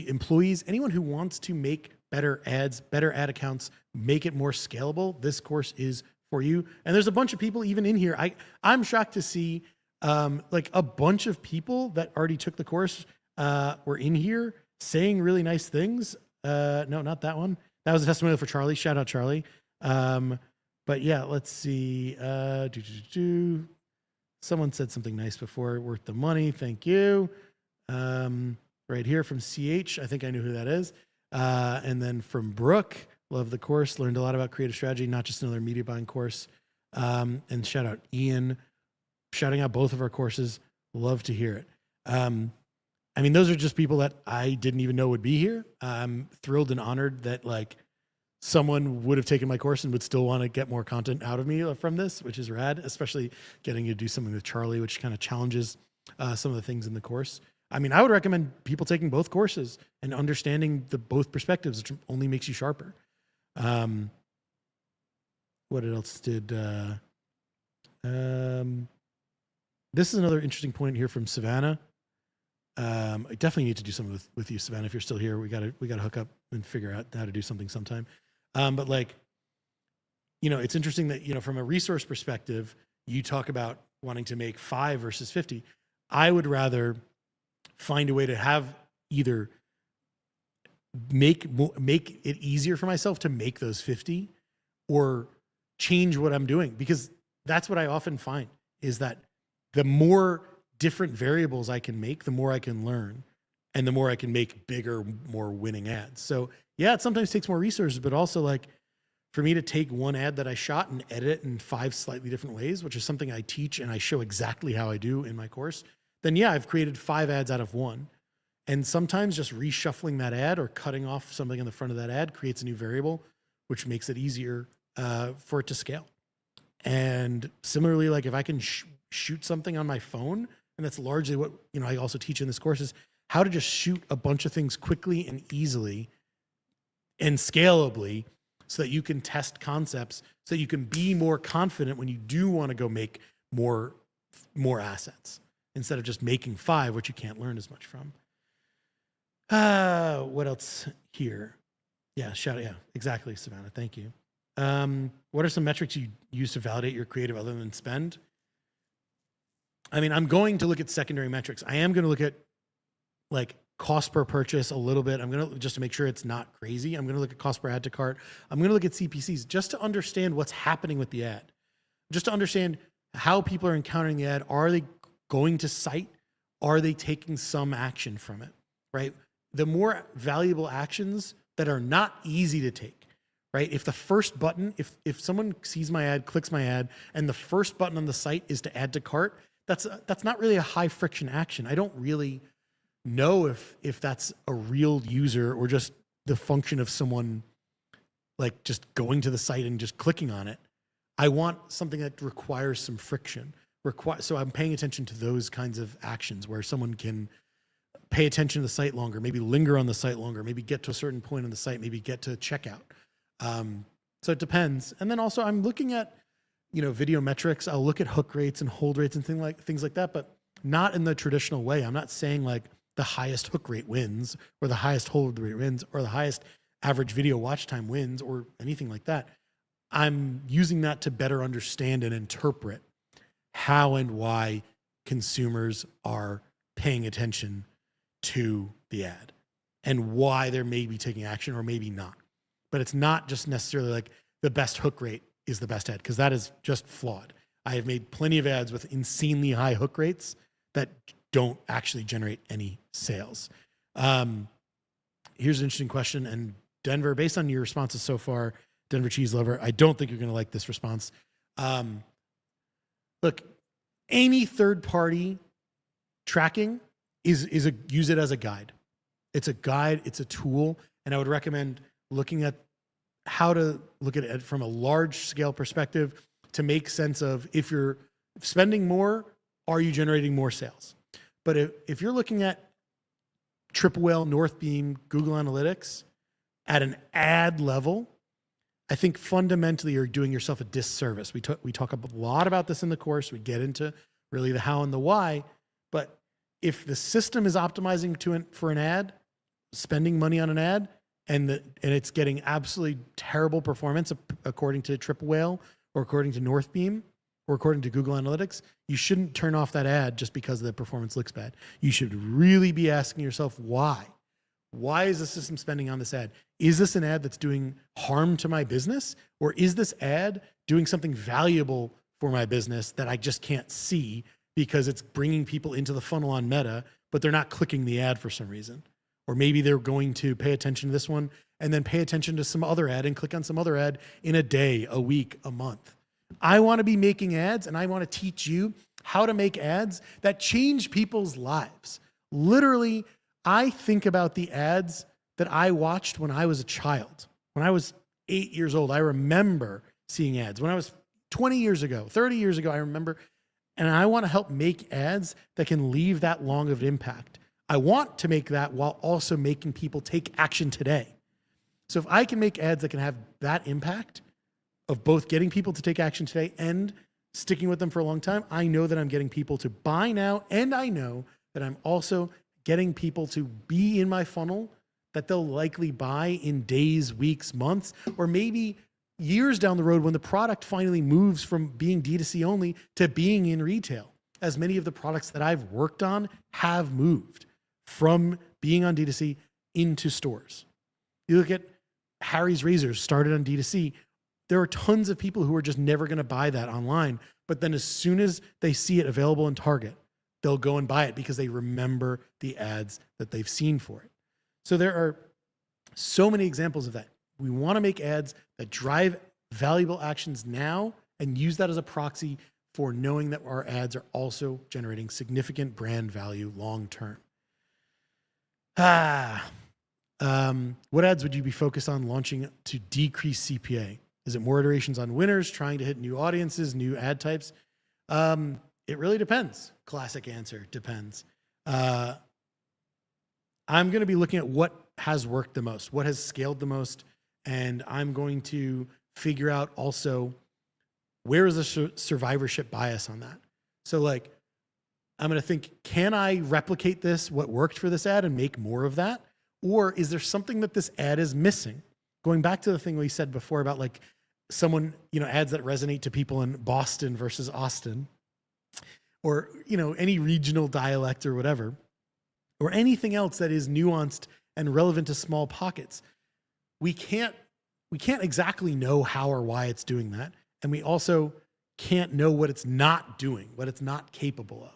employees, anyone who wants to make better ads, better ad accounts, make it more scalable. This course is for you. And there's a bunch of people even in here. I'm shocked to see like a bunch of people that already took the course were in here saying really nice things. No, not that one. That was a testimonial for Charley. Shout out Charley. But yeah, let's see. Someone said something nice before. Worth the money. Thank you. Right here from CH. I think I knew who that is. And then from Brooke, love the course. Learned a lot about creative strategy, not just another media buying course. And shout out Ian, shouting out both of our courses. Love to hear it. I mean, those are just people that I didn't even know would be here. I'm thrilled and honored that like someone would have taken my course and would still want to get more content out of me from this, which is rad, especially getting to do something with Charley, which kind of challenges some of the things in the course. I mean, I would recommend people taking both courses and understanding the both perspectives, which only makes you sharper. What else did... this is another interesting point here from Savannah. I definitely need to do something with you, Savannah. If you're still here, we gotta hook up and figure out how to do something sometime. But like, it's interesting that, from a resource perspective, you talk about wanting to make 5 versus 50. I would rather find a way to have either make it easier for myself to make those 50 or change what I'm doing, because that's what I often find is that the more different variables I can make, the more I can learn and the more I can make bigger, more winning ads. So yeah, it sometimes takes more resources, but also like for me to take one ad that I shot and edit it in 5 slightly different ways, which is something I teach and I show exactly how I do in my course, then yeah, I've created 5 ads out of 1. And sometimes just reshuffling that ad or cutting off something in the front of that ad creates a new variable, which makes it easier for it to scale. And similarly, like if I can shoot something on my phone, and that's largely what, you know, I also teach in this course, is how to just shoot a bunch of things quickly and easily and scalably so that you can test concepts, so that you can be more confident when you do want to go make more assets instead of just making 5, which you can't learn as much from. What else here? Yeah, shout out. Yeah, exactly, Savannah. Thank you. What are some metrics you use to validate your creative other than spend? I mean, I'm going to look at secondary metrics. I am going to look at like cost per purchase a little bit. I'm going to, just to make sure it's not crazy, I'm going to look at cost per add to cart. I'm going to look at CPCs just to understand what's happening with the ad, just to understand how people are encountering the ad. Are they going to site? Are they taking some action from it, right? The more valuable actions that are not easy to take, right? If the first button, if someone sees my ad, clicks my ad, and the first button on the site is to add to cart, that's not really a high friction action. I don't really know if that's a real user or just the function of someone like just going to the site and just clicking on it. I want something that requires some friction. So I'm paying attention to those kinds of actions where someone can pay attention to the site longer, maybe linger on the site longer, maybe get to a certain point on the site, maybe get to checkout. So it depends. And then also I'm looking at, you know, video metrics. I'll look at hook rates and hold rates and things like that, but not in the traditional way. I'm not saying like the highest hook rate wins or the highest hold rate wins or the highest average video watch time wins or anything like that. I'm using that to better understand and interpret how and why consumers are paying attention to the ad and why they're maybe taking action or maybe not. But it's not just necessarily like the best hook rate is the best ad, because that is just flawed. I have made plenty of ads with insanely high hook rates that don't actually generate any sales. Here's an interesting question. And Denver, based on your responses so far, Denver cheese lover, I don't think you're going to like this response. Look, any third-party tracking use it as a guide. It's a guide, it's a tool, and I would recommend looking at how to look at it from a large-scale perspective to make sense of if you're spending more, are you generating more sales? But if you're looking at Triple Whale, Northbeam, Google Analytics at an ad level, I think fundamentally you're doing yourself a disservice. We talk a lot about this in the course. We get into really the how and the why. But if the system is optimizing for an ad, spending money on an ad, and it's getting absolutely terrible performance according to Triple Whale or according to Northbeam or according to Google Analytics, you shouldn't turn off that ad just because the performance looks bad. You should really be asking yourself why. Why is the system spending on this ad? Is this an ad that's doing harm to my business? Or is this ad doing something valuable for my business that I just can't see because it's bringing people into the funnel on Meta, but they're not clicking the ad for some reason? Or maybe they're going to pay attention to this one and then pay attention to some other ad and click on some other ad in a day, a week, a month. I want to be making ads, and I want to teach you how to make ads that change people's lives. Literally, I think about the ads that I watched when I was a child. When I was 8 years old, I remember seeing ads. When I was 20 years ago, 30 years ago, I remember, and I want to help make ads that can leave that long of an impact. I want to make that while also making people take action today. So if I can make ads that can have that impact of both getting people to take action today and sticking with them for a long time, I know that I'm getting people to buy now, and I know that I'm also getting people to be in my funnel that they'll likely buy in days, weeks, months, or maybe years down the road when the product finally moves from being D2C only to being in retail, as many of the products that I've worked on have moved from being on D2C into stores. You look at Harry's Razors, started on D2C. There are tons of people who are just never going to buy that online. But then as soon as they see it available in Target, they'll go and buy it because they remember the ads that they've seen for it. So there are so many examples of that. We want to make ads that drive valuable actions now and use that as a proxy for knowing that our ads are also generating significant brand value long term. What ads would you be focused on launching to decrease CPA? Is it more iterations on winners, trying to hit new audiences, new ad types? It really depends. Classic answer, depends. I'm going to be looking at what has worked the most, what has scaled the most, and I'm going to figure out also where is the survivorship bias on that. So like, I'm going to think, can I replicate this, what worked for this ad, and make more of that? Or is there something that this ad is missing? Going back to the thing we said before about like someone, ads that resonate to people in Boston versus Austin, or, any regional dialect or whatever, or anything else that is nuanced and relevant to small pockets. We can't exactly know how or why it's doing that. And we also can't know what it's not doing, what it's not capable of.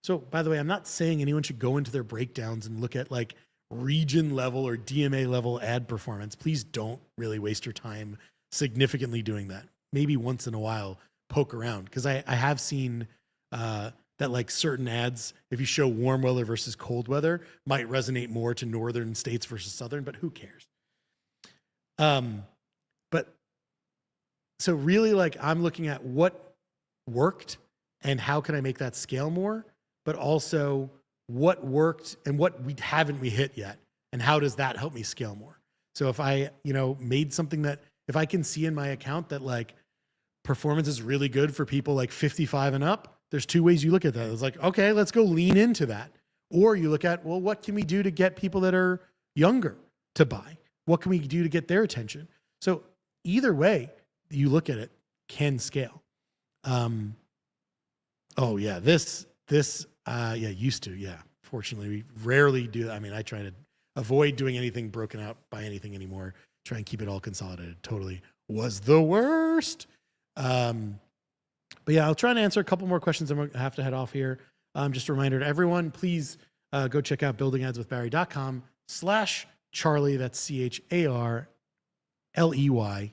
So by the way, I'm not saying anyone should go into their breakdowns and look at like region level or DMA level ad performance. Please don't really waste your time significantly doing that. Maybe once in a while, poke around. Because I have seen that like certain ads, if you show warm weather versus cold weather, might resonate more to northern states versus southern, but who cares? But so really like I'm looking at what worked and how can I make that scale more, but also what worked and what we haven't hit yet, and how does that help me scale more? So if I, made something that, if I can see in my account that like performance is really good for people like 55 and up, there's two ways you look at that. It's like, okay, let's go lean into that. Or you look at, well, what can we do to get people that are younger to buy? What can we do to get their attention? So either way you look at it can scale. Oh yeah, used to. Yeah. Fortunately, we rarely do that. I mean, I try to avoid doing anything broken out by anything anymore. Try and keep it all consolidated. Totally was the worst. But yeah, I'll try and answer a couple more questions. I'm going to have to head off here. Just a reminder to everyone, please go check out buildingadswithbarry.com/Charley. That's CHARLEY,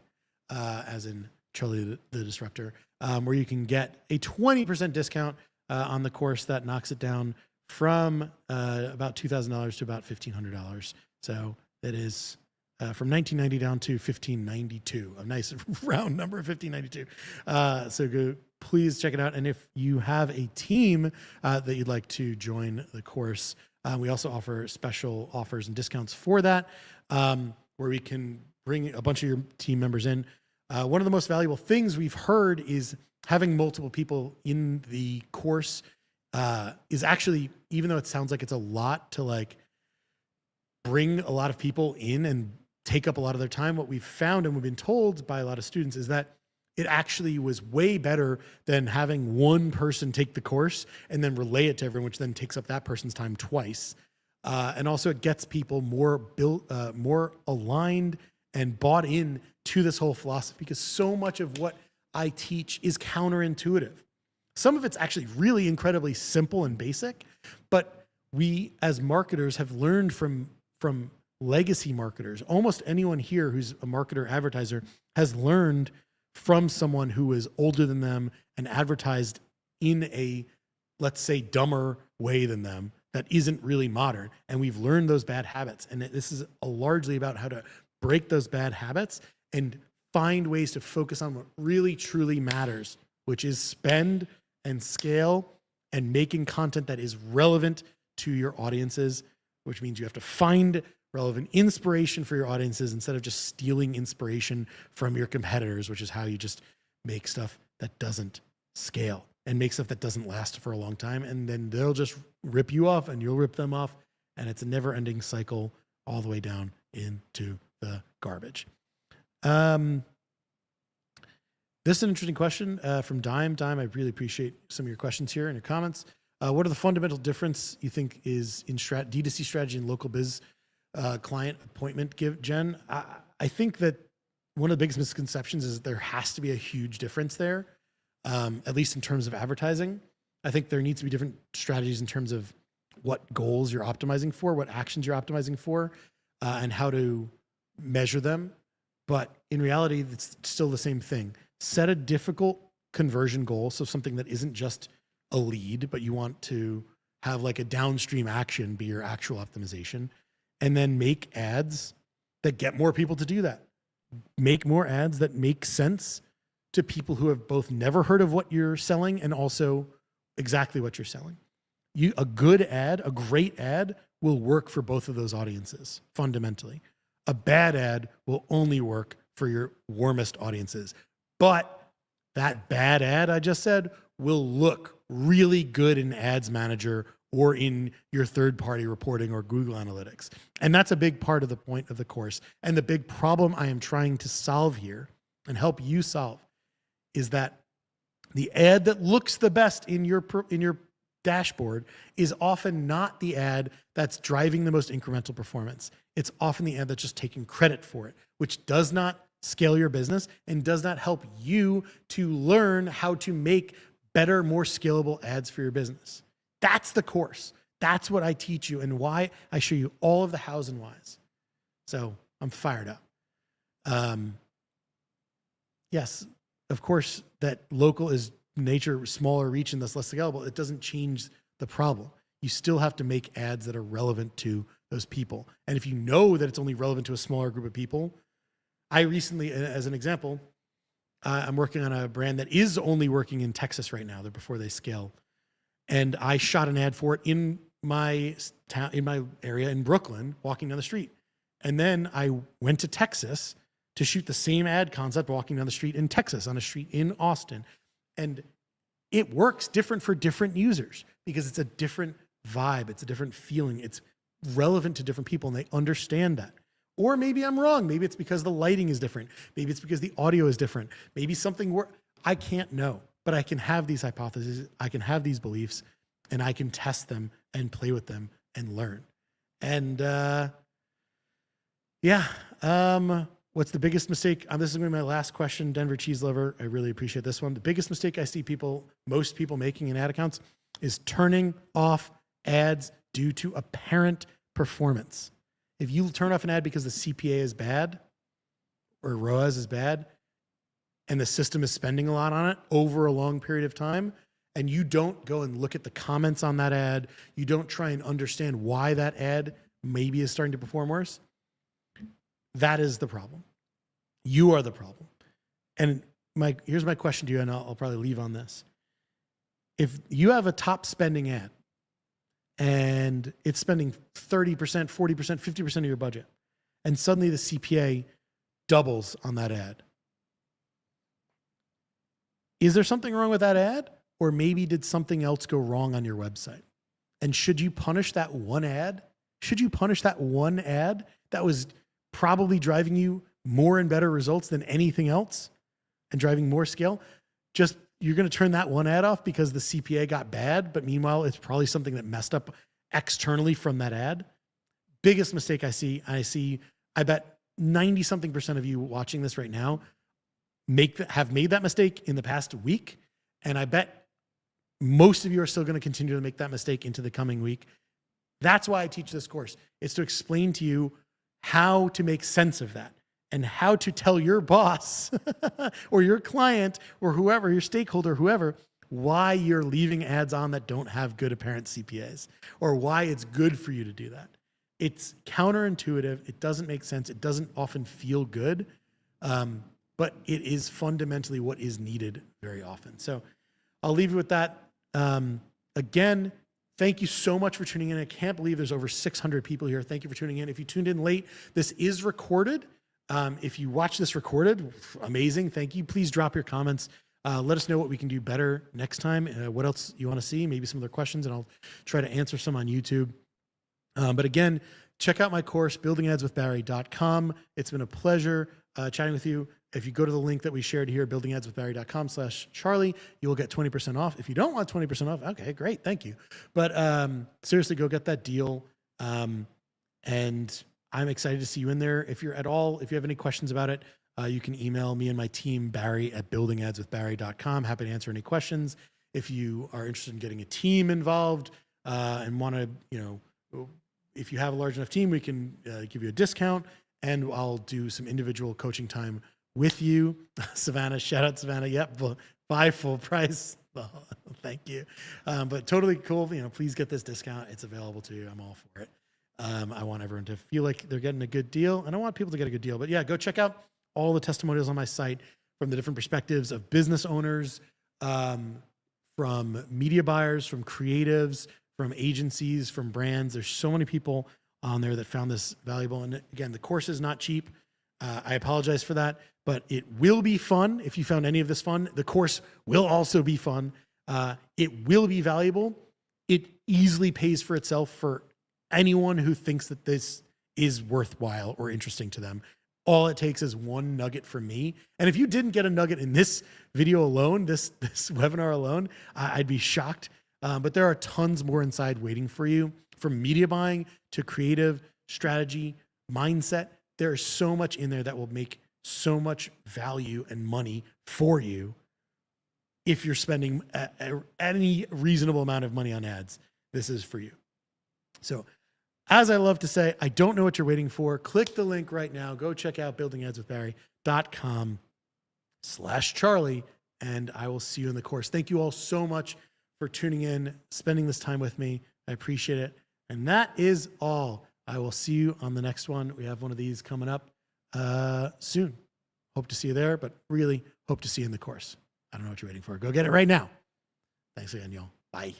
as in Charlie the Disruptor, where you can get a 20% discount on the course that knocks it down from about $2,000 to about $1,500. So that is from $1,990 down to $1,592, a nice round number of $1,592. So go, please check it out. And if you have a team that you'd like to join the course, we also offer special offers and discounts for that, where we can bring a bunch of your team members in. One of the most valuable things we've heard is having multiple people in the course is actually, even though it sounds like it's a lot to like bring a lot of people in and take up a lot of their time, what we've found and we've been told by a lot of students is that it actually was way better than having one person take the course and then relay it to everyone, which then takes up that person's time twice. And also it gets people more aligned and bought in to this whole philosophy, because so much of what I teach is counterintuitive. Some of it's actually really incredibly simple and basic, but we as marketers have learned from legacy marketers. Almost anyone here who's a marketer advertiser has learned from someone who is older than them and advertised in a, let's say, dumber way than them that isn't really modern. And we've learned those bad habits. And this is largely about how to break those bad habits and find ways to focus on what really truly matters, which is spend and scale and making content that is relevant to your audiences, which means you have to find relevant inspiration for your audiences instead of just stealing inspiration from your competitors, which is how you just make stuff that doesn't scale and make stuff that doesn't last for a long time. And then they'll just rip you off and you'll rip them off. And it's a never ending cycle all the way down into the garbage. This is an interesting question from Dime. Dime, I really appreciate some of your questions here and your comments. What are the fundamental difference you think is in D2C strategy and local biz client appointment gen? I think that one of the biggest misconceptions is that there has to be a huge difference there, at least in terms of advertising. I think there needs to be different strategies in terms of what goals you're optimizing for, what actions you're optimizing for, and how to measure them. But in reality, it's still the same thing. Set a difficult conversion goal, so something that isn't just a lead, but you want to have like a downstream action be your actual optimization. and then make ads that get more people to do that. Make more ads that make sense to people who have both never heard of what you're selling and also exactly what you're selling. A good ad, a great ad will work for both of those audiences fundamentally. A bad ad will only work for your warmest audiences. But that bad ad I just said will look really good in Ads Manager or in your third-party reporting or Google Analytics. And that's a big part of the point of the course. And the big problem I am trying to solve here and help you solve is that the ad that looks the best in your dashboard is often not the ad that's driving the most incremental performance. It's often the ad that's just taking credit for it, which does not scale your business and does not help you to learn how to make better, more scalable ads for your business. That's the course. That's what I teach you and why I show you all of the hows and whys. So I'm fired up. Yes, of course, that local is nature, smaller reach, and thus less scalable. It doesn't change the problem. You still have to make ads that are relevant to those people. And if you know that it's only relevant to a smaller group of people, I recently, as an example, I'm working on a brand that is only working in Texas right now, before they scale. And I shot an ad for it in my town, in my area in Brooklyn, walking down the street. And then I went to Texas to shoot the same ad concept walking down the street in Texas, on a street in Austin. And it works different for different users because it's a different vibe. It's a different feeling. It's relevant to different people and they understand that. Or maybe I'm wrong. Maybe it's because the lighting is different. Maybe it's because the audio is different. Maybe something I can't know, but I can have these hypotheses. I can have these beliefs and I can test them and play with them and learn. And what's the biggest mistake? This is going to be my last question, Denver Cheese Lover. I really appreciate this one. The biggest mistake I see most people making in ad accounts is turning off ads due to apparent performance. If you turn off an ad because the CPA is bad or ROAS is bad and the system is spending a lot on it over a long period of time, and you don't go and look at the comments on that ad, you don't try and understand why that ad maybe is starting to perform worse, that is the problem. You are the problem. And here's my question to you, and I'll probably leave on this. If you have a top spending ad and it's spending 30%, 40%, 50% of your budget, and suddenly the CPA doubles on that ad, is there something wrong with that ad? Or maybe did something else go wrong on your website? And should you punish that one ad? Should you punish that one ad that was probably driving you more and better results than anything else and driving more scale? Just you're going to turn that one ad off because the CPA got bad, but meanwhile, it's probably something that messed up externally from that ad. Biggest mistake I bet 90-something% of you watching this right now have made that mistake in the past week. And I bet most of you are still going to continue to make that mistake into the coming week. That's why I teach this course. It's to explain to you how to make sense of that and how to tell your boss or your client or whoever, your stakeholder, whoever, why you're leaving ads on that don't have good apparent CPAs or why it's good for you to do that. It's counterintuitive. It doesn't make sense. It doesn't often feel good, but it is fundamentally what is needed very often. So I'll leave you with that. Again, thank you so much for tuning in. I can't believe there's over 600 people here. Thank you for tuning in. If you tuned in late, this is recorded. If you watch this recorded, amazing. Thank you. Please drop your comments. Let us know what we can do better next time. What else you want to see, maybe some other questions, and I'll try to answer some on YouTube. But again, check out my course, buildingadswithbarry.com. It's been a pleasure chatting with you. If you go to the link that we shared here, buildingadswithbarry.com/Charley, you will get 20% off. If you don't want 20% off, okay, great, thank you. But seriously, go get that deal. And I'm excited to see you in there. If you have any questions about it, you can email me and my team, Barry@buildingadswithbarry.com. Happy to answer any questions. If you are interested in getting a team involved and want to, if you have a large enough team, we can give you a discount, and I'll do some individual coaching time with you. Savannah, shout out Savannah. Yep, buy full price. Thank you. But totally cool. Please get this discount. It's available to you. I'm all for it. I want everyone to feel like they're getting a good deal, and I want people to get a good deal. But yeah, go check out all the testimonials on my site from the different perspectives of business owners, from media buyers, from creatives, from agencies, from brands. There's so many people on there that found this valuable. And again, the course is not cheap. I apologize for that, but it will be fun. If you found any of this fun, the course will also be fun. It will be valuable. It easily pays for itself for anyone who thinks that this is worthwhile or interesting to them. All it takes is one nugget from me. And if you didn't get a nugget in this video alone, this webinar alone, I'd be shocked. But there are tons more inside waiting for you, from media buying to creative strategy, mindset. There's so much in there that will make so much value and money for you if you're spending any reasonable amount of money on ads. This is for you. So as I love to say, I don't know what you're waiting for. Click the link right now. Go check out buildingadswithbarry.com/Charley, and I will see you in the course. Thank you all so much for tuning in, spending this time with me. I appreciate it. And that is all. I will see you on the next one. We have one of these coming up soon. Hope to see you there, but really hope to see you in the course. I don't know what you're waiting for. Go get it right now. Thanks again, y'all. Bye.